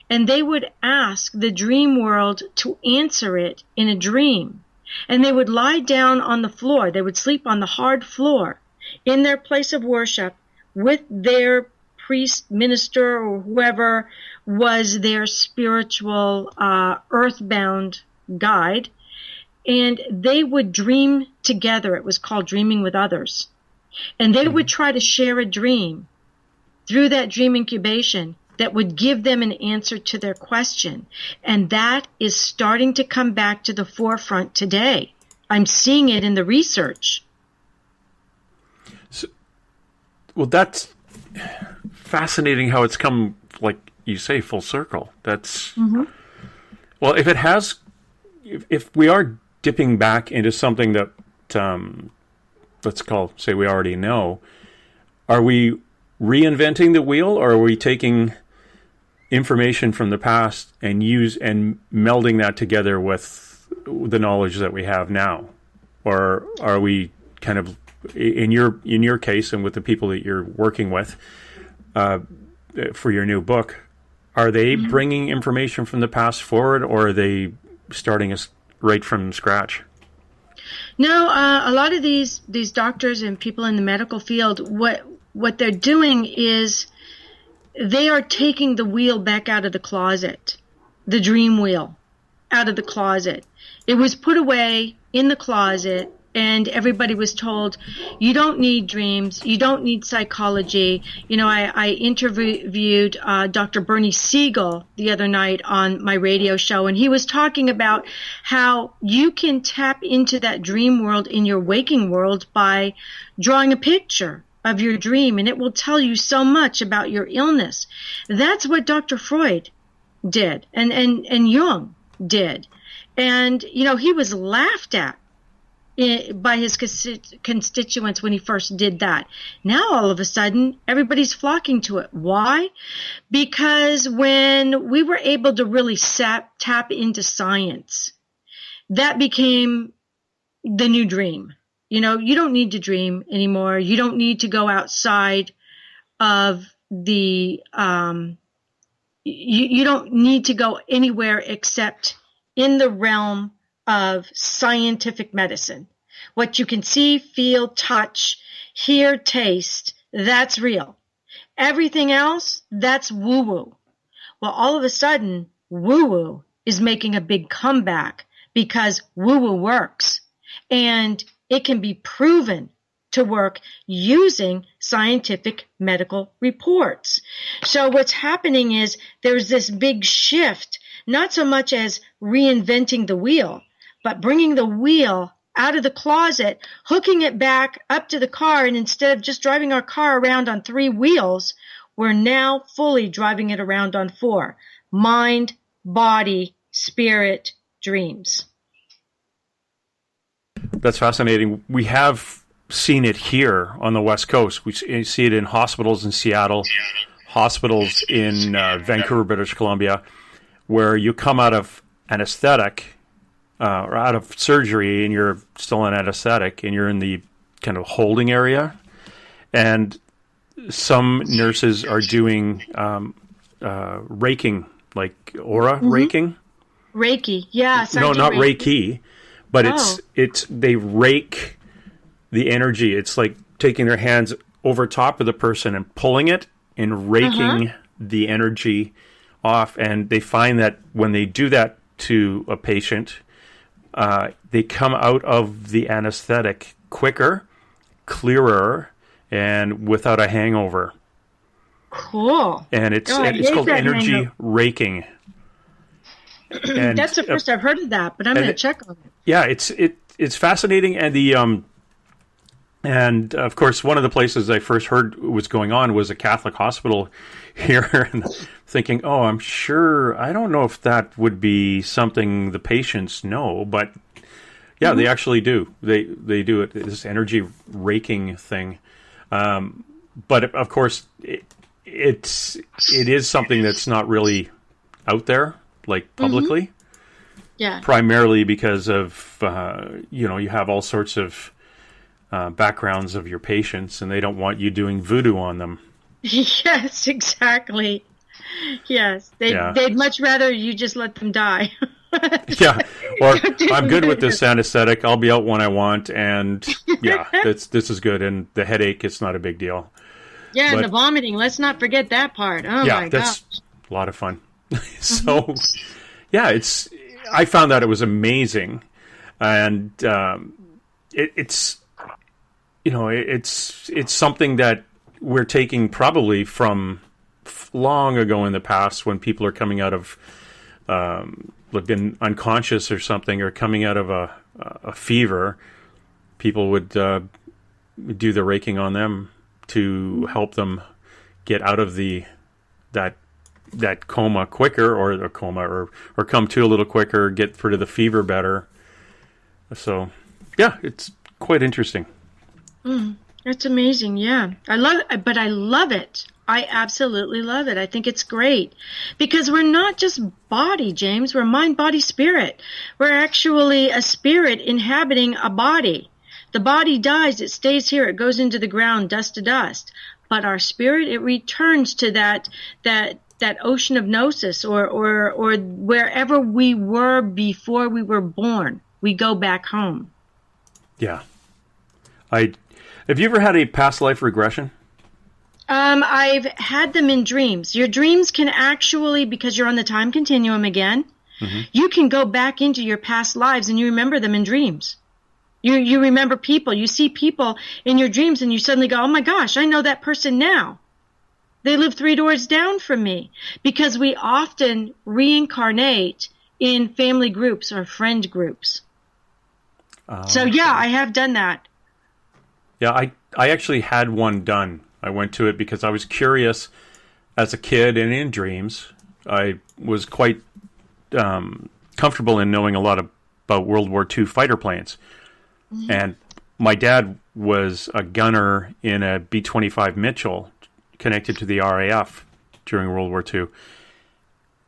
and they would ask the dream world to answer it in a dream. And they would lie down on the floor. They would sleep on the hard floor in their place of worship with their priest, minister, or whoever was their spiritual earthbound guide. And they would dream together. It was called dreaming with others. And they would try to share a dream through that dream incubation that would give them an answer to their question. And that is starting to come back to the forefront today. I'm seeing it in the research. So, well, that's fascinating how it's come, like you say, full circle. That's, well, if it has, if we are dipping back into something that, let's say we already know, are we reinventing the wheel, or are we taking information from the past and melding that together with the knowledge that we have now? Or are we kind of, in your case and with the people that you're working with for your new book, are they bringing information from the past forward, or are they starting us right from scratch? No, a lot of these doctors and people in the medical field, what they're doing is they are taking the wheel back out of the closet, the dream wheel out of the closet. It was put away in the closet, and everybody was told, you don't need dreams, you don't need psychology. I interviewed Dr. Bernie Siegel the other night on my radio show, and he was talking about how you can tap into that dream world in your waking world by drawing a picture of your dream, and it will tell you so much about your illness. That's what Dr. Freud did, and Jung did. And, he was laughed at by his constituents when he first did that. Now, all of a sudden, everybody's flocking to it. Why? Because when we were able to really tap into science, that became the new dream. You know, you don't need to dream anymore. You don't need to go outside of the, you don't need to go anywhere except in the realm of scientific medicine. What you can see, feel, touch, hear, taste, that's real. Everything else, that's woo-woo. Well, all of a sudden, woo-woo is making a big comeback because woo-woo works. And it can be proven to work using scientific medical reports. So what's happening is there's this big shift, not so much as reinventing the wheel, but bringing the wheel out of the closet, hooking it back up to the car, and instead of just driving our car around on 3 wheels, we're now fully driving it around on 4. Mind, body, spirit, dreams. That's fascinating. We have seen it here on the West Coast. We see it in hospitals in Seattle, hospitals in Vancouver, British Columbia, where you come out of anesthetic or out of surgery and you're still in anesthetic and you're in the kind of holding area. And some nurses are doing raking, like aura raking. Reiki, yeah. No, not Reiki, but it's they rake the energy. It's like taking their hands over top of the person and pulling it and raking the energy off. And they find that when they do that to a patient, they come out of the anesthetic quicker, clearer, and without a hangover. Cool. And it's called energy raking. And that's the first I've heard of that, but I'm going to check on it. Yeah, it's fascinating, and and of course one of the places I first heard was going on was a Catholic hospital here, and thinking, oh, I'm sure, I don't know if that would be something the patients know, but yeah, they actually do. They do it, this energy raking thing. But of course, it is something that's not really out there, like publicly. Yeah. Primarily because of, you have all sorts of backgrounds of your patients, and they don't want you doing voodoo on them. Yes, exactly. Yes, they'd much rather you just let them die. Yeah, or I'm good with this anesthetic. I'll be out when I want, and yeah, this is good. And the headache, it's not a big deal. Yeah, and the vomiting. Let's not forget that part. Oh yeah, my that's gosh. A lot of fun. So, yeah, I found that it was amazing, and it's something that we're taking probably from long ago in the past when people are coming out of been unconscious or something, or coming out of a fever. People would do the raking on them to help them get out of that coma quicker, or come to a little quicker, get rid of the fever better. So, yeah, it's quite interesting. That's amazing. Yeah, I love it. I absolutely love it. I think it's great because we're not just body, James. We're mind, body, spirit. We're actually a spirit inhabiting a body. The body dies. It stays here. It goes into the ground, dust to dust. But our spirit, it returns to that ocean of gnosis or wherever we were before we were born. We go back home. Yeah. Have you ever had a past life regression? I've had them in dreams. Your dreams can actually, because you're on the time continuum again, you can go back into your past lives and you remember them in dreams. You remember people. You see people in your dreams and you suddenly go, oh my gosh, I know that person now. They live 3 doors down from me. Because we often reincarnate in family groups or friend groups. So yeah, I have done that. Yeah, I actually had one done. I went to it because I was curious as a kid, and in dreams. I was quite comfortable in knowing a lot about World War II fighter planes. Mm-hmm. And my dad was a gunner in a B-25 Mitchell connected to the RAF during World War II.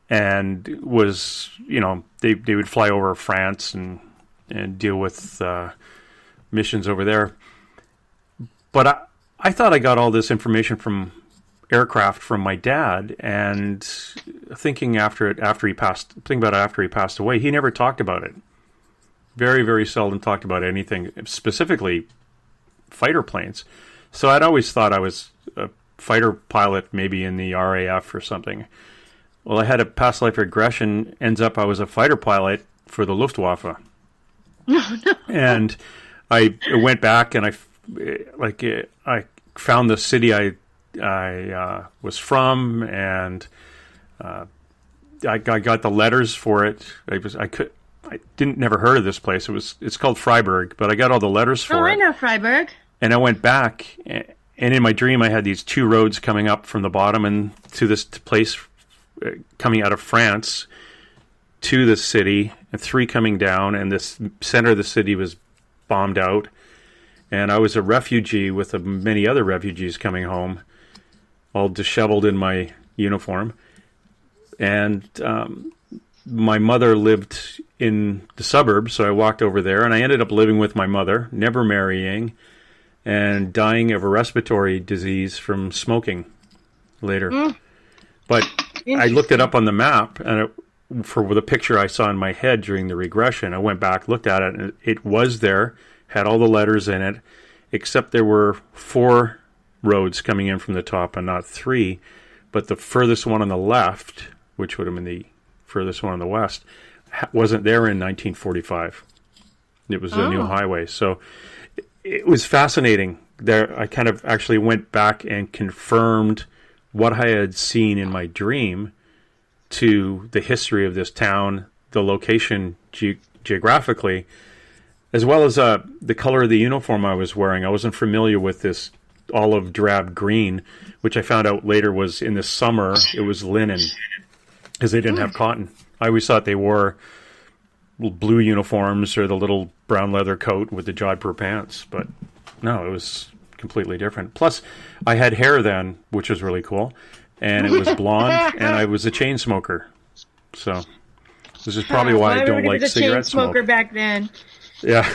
And was, they would fly over France and deal with missions over there. But I thought I got all this information from aircraft from my dad, and thinking after he passed away, he never talked about it. Very, very seldom talked about anything, specifically fighter planes. So I'd always thought I was a fighter pilot, maybe in the RAF or something. Well, I had a past life regression. Ends up I was a fighter pilot for the Luftwaffe. No. And I went back and I found the city I was from, and I got the letters for it. I never heard of this place. It's called Freiburg, but I got all the letters for it. I know Freiburg. And I went back, and in my dream I had these two roads coming up from the bottom and to this place coming out of France to the city, and three coming down, and this center of the city was bombed out. And I was a refugee with many other refugees coming home, all disheveled in my uniform. And my mother lived in the suburbs, so I walked over there, and I ended up living with my mother, never marrying, and dying of a respiratory disease from smoking later. But I looked it up on the map, and for the picture I saw in my head during the regression, I went back, looked at it, and it was there, had all the letters in it, except there were 4 roads coming in from the top and not 3. But the furthest one on the left, which would have been the furthest one on the west, wasn't there in 1945. It was a new highway. So it was fascinating. There, I kind of actually went back and confirmed what I had seen in my dream to the history of this town, the location geographically, as well as the color of the uniform I was wearing. I wasn't familiar with this olive drab green, which I found out later was in the summer, it was linen, because they didn't have cotton. I always thought they wore blue uniforms or the little brown leather coat with the jodhpur pants, but no, it was completely different. Plus, I had hair then, which was really cool, and it was blonde, and I was a chain smoker. So this is probably why I don't like cigarette smoke. Smoker back then. Yeah.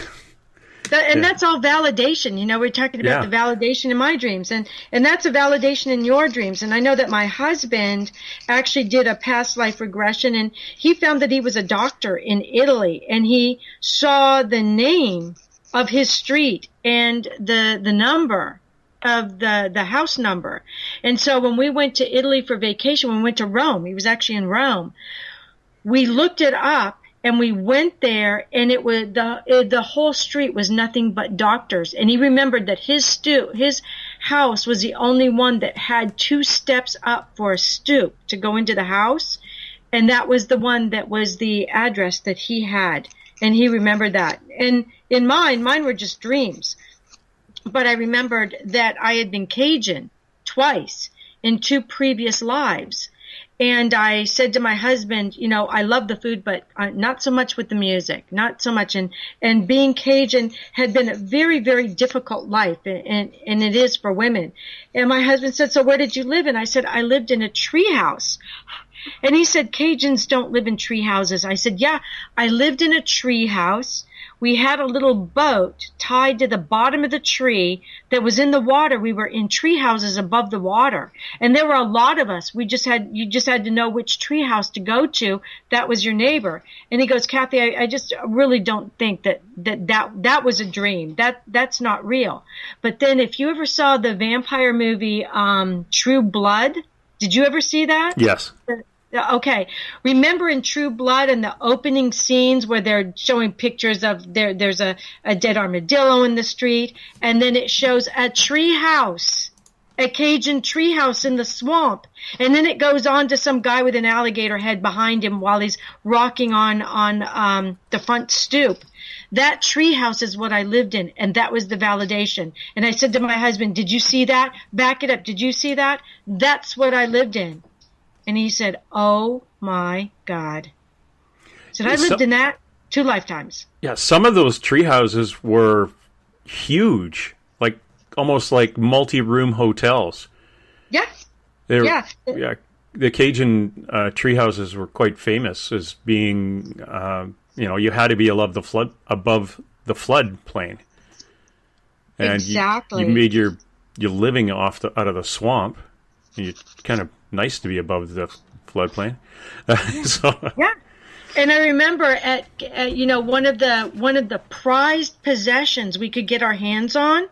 That's all validation. We're talking about the validation in my dreams, and that's a validation in your dreams. And I know that my husband actually did a past life regression, and he found that he was a doctor in Italy, and he saw the name of his street and the number of the house number. And so when we went to Italy for vacation, when we went to Rome, he was actually in Rome, we looked it up. And we went there, and it was the whole street was nothing but doctors. And he remembered that his house was the only one that had 2 steps up for a stoop to go into the house, and that was the one that was the address that he had, and he remembered that. And in mine were just dreams, but I remembered that I had been Cajun twice in 2 previous lives. And I said to my husband, I love the food, but not so much with the music, not so much. And being Cajun had been a very, very difficult life, and it is for women. And my husband said, so where did you live? And I said, I lived in a tree house. And he said, Cajuns don't live in tree houses. I said, yeah, I lived in a tree house. We had a little boat tied to the bottom of the tree that was in the water. We were in tree houses above the water. And there were a lot of us. You just had to know which tree house to go to. That was your neighbor. And he goes, Kathy, I just really don't think that was a dream. That's not real. But then if you ever saw the vampire movie, True Blood, did you ever see that? Yes. Okay. Remember in True Blood and the opening scenes where they're showing pictures of there's a dead armadillo in the street, and then it shows a tree house, a Cajun tree house in the swamp, and then it goes on to some guy with an alligator head behind him while he's rocking on the front stoop. That tree house is what I lived in, and that was the validation. And I said to my husband, did you see that? Back it up. Did you see that? That's what I lived in. And he said, oh, my God. I said, I lived in that 2 lifetimes. Yeah, some of those tree houses were huge, like almost like multi-room hotels. Yeah. Yeah. The Cajun tree houses were quite famous as being, you had to be above the flood plain. And exactly. You made your living out of the swamp. It's kind of nice to be above the floodplain. Yeah. And I remember at one of the prized possessions we could get our hands on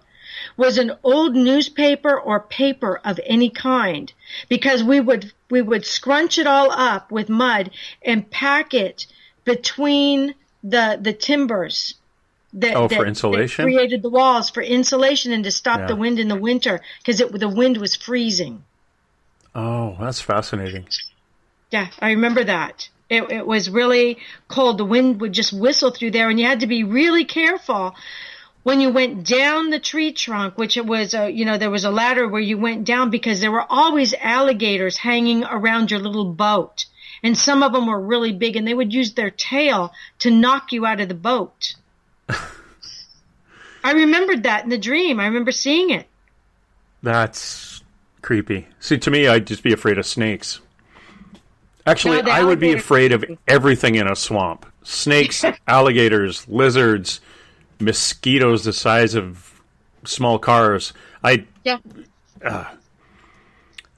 was an old newspaper or paper of any kind, because we would scrunch it all up with mud and pack it between the timbers that for insulation, that created the walls for insulation and to stop the wind in the winter, because the wind was freezing. Oh, that's fascinating. Yeah, I remember that. It was really cold. The wind would just whistle through there, and you had to be really careful when you went down the tree trunk, which it was, there was a ladder where you went down, because there were always alligators hanging around your little boat. And some of them were really big, and they would use their tail to knock you out of the boat. I remembered that in the dream. I remember seeing it. That's creepy. See, to me, I'd just be afraid of snakes. Actually, I would be afraid of everything in a swamp. Snakes, alligators, lizards, mosquitoes the size of small cars. I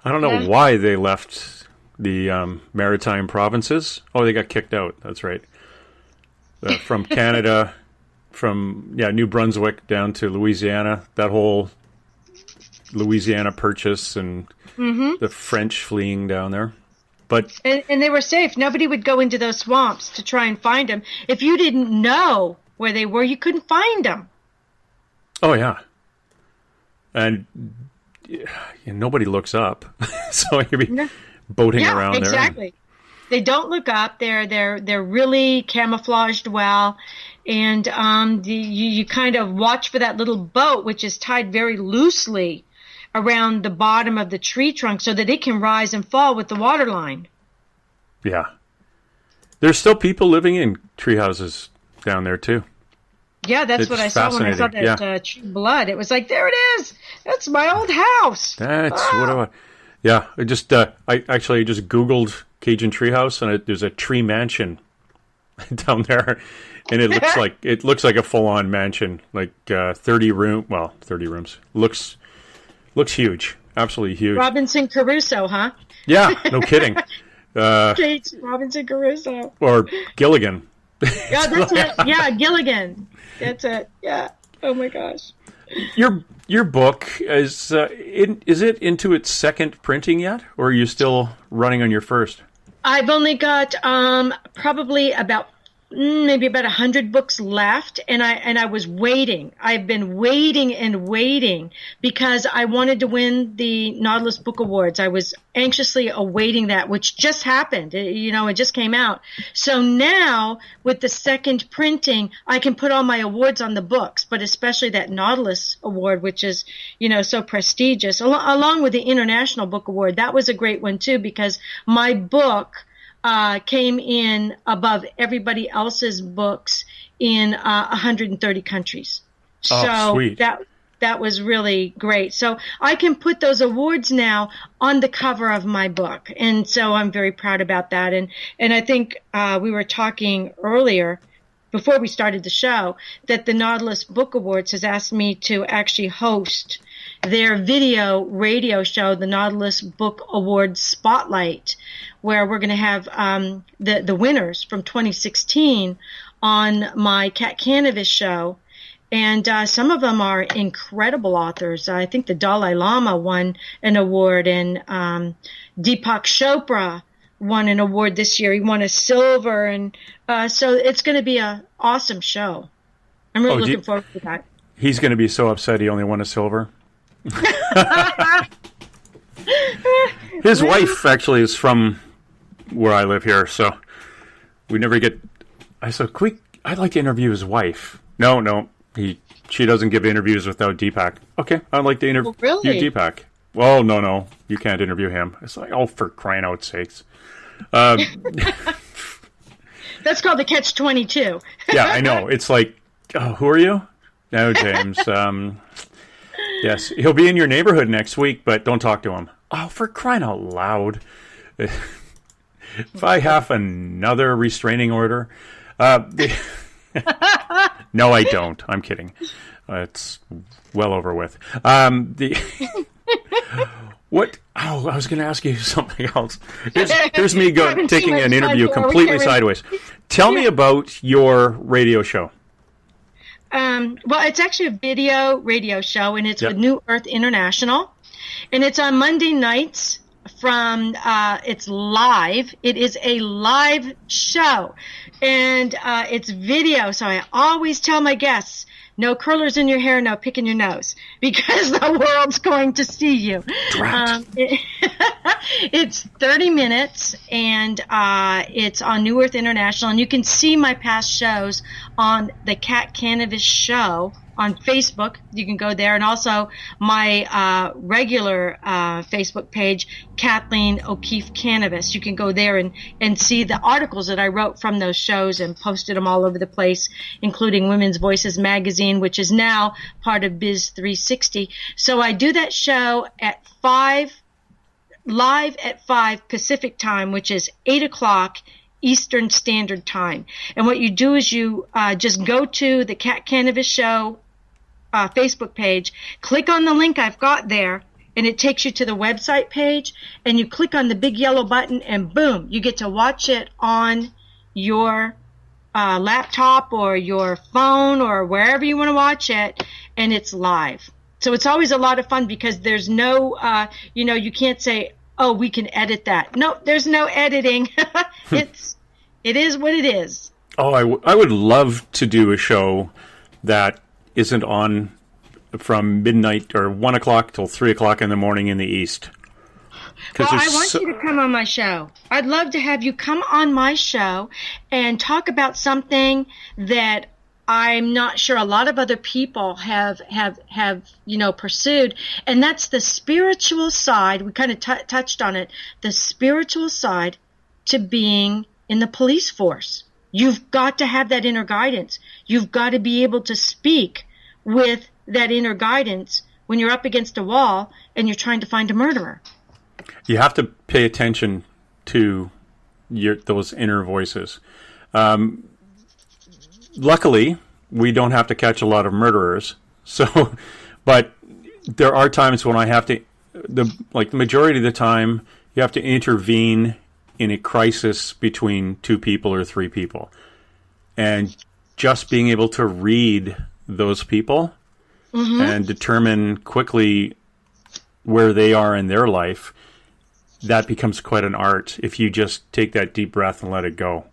don't know why they left the maritime provinces. Oh, they got kicked out. That's right. From Canada, from New Brunswick down to Louisiana. That whole Louisiana Purchase and the French fleeing down there. But and they were safe. Nobody would go into those swamps to try and find them. If you didn't know where they were, you couldn't find them. Oh, yeah. And nobody looks up. So you'd be boating around there. Exactly. They don't look up. They're really camouflaged well. And you kind of watch for that little boat, which is tied very loosely around the bottom of the tree trunk so that it can rise and fall with the water line. Yeah. There's still people living in tree houses down there, too. Yeah, that's what I saw when I saw that tree blood. It was like, there it is. That's my old house. That's what I... Yeah, I just Googled Cajun treehouse, and there's a tree mansion down there. And it looks like a full-on mansion, like 30 rooms. Looks huge, absolutely huge. Robinson Crusoe, huh? Yeah, no kidding. Robinson Crusoe. Or Gilligan. Yeah, that's it. Yeah, Gilligan. That's it. Yeah. Oh my gosh. Your book is it into its second printing yet, or are you still running on your first? I've only got probably maybe about 100 books left, and I was waiting. I've been waiting and waiting because I wanted to win the Nautilus Book Awards. I was anxiously awaiting that, which just happened. It just came out. So now with the second printing, I can put all my awards on the books, but especially that Nautilus Award, which is, so prestigious, along with the International Book Award. That was a great one too, because my book came in above everybody else's books in 130 countries. So sweet. That was really great. So I can put those awards now on the cover of my book. And so I'm very proud about that. And I think we were talking earlier, before we started the show, that the Nautilus Book Awards has asked me to actually host their video radio show, the Nautilus Book Awards Spotlight, where we're going to have the winners from 2016 on my Kat-Kanavos show. And some of them are incredible authors. I think the Dalai Lama won an award, and Deepak Chopra won an award this year. He won a silver, and so it's going to be an awesome show. I'm really looking forward to that. He's going to be so upset he only won a silver. His wife actually is from where I live here, so we never get... I said, I'd like to interview his wife. No, she doesn't give interviews without Deepak. Okay, I'd like to interview Deepak. Well, no, you can't interview him. It's like, for crying out sakes. That's called the catch-22. Yeah, I know. It's like, who are you? No, James. Yes, he'll be in your neighborhood next week, but don't talk to him. Oh, for crying out loud. If I have another restraining order. No, I don't. I'm kidding. It's well over with. What? Oh, I was going to ask you something else. Here's me taking an interview completely sideways. Tell me about your radio show. Well, it's actually a video radio show, and it's with New Earth International, and it's on Monday nights from, it's live. It is a live show, and it's video, so I always tell my guests, no curlers in your hair, no picking your nose, because the world's going to see you. It's 30 minutes, and it's on New Earth International, and you can see my past shows on the Kanavos Show on Facebook. You can go there, and also my regular Facebook page, Kathleen O'Keefe-Kanavos. You can go there and see the articles that I wrote from those shows and posted them all over the place, including Women's Voices magazine, which is now part of Biz 360. So I do that show at 5, live at 5 Pacific time, which is 8 o'clock Eastern Standard Time. And what you do is you just go to the Kanavos Show Facebook page, click on the link I've got there, and it takes you to the website page, and you click on the big yellow button, and boom, you get to watch it on your laptop or your phone or wherever you want to watch it, and it's live. So it's always a lot of fun because there's no, you can't say, oh, we can edit that. No, there's no editing. It is what it is. Oh, I would love to do a show that isn't on from midnight or 1 o'clock till 3 o'clock in the morning in the East. Well, I want you to come on my show. I'd love to have you come on my show and talk about something that I'm not sure a lot of other people have pursued, and that's the spiritual side. We kind of touched on it. The spiritual side to being in the police force. You've got to have that inner guidance. You've got to be able to speak with that inner guidance when you're up against a wall and you're trying to find a murderer. You have to pay attention to those inner voices. Luckily, we don't have to catch a lot of murderers. But there are times when I have to, the majority of the time, you have to intervene in a crisis between 2 people or 3 people. And just being able to read those people and determine quickly where they are in their life, that becomes quite an art if you just take that deep breath and let it go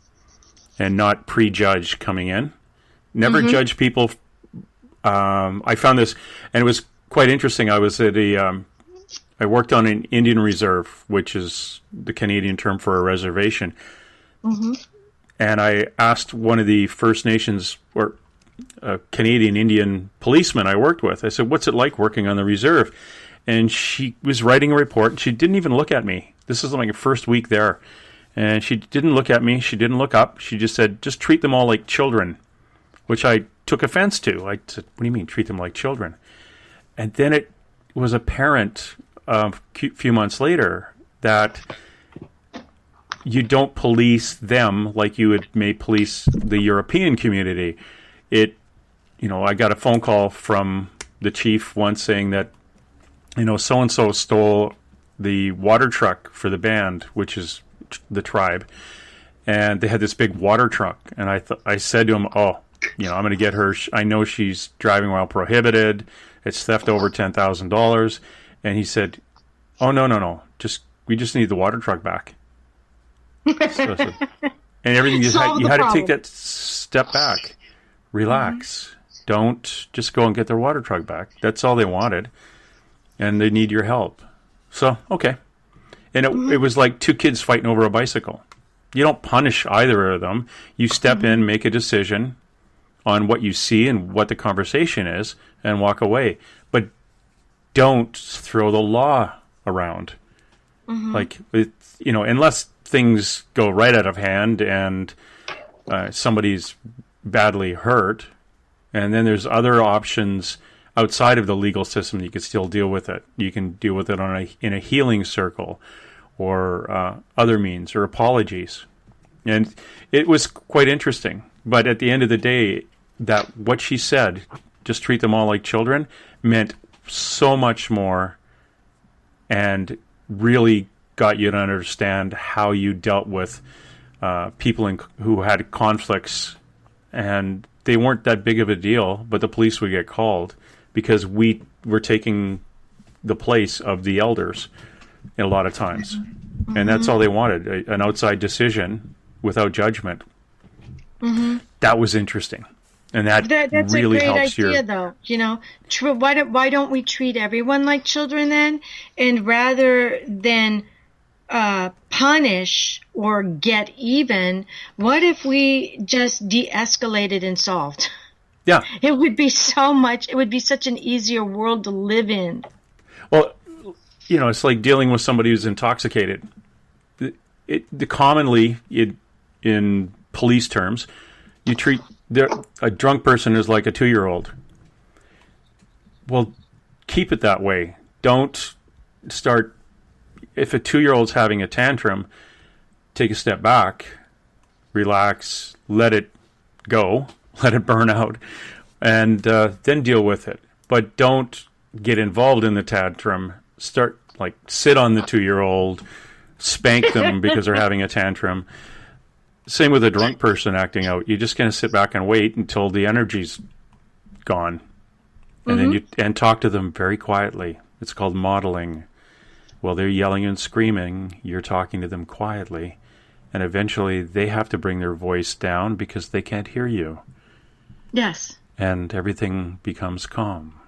and not prejudge coming in. Never judge people. I found this, and it was quite interesting. I was at I worked on an Indian reserve, which is the Canadian term for a reservation. And I asked one of the First Nations or Canadian Indian policemen I worked with, I said, what's it like working on the reserve? And she was writing a report, and she didn't even look at me. This is like her first week there. And she didn't look at me. She didn't look up. She just said, just treat them all like children, which I took offense to. I said, what do you mean, treat them like children? And then it was apparent a few months later that you don't police them like you may police the European community. I got a phone call from the chief once saying that, so-and-so stole the water truck for the band, which is the tribe, and they had this big water truck. And I said to him, I'm going to get her. I know she's driving while prohibited. It's theft over $10,000. And he said, oh, no. We just need the water truck back. And everything, you had to take that step back. Relax. Don't just go and get their water truck back. That's all they wanted. And they need your help. So, okay. And it was like 2 kids fighting over a bicycle. You don't punish either of them. You step in, make a decision on what you see and what the conversation is, and walk away. But don't throw the law around. Unless things go right out of hand and somebody's badly hurt, and then there's other options outside of the legal system that you can still deal with it. You can deal with it in a healing circle, or other means, or apologies. And it was quite interesting. But at the end of the day, that what she said, just treat them all like children, meant so much more, and really got you to understand how you dealt with people who had conflicts, and they weren't that big of a deal, but the police would get called because we were taking the place of the elders a lot of times. Mm-hmm. And that's all they wanted, an outside decision without judgment. Mm-hmm. That was interesting. And that's really a great helps idea, though. You know, why don't we treat everyone like children then? And rather than punish or get even, what if we just de-escalated and solved? Yeah. It would be such an easier world to live in. Well, you know, it's like dealing with somebody who's intoxicated. Commonly, in police terms, you treat a drunk person as like a 2-year-old. Well, keep it that way. Don't start. If a 2-year-old's having a tantrum, take a step back, relax, let it go, let it burn out, and then deal with it. But don't get involved in the tantrum. Sit on the 2-year-old, spank them because they're having a tantrum. Same with a drunk person acting out. You're just going to sit back and wait until the energy's gone. And then you talk to them very quietly. It's called modeling. While they're yelling and screaming, you're talking to them quietly. And eventually they have to bring their voice down because they can't hear you. Yes. And everything becomes calm.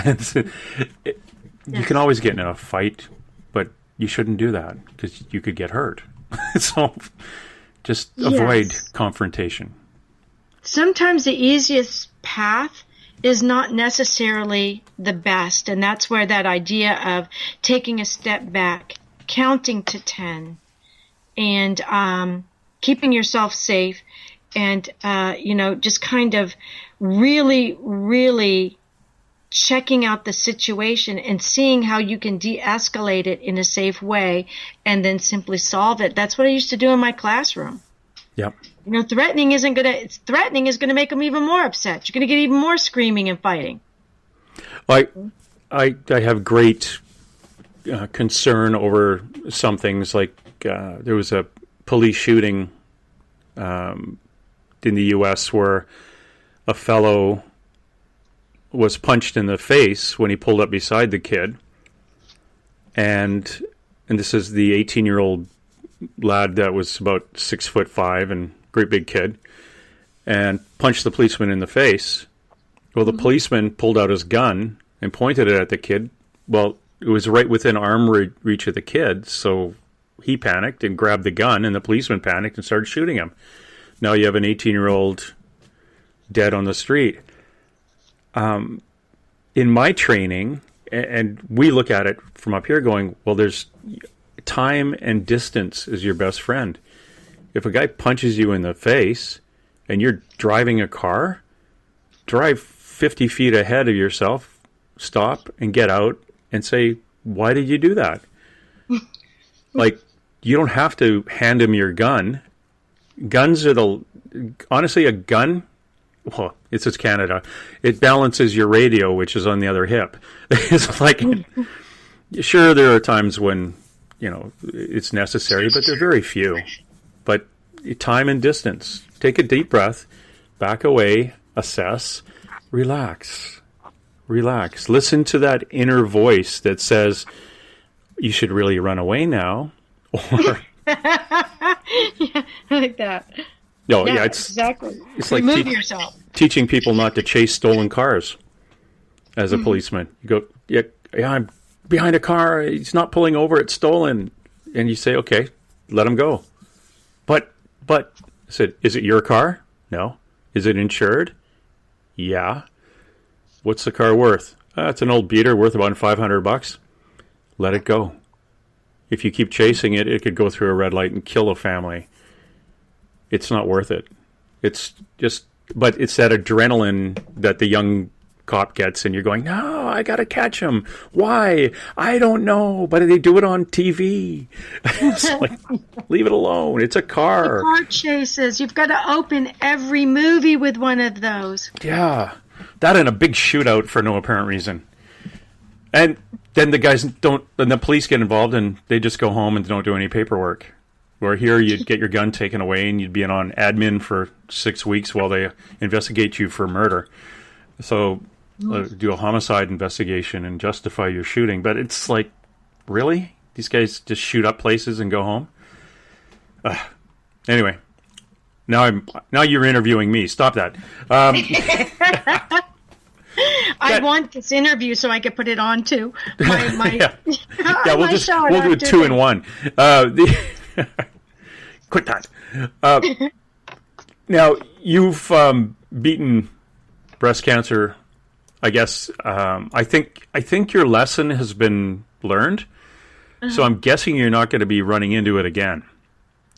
You can always get in a fight, but you shouldn't do that because you could get hurt. So just avoid confrontation. Sometimes the easiest path is not necessarily the best, and that's where that idea of taking a step back, counting to 10, and keeping yourself safe, and just kind of really, really checking out the situation and seeing how you can de-escalate it in a safe way and then simply solve it. That's what I used to do in my classroom. Yep. You know, threatening is going to make them even more upset. You're going to get even more screaming and fighting. I have great concern over some things, like there was a police shooting in the U.S. where a fellow was punched in the face when he pulled up beside the kid, and this is the 18-year-old lad that was about 6'5" and great big kid, and punched the policeman in the face. Well, the policeman pulled out his gun and pointed it at the kid. Well, it was right within arm reach of the kid, so he panicked and grabbed the gun, and the policeman panicked and started shooting him. Now you have an 18-year-old dead on the street. In my training, and we look at it from up here going, well, there's time and distance is your best friend. If a guy punches you in the face and you're driving a car, drive 50 feet ahead of yourself, stop and get out and say, why did you do that? Like, you don't have to hand him your gun. Guns are honestly, a gun, well, it's Canada. It balances your radio, which is on the other hip. It's like, sure, there are times when, it's necessary, but they're very few. But time and distance. Take a deep breath, back away, assess, relax. Listen to that inner voice that says, you should really run away now. Or, yeah, like that. No, yeah, it's exactly. It's like remove yourself. Teaching people not to chase stolen cars. As a policeman, you go, yeah, I'm behind a car. He's not pulling over. It's stolen, and you say, okay, let him go. But I said, is it your car? No. Is it insured? Yeah. What's the car worth? It's an old beater worth about $500. Let it go. If you keep chasing it, it could go through a red light and kill a family. It's not worth it. It's just, but it's that adrenaline that the young cop gets, and you're going, no, I gotta catch him. Why? I don't know, but they do it on TV. It's like, leave it alone. It's a car. The car chases. You've got to open every movie with one of those. Yeah, that and a big shootout for no apparent reason. And then the guys don't, and the police get involved, and they just go home and don't do any paperwork. Where here you'd get your gun taken away, and you'd be on admin for 6 weeks while they investigate you for murder. So do a homicide investigation and justify your shooting. But it's like, really? These guys just shoot up places and go home? Anyway, now you're interviewing me. Stop that. I want this interview so I could put it on too. Yeah, we'll do it 2 in 1. Quit that. Now you've beaten breast cancer. I guess I think your lesson has been learned. So I'm guessing you're not going to be running into it again.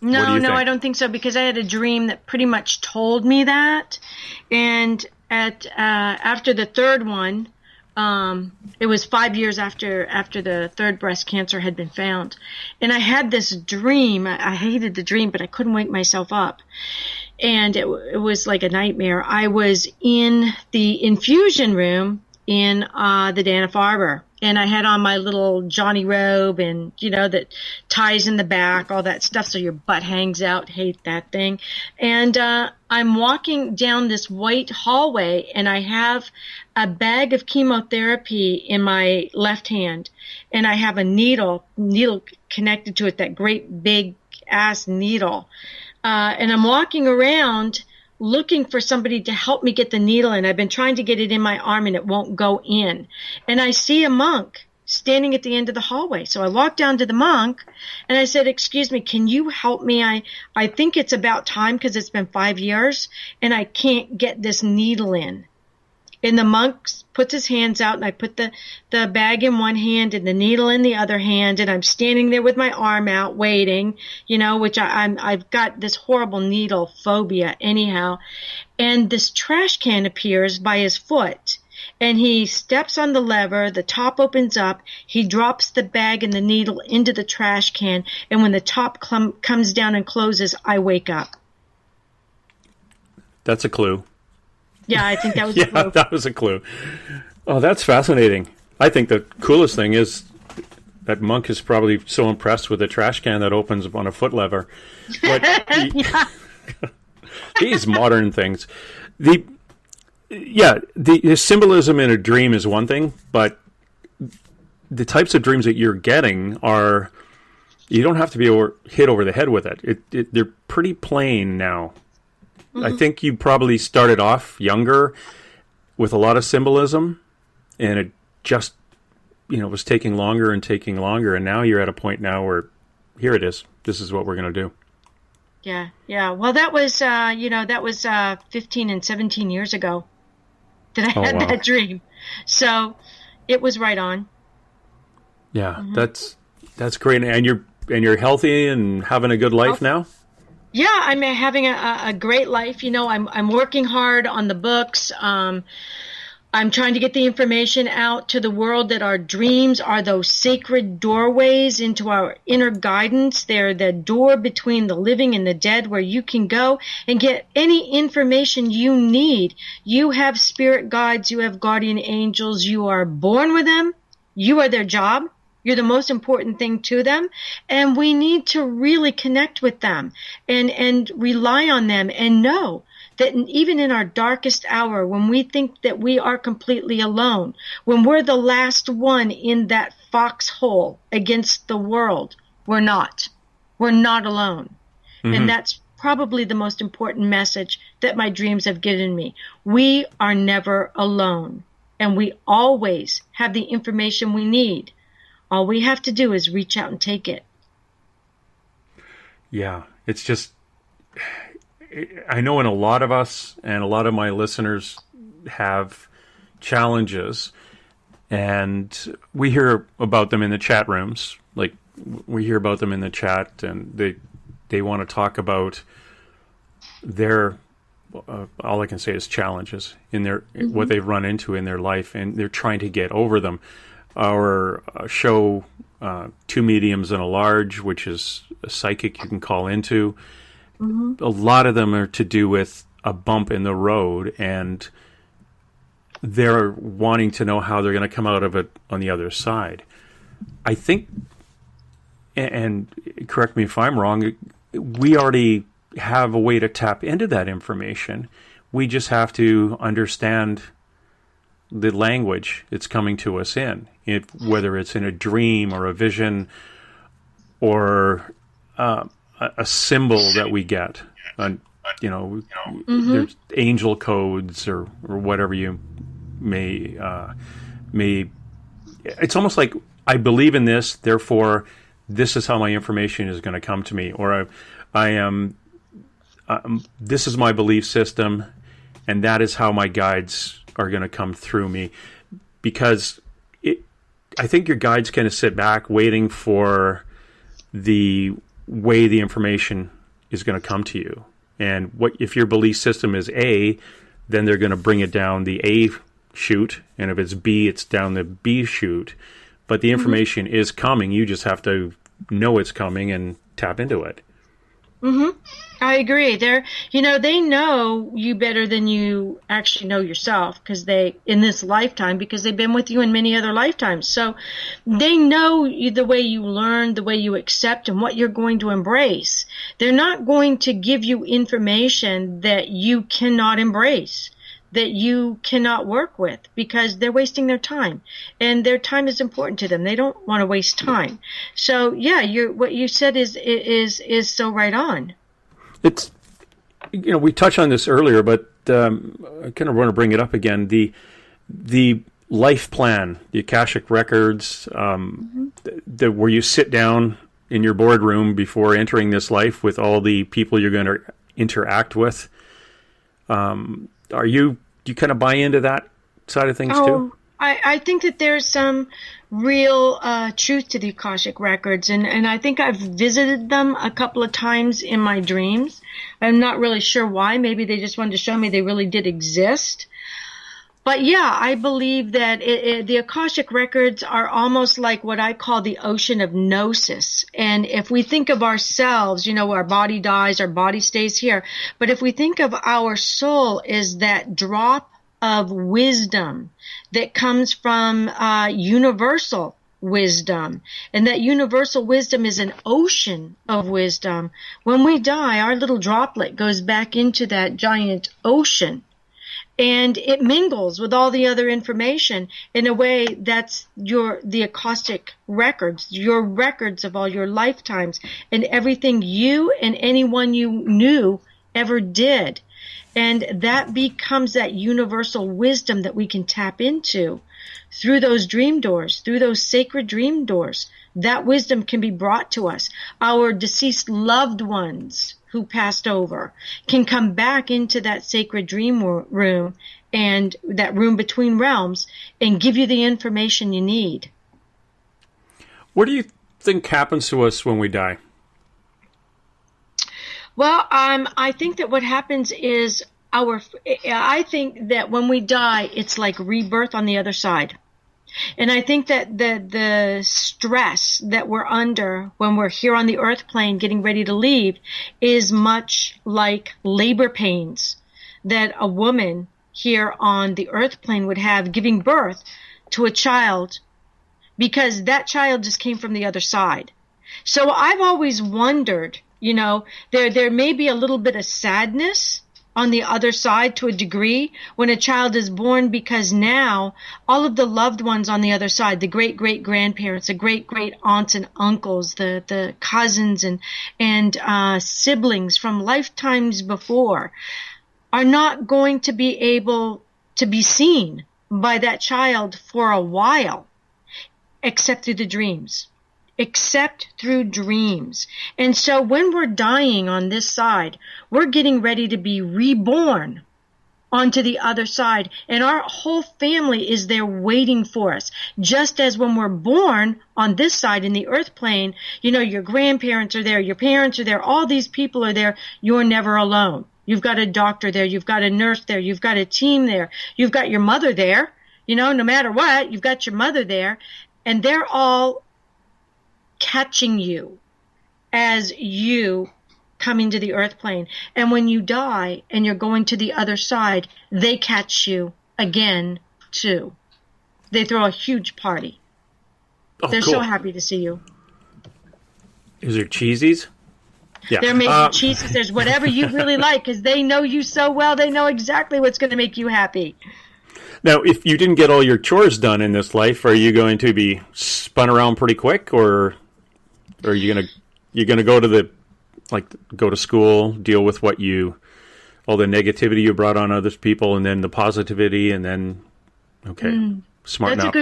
No, I don't think so, because I had a dream that pretty much told me that. And after the third one, it was 5 years after the third breast cancer had been found. And I had this dream. I hated the dream, but I couldn't wake myself up. And it was like a nightmare. I was in the infusion room in the Dana-Farber. And I had on my little Johnny robe and, that ties in the back, all that stuff so your butt hangs out. Hate that thing. And I'm walking down this white hallway, and I have a bag of chemotherapy in my left hand. And I have a needle connected to it, that great big ass needle. And I'm walking around looking for somebody to help me get the needle in. I've been trying to get it in my arm and it won't go in. And I see a monk standing at the end of the hallway. So I walked down to the monk and I said, excuse me, can you help me? I think it's about time, because it's been 5 years and I can't get this needle in. And the monk puts his hands out, and I put the bag in one hand and the needle in the other hand, and I'm standing there with my arm out waiting, which I've got this horrible needle phobia anyhow. And this trash can appears by his foot, and he steps on the lever, the top opens up, he drops the bag and the needle into the trash can, and when the top comes down and closes, I wake up. That's a clue. Yeah, I think that was a clue. That was a clue. Oh, that's fascinating. I think the coolest thing is that monk is probably so impressed with the trash can that opens on a foot lever. But these modern things. The symbolism in a dream is one thing, but the types of dreams that you're getting are, you don't have to be hit over the head with it. They're pretty plain now. I think you probably started off younger with a lot of symbolism, and it just, was taking longer and taking longer. And now you're at a point now where, here it is. This is what we're going to do. Yeah. Well, that was, 15 and 17 years ago that I had that dream. So it was right on. Yeah, that's great. And you're healthy and having a good life now? Yeah, I'm having a great life. I'm working hard on the books. I'm trying to get the information out to the world that our dreams are those sacred doorways into our inner guidance. They're the door between the living and the dead, where you can go and get any information you need. You have spirit guides. You have guardian angels. You are born with them. You are their job. You're the most important thing to them, and we need to really connect with them and rely on them, and know that even in our darkest hour, when we think that we are completely alone, when we're the last one in that foxhole against the world, we're not. We're not alone. Mm-hmm. And that's probably the most important message that my dreams have given me. We are never alone, and we always have the information we need. All we have to do is reach out and take it. Yeah, it's just, I know in a lot of us and a lot of my listeners have challenges, and we hear about them in the chat rooms. Like, we hear about them in the chat, and they want to talk about their all I can say is challenges in their what they've run into in their life, and they're trying to get over them. Our show, Two Mediums and a Large, which is a psychic you can call into, a lot of them are to do with a bump in the road, and they're wanting to know how they're going to come out of it on the other side. I think, and correct me if I'm wrong, we already have a way to tap into that information. We just have to understand the language it's coming to us in, whether it's in a dream or a vision or a symbol that we get. There's angel codes or whatever you may. It's almost like I believe in this, therefore this is how my information is going to come to me, or I am. This is my belief system, and that is how my guides are going to come through me. Because I think your guides kind of sit back waiting for the way the information is going to come to you. And if your belief system is A, then they're going to bring it down the A chute, and if it's B, it's down the B chute. But the information is coming. You just have to know it's coming and tap into it. I agree. They know you better than you actually know yourself, in this lifetime, because they've been with you in many other lifetimes. So they know the way you learn, the way you accept, and what you're going to embrace. They're not going to give you information that you cannot embrace, that you cannot work with, because they're wasting their time, and their time is important to them. They don't want to waste time. So yeah, what you said is so right on. It's, we touched on this earlier, but I kind of want to bring it up again. The life plan, the Akashic records, where you sit down in your boardroom before entering this life with all the people you're going to interact with. Do you kind of buy into that side of things too? I think that there's some real truth to the Akashic records, and I think I've visited them a couple of times in my dreams. I'm not really sure why. Maybe they just wanted to show me they really did exist. But yeah, I believe that the Akashic records are almost like what I call the ocean of gnosis. And if we think of ourselves, our body dies, our body stays here. But if we think of our soul as that drop of wisdom that comes from universal wisdom, and that universal wisdom is an ocean of wisdom, when we die, our little droplet goes back into that giant ocean. And it mingles with all the other information in a way that's the Akashic records, your records of all your lifetimes and everything you and anyone you knew ever did. And that becomes that universal wisdom that we can tap into through those dream doors, through those sacred dream doors. That wisdom can be brought to us. Our deceased loved ones who passed over can come back into that sacred dream room and that room between realms and give you the information you need. What do you think happens to us when we die? Well, I think that what happens is I think that when we die, it's like rebirth on the other side. And I think that the stress that we're under when we're here on the earth plane getting ready to leave is much like labor pains that a woman here on the earth plane would have giving birth to a child, because that child just came from the other side. So I've always wondered, there may be a little bit of sadness on the other side to a degree when a child is born, because now all of the loved ones on the other side, the great-great-grandparents, the great-great aunts and uncles, the cousins and siblings from lifetimes before are not going to be able to be seen by that child for a while, except through the dreams. Except through dreams. And so when we're dying on this side, we're getting ready to be reborn onto the other side, and our whole family is there waiting for us. Just as when we're born on this side in the earth plane, your grandparents are there, your parents are there, all these people are there. You're never alone. You've got a doctor there. You've got a nurse there. You've got a team there. You've got your mother there. You know, no matter what, you've got your mother there. And they're all catching you as you come into the earth plane. And when you die and you're going to the other side, they catch you again, too. They throw a huge party. Oh, They're cool. so happy to see you. Is there cheesies? Yeah. They're making cheeses. There's whatever you really like because they know you so well. They know exactly what's going to make you happy. Now, if you didn't get all your chores done in this life, are you going to be spun around pretty quick, or are you gonna go to go to school, deal with all the negativity you brought on other people, and then the positivity, and then smarten up.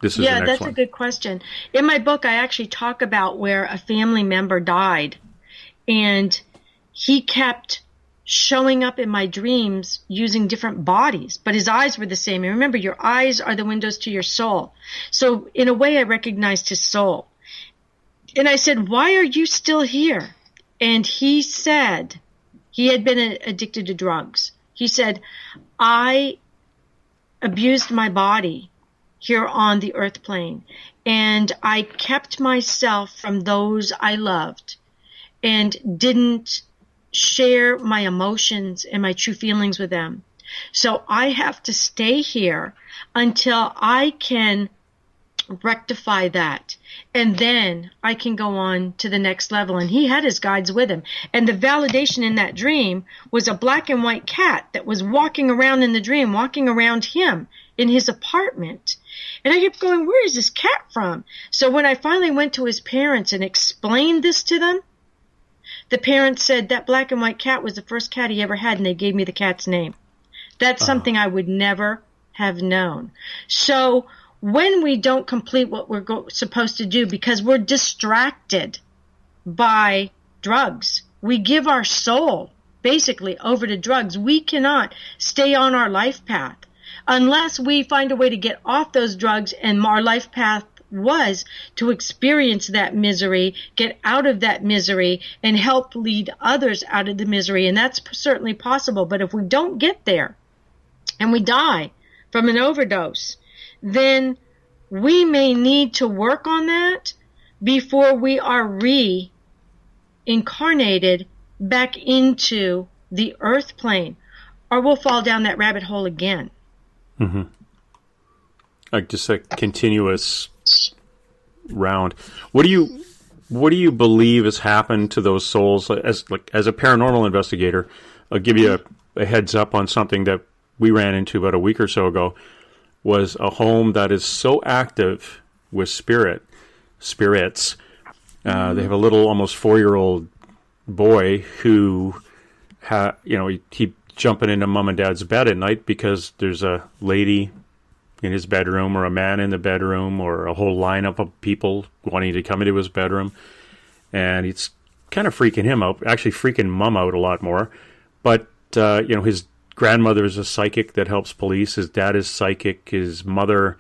This is the next that's one. a good question. In my book, I actually talk about where a family member died, and he kept showing up in my dreams using different bodies, but his eyes were the same. And remember, your eyes are the windows to your soul. So in a way, I recognized his soul. And I said, why are you still here? And he said, he had been addicted to drugs. He said, I abused my body here on the earth plane, and I kept myself from those I loved and didn't share my emotions and my true feelings with them. So I have to stay here until I can rectify that. And then I can go on to the next level. And he had his guides with him. And the validation in that dream was a black and white cat that was walking around in the dream, walking around him in his apartment. And I kept going, where is this cat from? So when I finally went to his parents and explained this to them, the parents said that black and white cat was the first cat he ever had, and they gave me the cat's name. That's something I would never have known. So when we don't complete what we're supposed to do because we're distracted by drugs, we give our soul basically over to drugs. We cannot stay on our life path unless we find a way to get off those drugs, and our life path was to experience that misery, get out of that misery, and help lead others out of the misery. And that's certainly possible. But if we don't get there and we die from an overdose, then we may need to work on that before we are reincarnated back into the earth plane, or we'll fall down that rabbit hole again. Mm-hmm. Like just a continuous round. What do you believe has happened to those souls? As a paranormal investigator, I'll give you a heads up on something that we ran into about a week or so ago. Was a home that is so active with spirits. They have a little, almost 4-year-old boy who, he keep jumping into mom and dad's bed at night because there's a lady in his bedroom, or a man in the bedroom, or a whole lineup of people wanting to come into his bedroom, and it's kind of freaking him out. Actually, freaking mom out a lot more. But his grandmother is a psychic that helps police. His dad is psychic. His mother,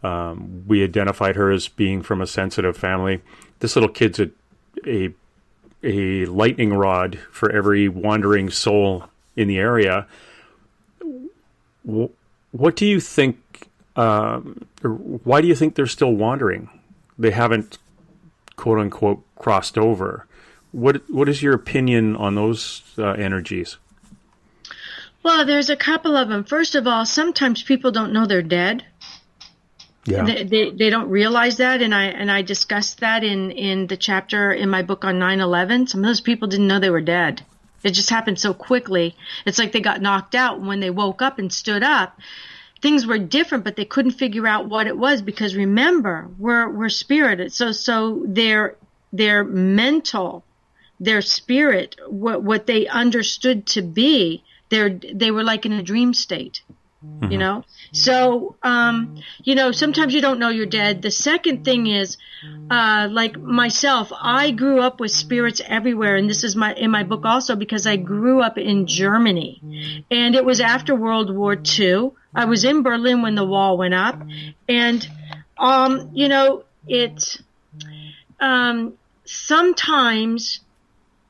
we identified her as being from a sensitive family. This little kid's a lightning rod for every wandering soul in the area. What do you think? Why do you think they're still wandering? They haven't, quote unquote, crossed over. What is your opinion on those energies? Well, there's a couple of them. First of all, sometimes people don't know they're dead. Yeah. They don't realize that, and I discussed that in the chapter in my book on 9/11. Some of those people didn't know they were dead. It just happened so quickly. It's like they got knocked out, and when they woke up and stood up, things were different, but they couldn't figure out what it was because remember, we're spirited. So their mental, their spirit, what they understood to be, they were like in a dream state, mm-hmm. So, sometimes you don't know you're dead. The second thing is, like myself, I grew up with spirits everywhere. And this is in my book also, because I grew up in Germany, and it was after World War II. I was in Berlin when the wall went up, and, sometimes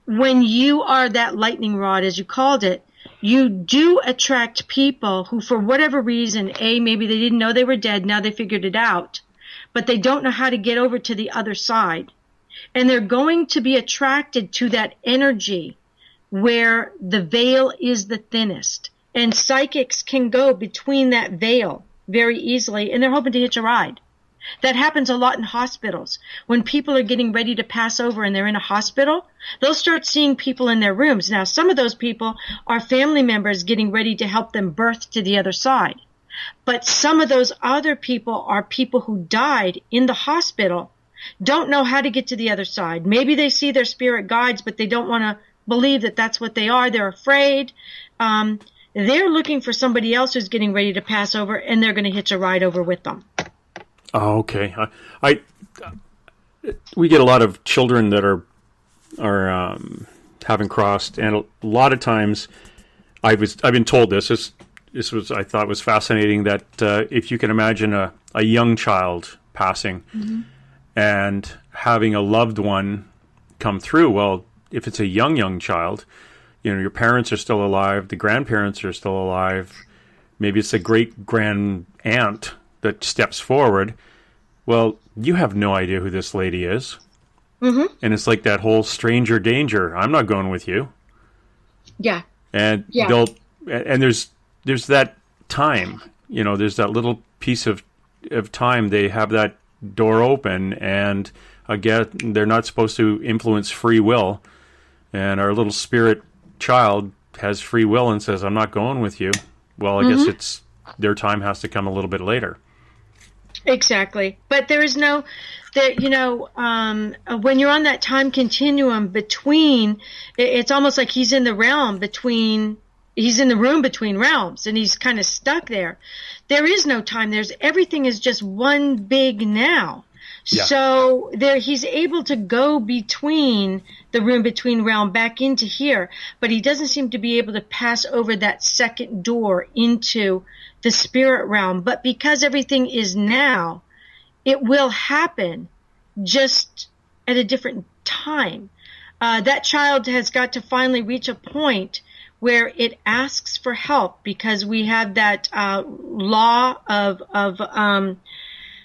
when you are that lightning rod, as you called it, you do attract people who, for whatever reason, maybe they didn't know they were dead, now they figured it out, but they don't know how to get over to the other side. And they're going to be attracted to that energy where the veil is the thinnest. And psychics can go between that veil very easily, and they're hoping to hitch a ride. That happens a lot in hospitals. When people are getting ready to pass over and they're in a hospital, they'll start seeing people in their rooms. Now, some of those people are family members getting ready to help them birth to the other side. But some of those other people are people who died in the hospital, don't know how to get to the other side. Maybe they see their spirit guides, but they don't want to believe that that's what they are. They're afraid. They're looking for somebody else who's getting ready to pass over, and they're going to hitch a ride over with them. Oh, okay. We get a lot of children that are having crossed, and a lot of times I've been told this was I thought was fascinating that if you can imagine a young child passing and having a loved one come through, well, if it's a young child, your parents are still alive, the grandparents are still alive, maybe it's a great-grand aunt that steps forward. Well, you have no idea who this lady is. And it's like that whole stranger danger. I'm not going with you. Yeah. And there's that time, there's that little piece of time. They have that door open, and again, they're not supposed to influence free will. And our little spirit child has free will and says, I'm not going with you. Well, I guess their time has to come a little bit later. Exactly. But there is when you're on that time continuum between, it's almost like he's in the room between realms, and he's kind of stuck there. There is no time. Everything is just one big now. Yeah. So he's able to go between the room between realm back into here, but he doesn't seem to be able to pass over that second door into the spirit realm. But because everything is now, it will happen just at a different time. That child has got to finally reach a point where it asks for help, because we have that law of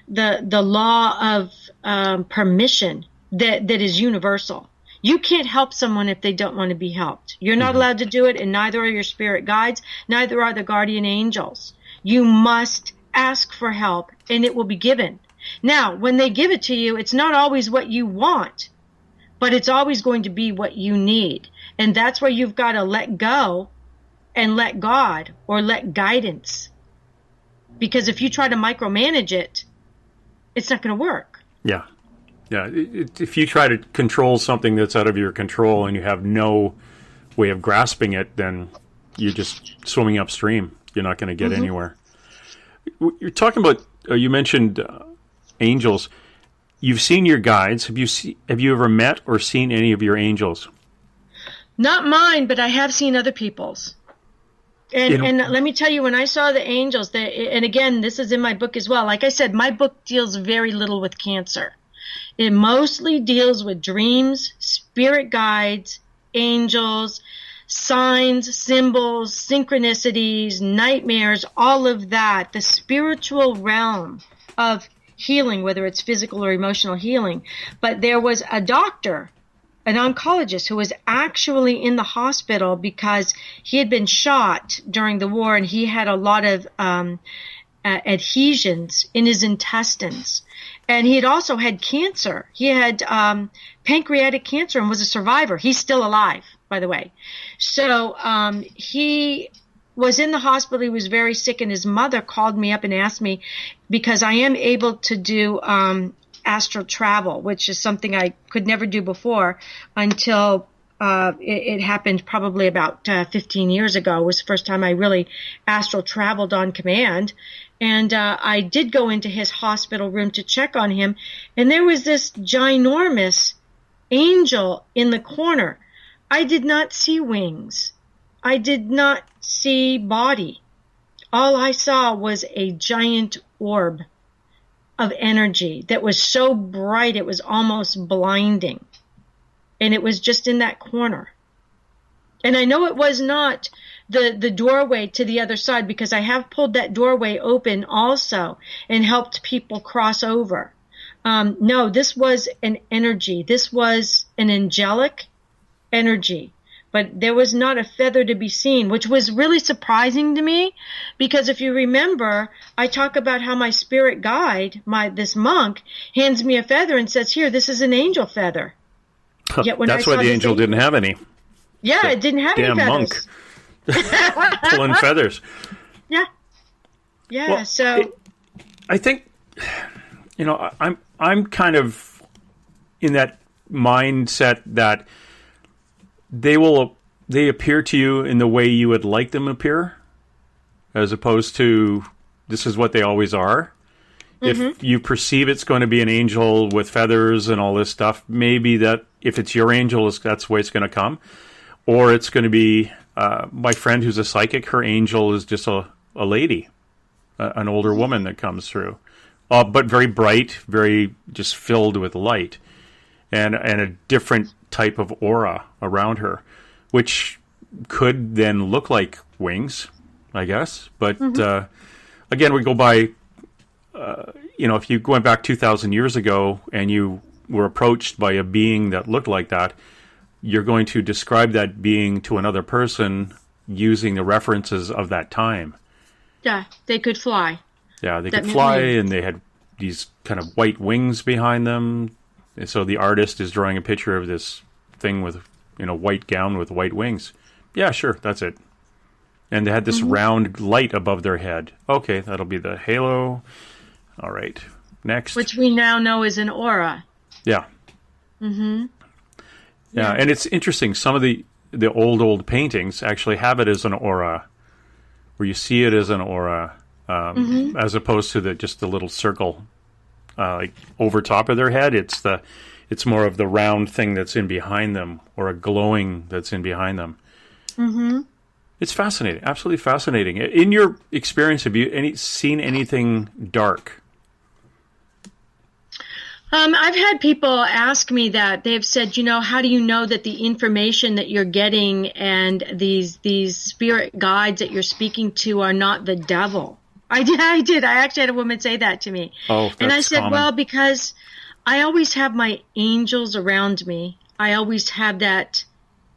the law of permission that is universal. You can't help someone if they don't want to be helped. You're not allowed to do it, and neither are your spirit guides, neither are the guardian angels. You must ask for help, and it will be given. Now, when they give it to you, it's not always what you want, but it's always going to be what you need. And that's where you've got to let go and let God, or let guidance. Because if you try to micromanage it, it's not going to work. Yeah. Yeah. If you try to control something that's out of your control and you have no way of grasping it, then you're just swimming upstream. You're not going to get anywhere. You're talking about, you mentioned angels. You've seen your guides. Have you ever met or seen any of your angels? Not mine, but I have seen other people's. And let me tell you, when I saw the angels, and again, this is in my book as well. Like I said, my book deals very little with cancer. It mostly deals with dreams, spirit guides, angels, signs, symbols, synchronicities, nightmares, all of that. The spiritual realm of healing, whether it's physical or emotional healing. But there was a doctor, an oncologist, who was actually in the hospital because he had been shot during the war, and he had a lot of adhesions in his intestines. And he had also had cancer. He had pancreatic cancer and was a survivor. He's still alive, by the way. So he was in the hospital. He was very sick, and his mother called me up and asked me, because I am able to do astral travel, which is something I could never do before until it happened probably about 15 years ago. It was the first time I really astral traveled on command. And I did go into his hospital room to check on him, and there was this ginormous angel in the corner. I did not see wings. I did not see body. All I saw was a giant orb of energy that was so bright it was almost blinding. And it was just in that corner. And I know it was not the doorway to the other side, because I have pulled that doorway open also and helped people cross over. No, this was an energy. This was an angelic energy. But there was not a feather to be seen, which was really surprising to me, because if you remember, I talk about how my spirit guide, this monk, hands me a feather and says, "Here, this is an angel feather." Yet when That's why the angel didn't have any. Yeah, it didn't have any Damn feathers. monk. Pulling feathers. Yeah. Yeah, Well, so... I think, I'm kind of in that mindset that they appear to you in the way you would like them to appear, as opposed to this is what they always are. Mm-hmm. If you perceive it's going to be an angel with feathers and all this stuff, maybe that if it's your angel, that's the way it's going to come. Or it's going to be my friend who's a psychic, her angel is just a lady, an older woman that comes through. But very bright, very just filled with light. And a different type of aura around her, which could then look like wings, I guess. But again, we go by, if you went back 2,000 years ago and you were approached by a being that looked like that, you're going to describe that being to another person using the references of that time. Yeah, they could fly. Yeah, they could fly, and they had these kind of white wings behind them. And so the artist is drawing a picture of this thing with, white gown with white wings. Yeah, sure, that's it. And they had this round light above their head. Okay, that'll be the halo. All right, next. Which we now know is an aura. Yeah. Mm-hmm. Yeah, and it's interesting. Some of the old paintings actually have it as an aura, where you see it as an aura, as opposed to just the little circle. Like over top of their head, it's more of the round thing that's in behind them, or a glowing that's in behind them. Mm-hmm. It's fascinating, absolutely fascinating. In your experience, have you seen anything dark? I've had people ask me that. They've said, how do you know that the information that you're getting and these spirit guides that you're speaking to are not the devil? I did. I actually had a woman say that to me. Oh, that's and I said, common. well, because I always have my angels around me. I always have that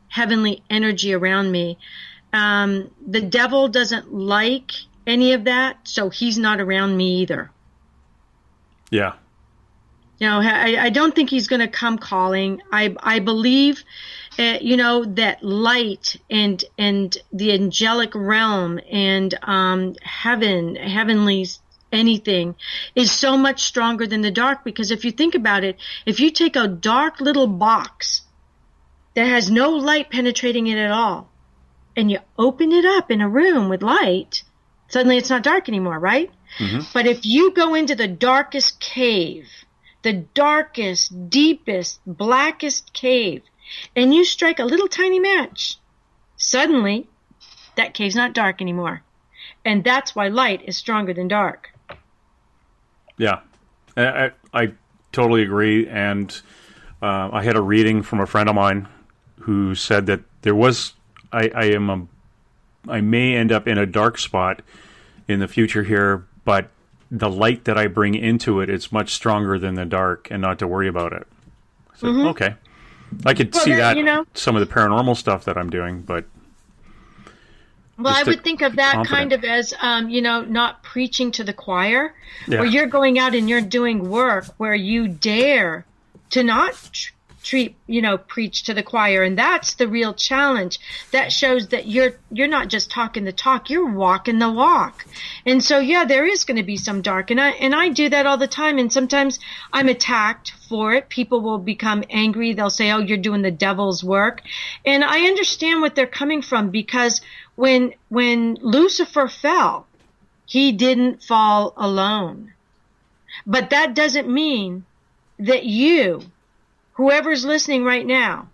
heavenly energy around me. The devil doesn't like any of that, so he's not around me either. Yeah. I don't think he's going to come calling. I believe, that light and the angelic realm and heavenly anything is so much stronger than the dark, because if you think about it, if you take a dark little box that has no light penetrating it at all, and you open it up in a room with light, suddenly it's not dark anymore, right? Mm-hmm. But if you go into the darkest cave, the darkest, deepest, blackest cave, and you strike a little tiny match, suddenly that cave's not dark anymore. And that's why light is stronger than dark. Yeah, I totally agree. And I had a reading from a friend of mine who said that there was, I may end up in a dark spot in the future here, but the light that I bring into it is much stronger than the dark, and not to worry about it. So, okay. I could see that, some of the paranormal stuff that I'm doing, but... Well, I would think of that kind of as, not preaching to the choir, where you're going out and you're doing work where you dare to not preach to the choir. And that's the real challenge. That shows that you're not just talking the talk, you're walking the walk. And so, there is going to be some dark. And I do that all the time. And sometimes I'm attacked for it. People will become angry. They'll say, oh, you're doing the devil's work. And I understand what they're coming from, because when Lucifer fell, he didn't fall alone. But that doesn't mean that whoever's listening right now,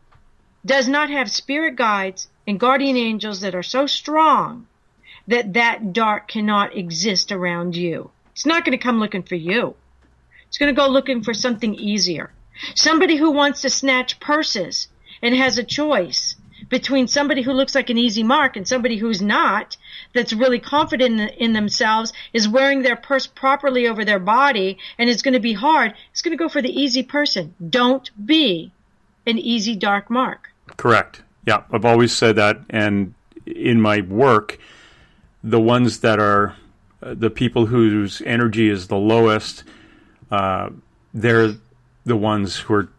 does not have spirit guides and guardian angels that are so strong that dark cannot exist around you. It's not going to come looking for you. It's going to go looking for something easier. Somebody who wants to snatch purses and has a choice between somebody who looks like an easy mark and somebody who's not, that's really confident in themselves, is wearing their purse properly over their body, and it's going to be hard, it's going to go for the easy person. Don't be an easy dark mark. Correct. Yeah, I've always said that, and in my work, the ones that are the people whose energy is the lowest, they're the ones who are,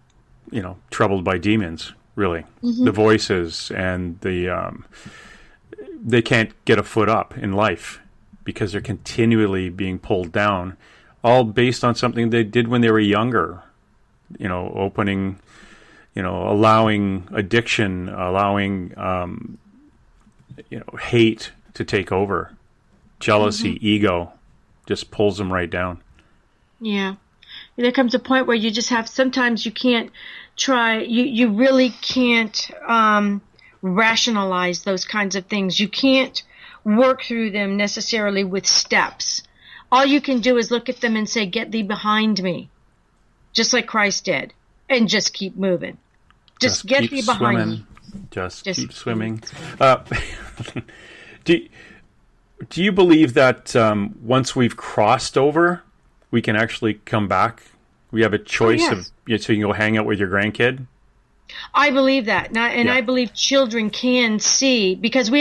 troubled by demons, really. Mm-hmm. The voices, and they can't get a foot up in life because they're continually being pulled down, all based on something they did when they were younger, opening, allowing addiction, allowing, hate to take over. Jealousy, ego, just pulls them right down. Yeah. There comes a point where you just have, sometimes you can't you really can't rationalize those kinds of things. You can't work through them necessarily with steps. All you can do is look at them and say, get thee behind me, just like Christ did, and just keep moving. Just get thee behind me. Just keep swimming. Do you believe that once we've crossed over, we can actually come back? We have a choice so you can go hang out with your grandkid? I believe that. I believe children can see, because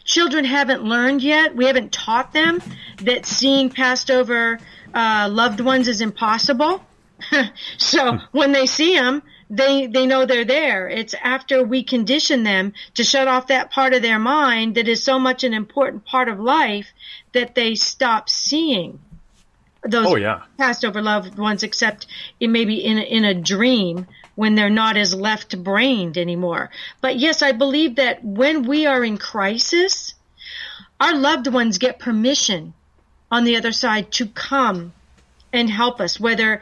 children haven't learned yet. We haven't taught them that seeing passed over loved ones is impossible. So when they see them, they know they're there. It's after we condition them to shut off that part of their mind that is so much an important part of life that they stop seeing those passed over loved ones, except maybe in a dream when they're not as left-brained anymore. But yes, I believe that when we are in crisis, our loved ones get permission on the other side to come and help us, whether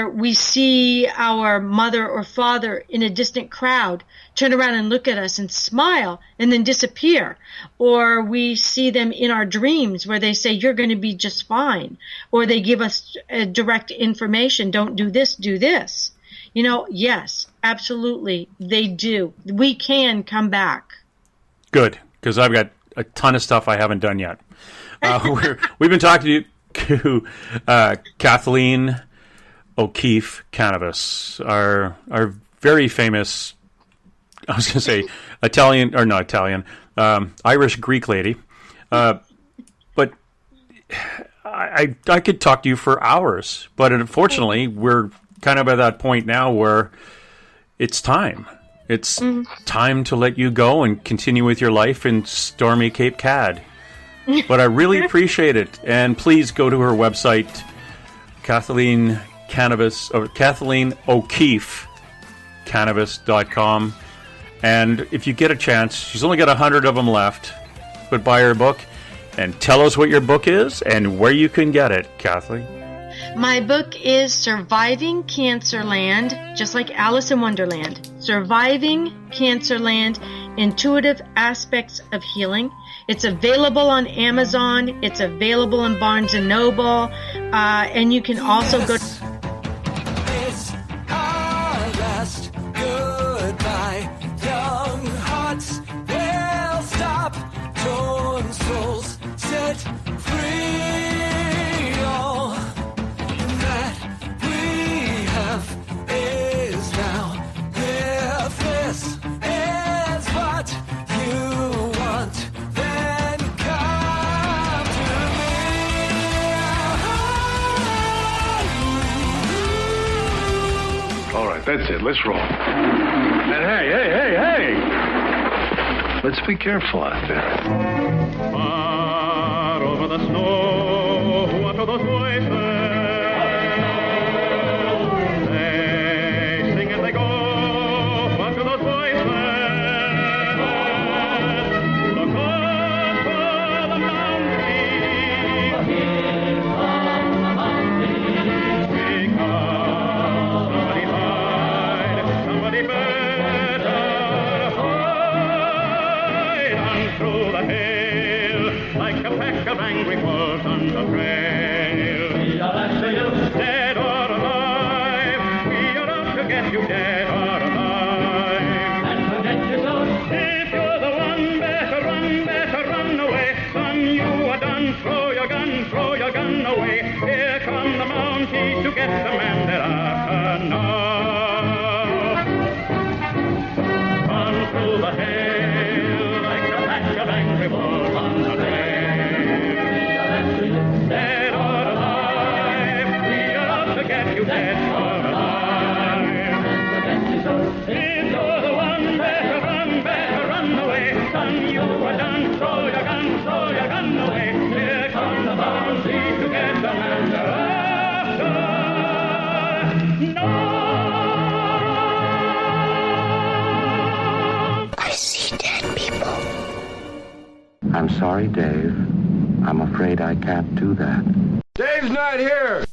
we see our mother or father in a distant crowd turn around and look at us and smile and then disappear, or we see them in our dreams where they say, you're going to be just fine, or they give us direct information, don't do this, do this. Yes, absolutely, they do. We can come back. Good, because I've got a ton of stuff I haven't done yet. We've been talking to Kathleen O'Keefe-Kanavos, our very famous, I was going to say Italian, or not Italian, Irish Greek lady. But I could talk to you for hours, but unfortunately we're kind of at that point now where it's time. It's time to let you go and continue with your life in stormy Cape Cod. But I really appreciate it. And please go to her website, Kathleen O'Keefe-Kanavos.com. And if you get a chance, she's only got 100 of them left, but buy her book and tell us what your book is and where you can get it, Kathleen. My book is Surviving Cancerland, just like Alice in Wonderland. Surviving Cancerland, Intuitive Aspects of Healing. It's available on Amazon. It's available in Barnes & Noble. And you can also go It's our last goodbye. Young hearts will stop. Torn souls set free. All that we have is now. If this is what you want, then come to me. All right, that's it. Let's roll. And hey! Let's be careful out there. Far over the snow, what are those voices? They sing and they go, what are those voices? Look up for the mountain. Speak up, somebody hide, somebody better hide on through the hill, like a pack of angry wolves on the trail. Dead or alive, we are out to get you, dead or alive. And forget your ghost. the hill like a pack of angry wolves on the trail. Dead or alive, we are out to get you, dead or alive. If you're the one, better run away. Son, you are done, throw your gun away. Here comes the bounty to get the man they're after. No! I see dead people. I'm sorry, Dave. I'm afraid I can't do that. Dave's not here!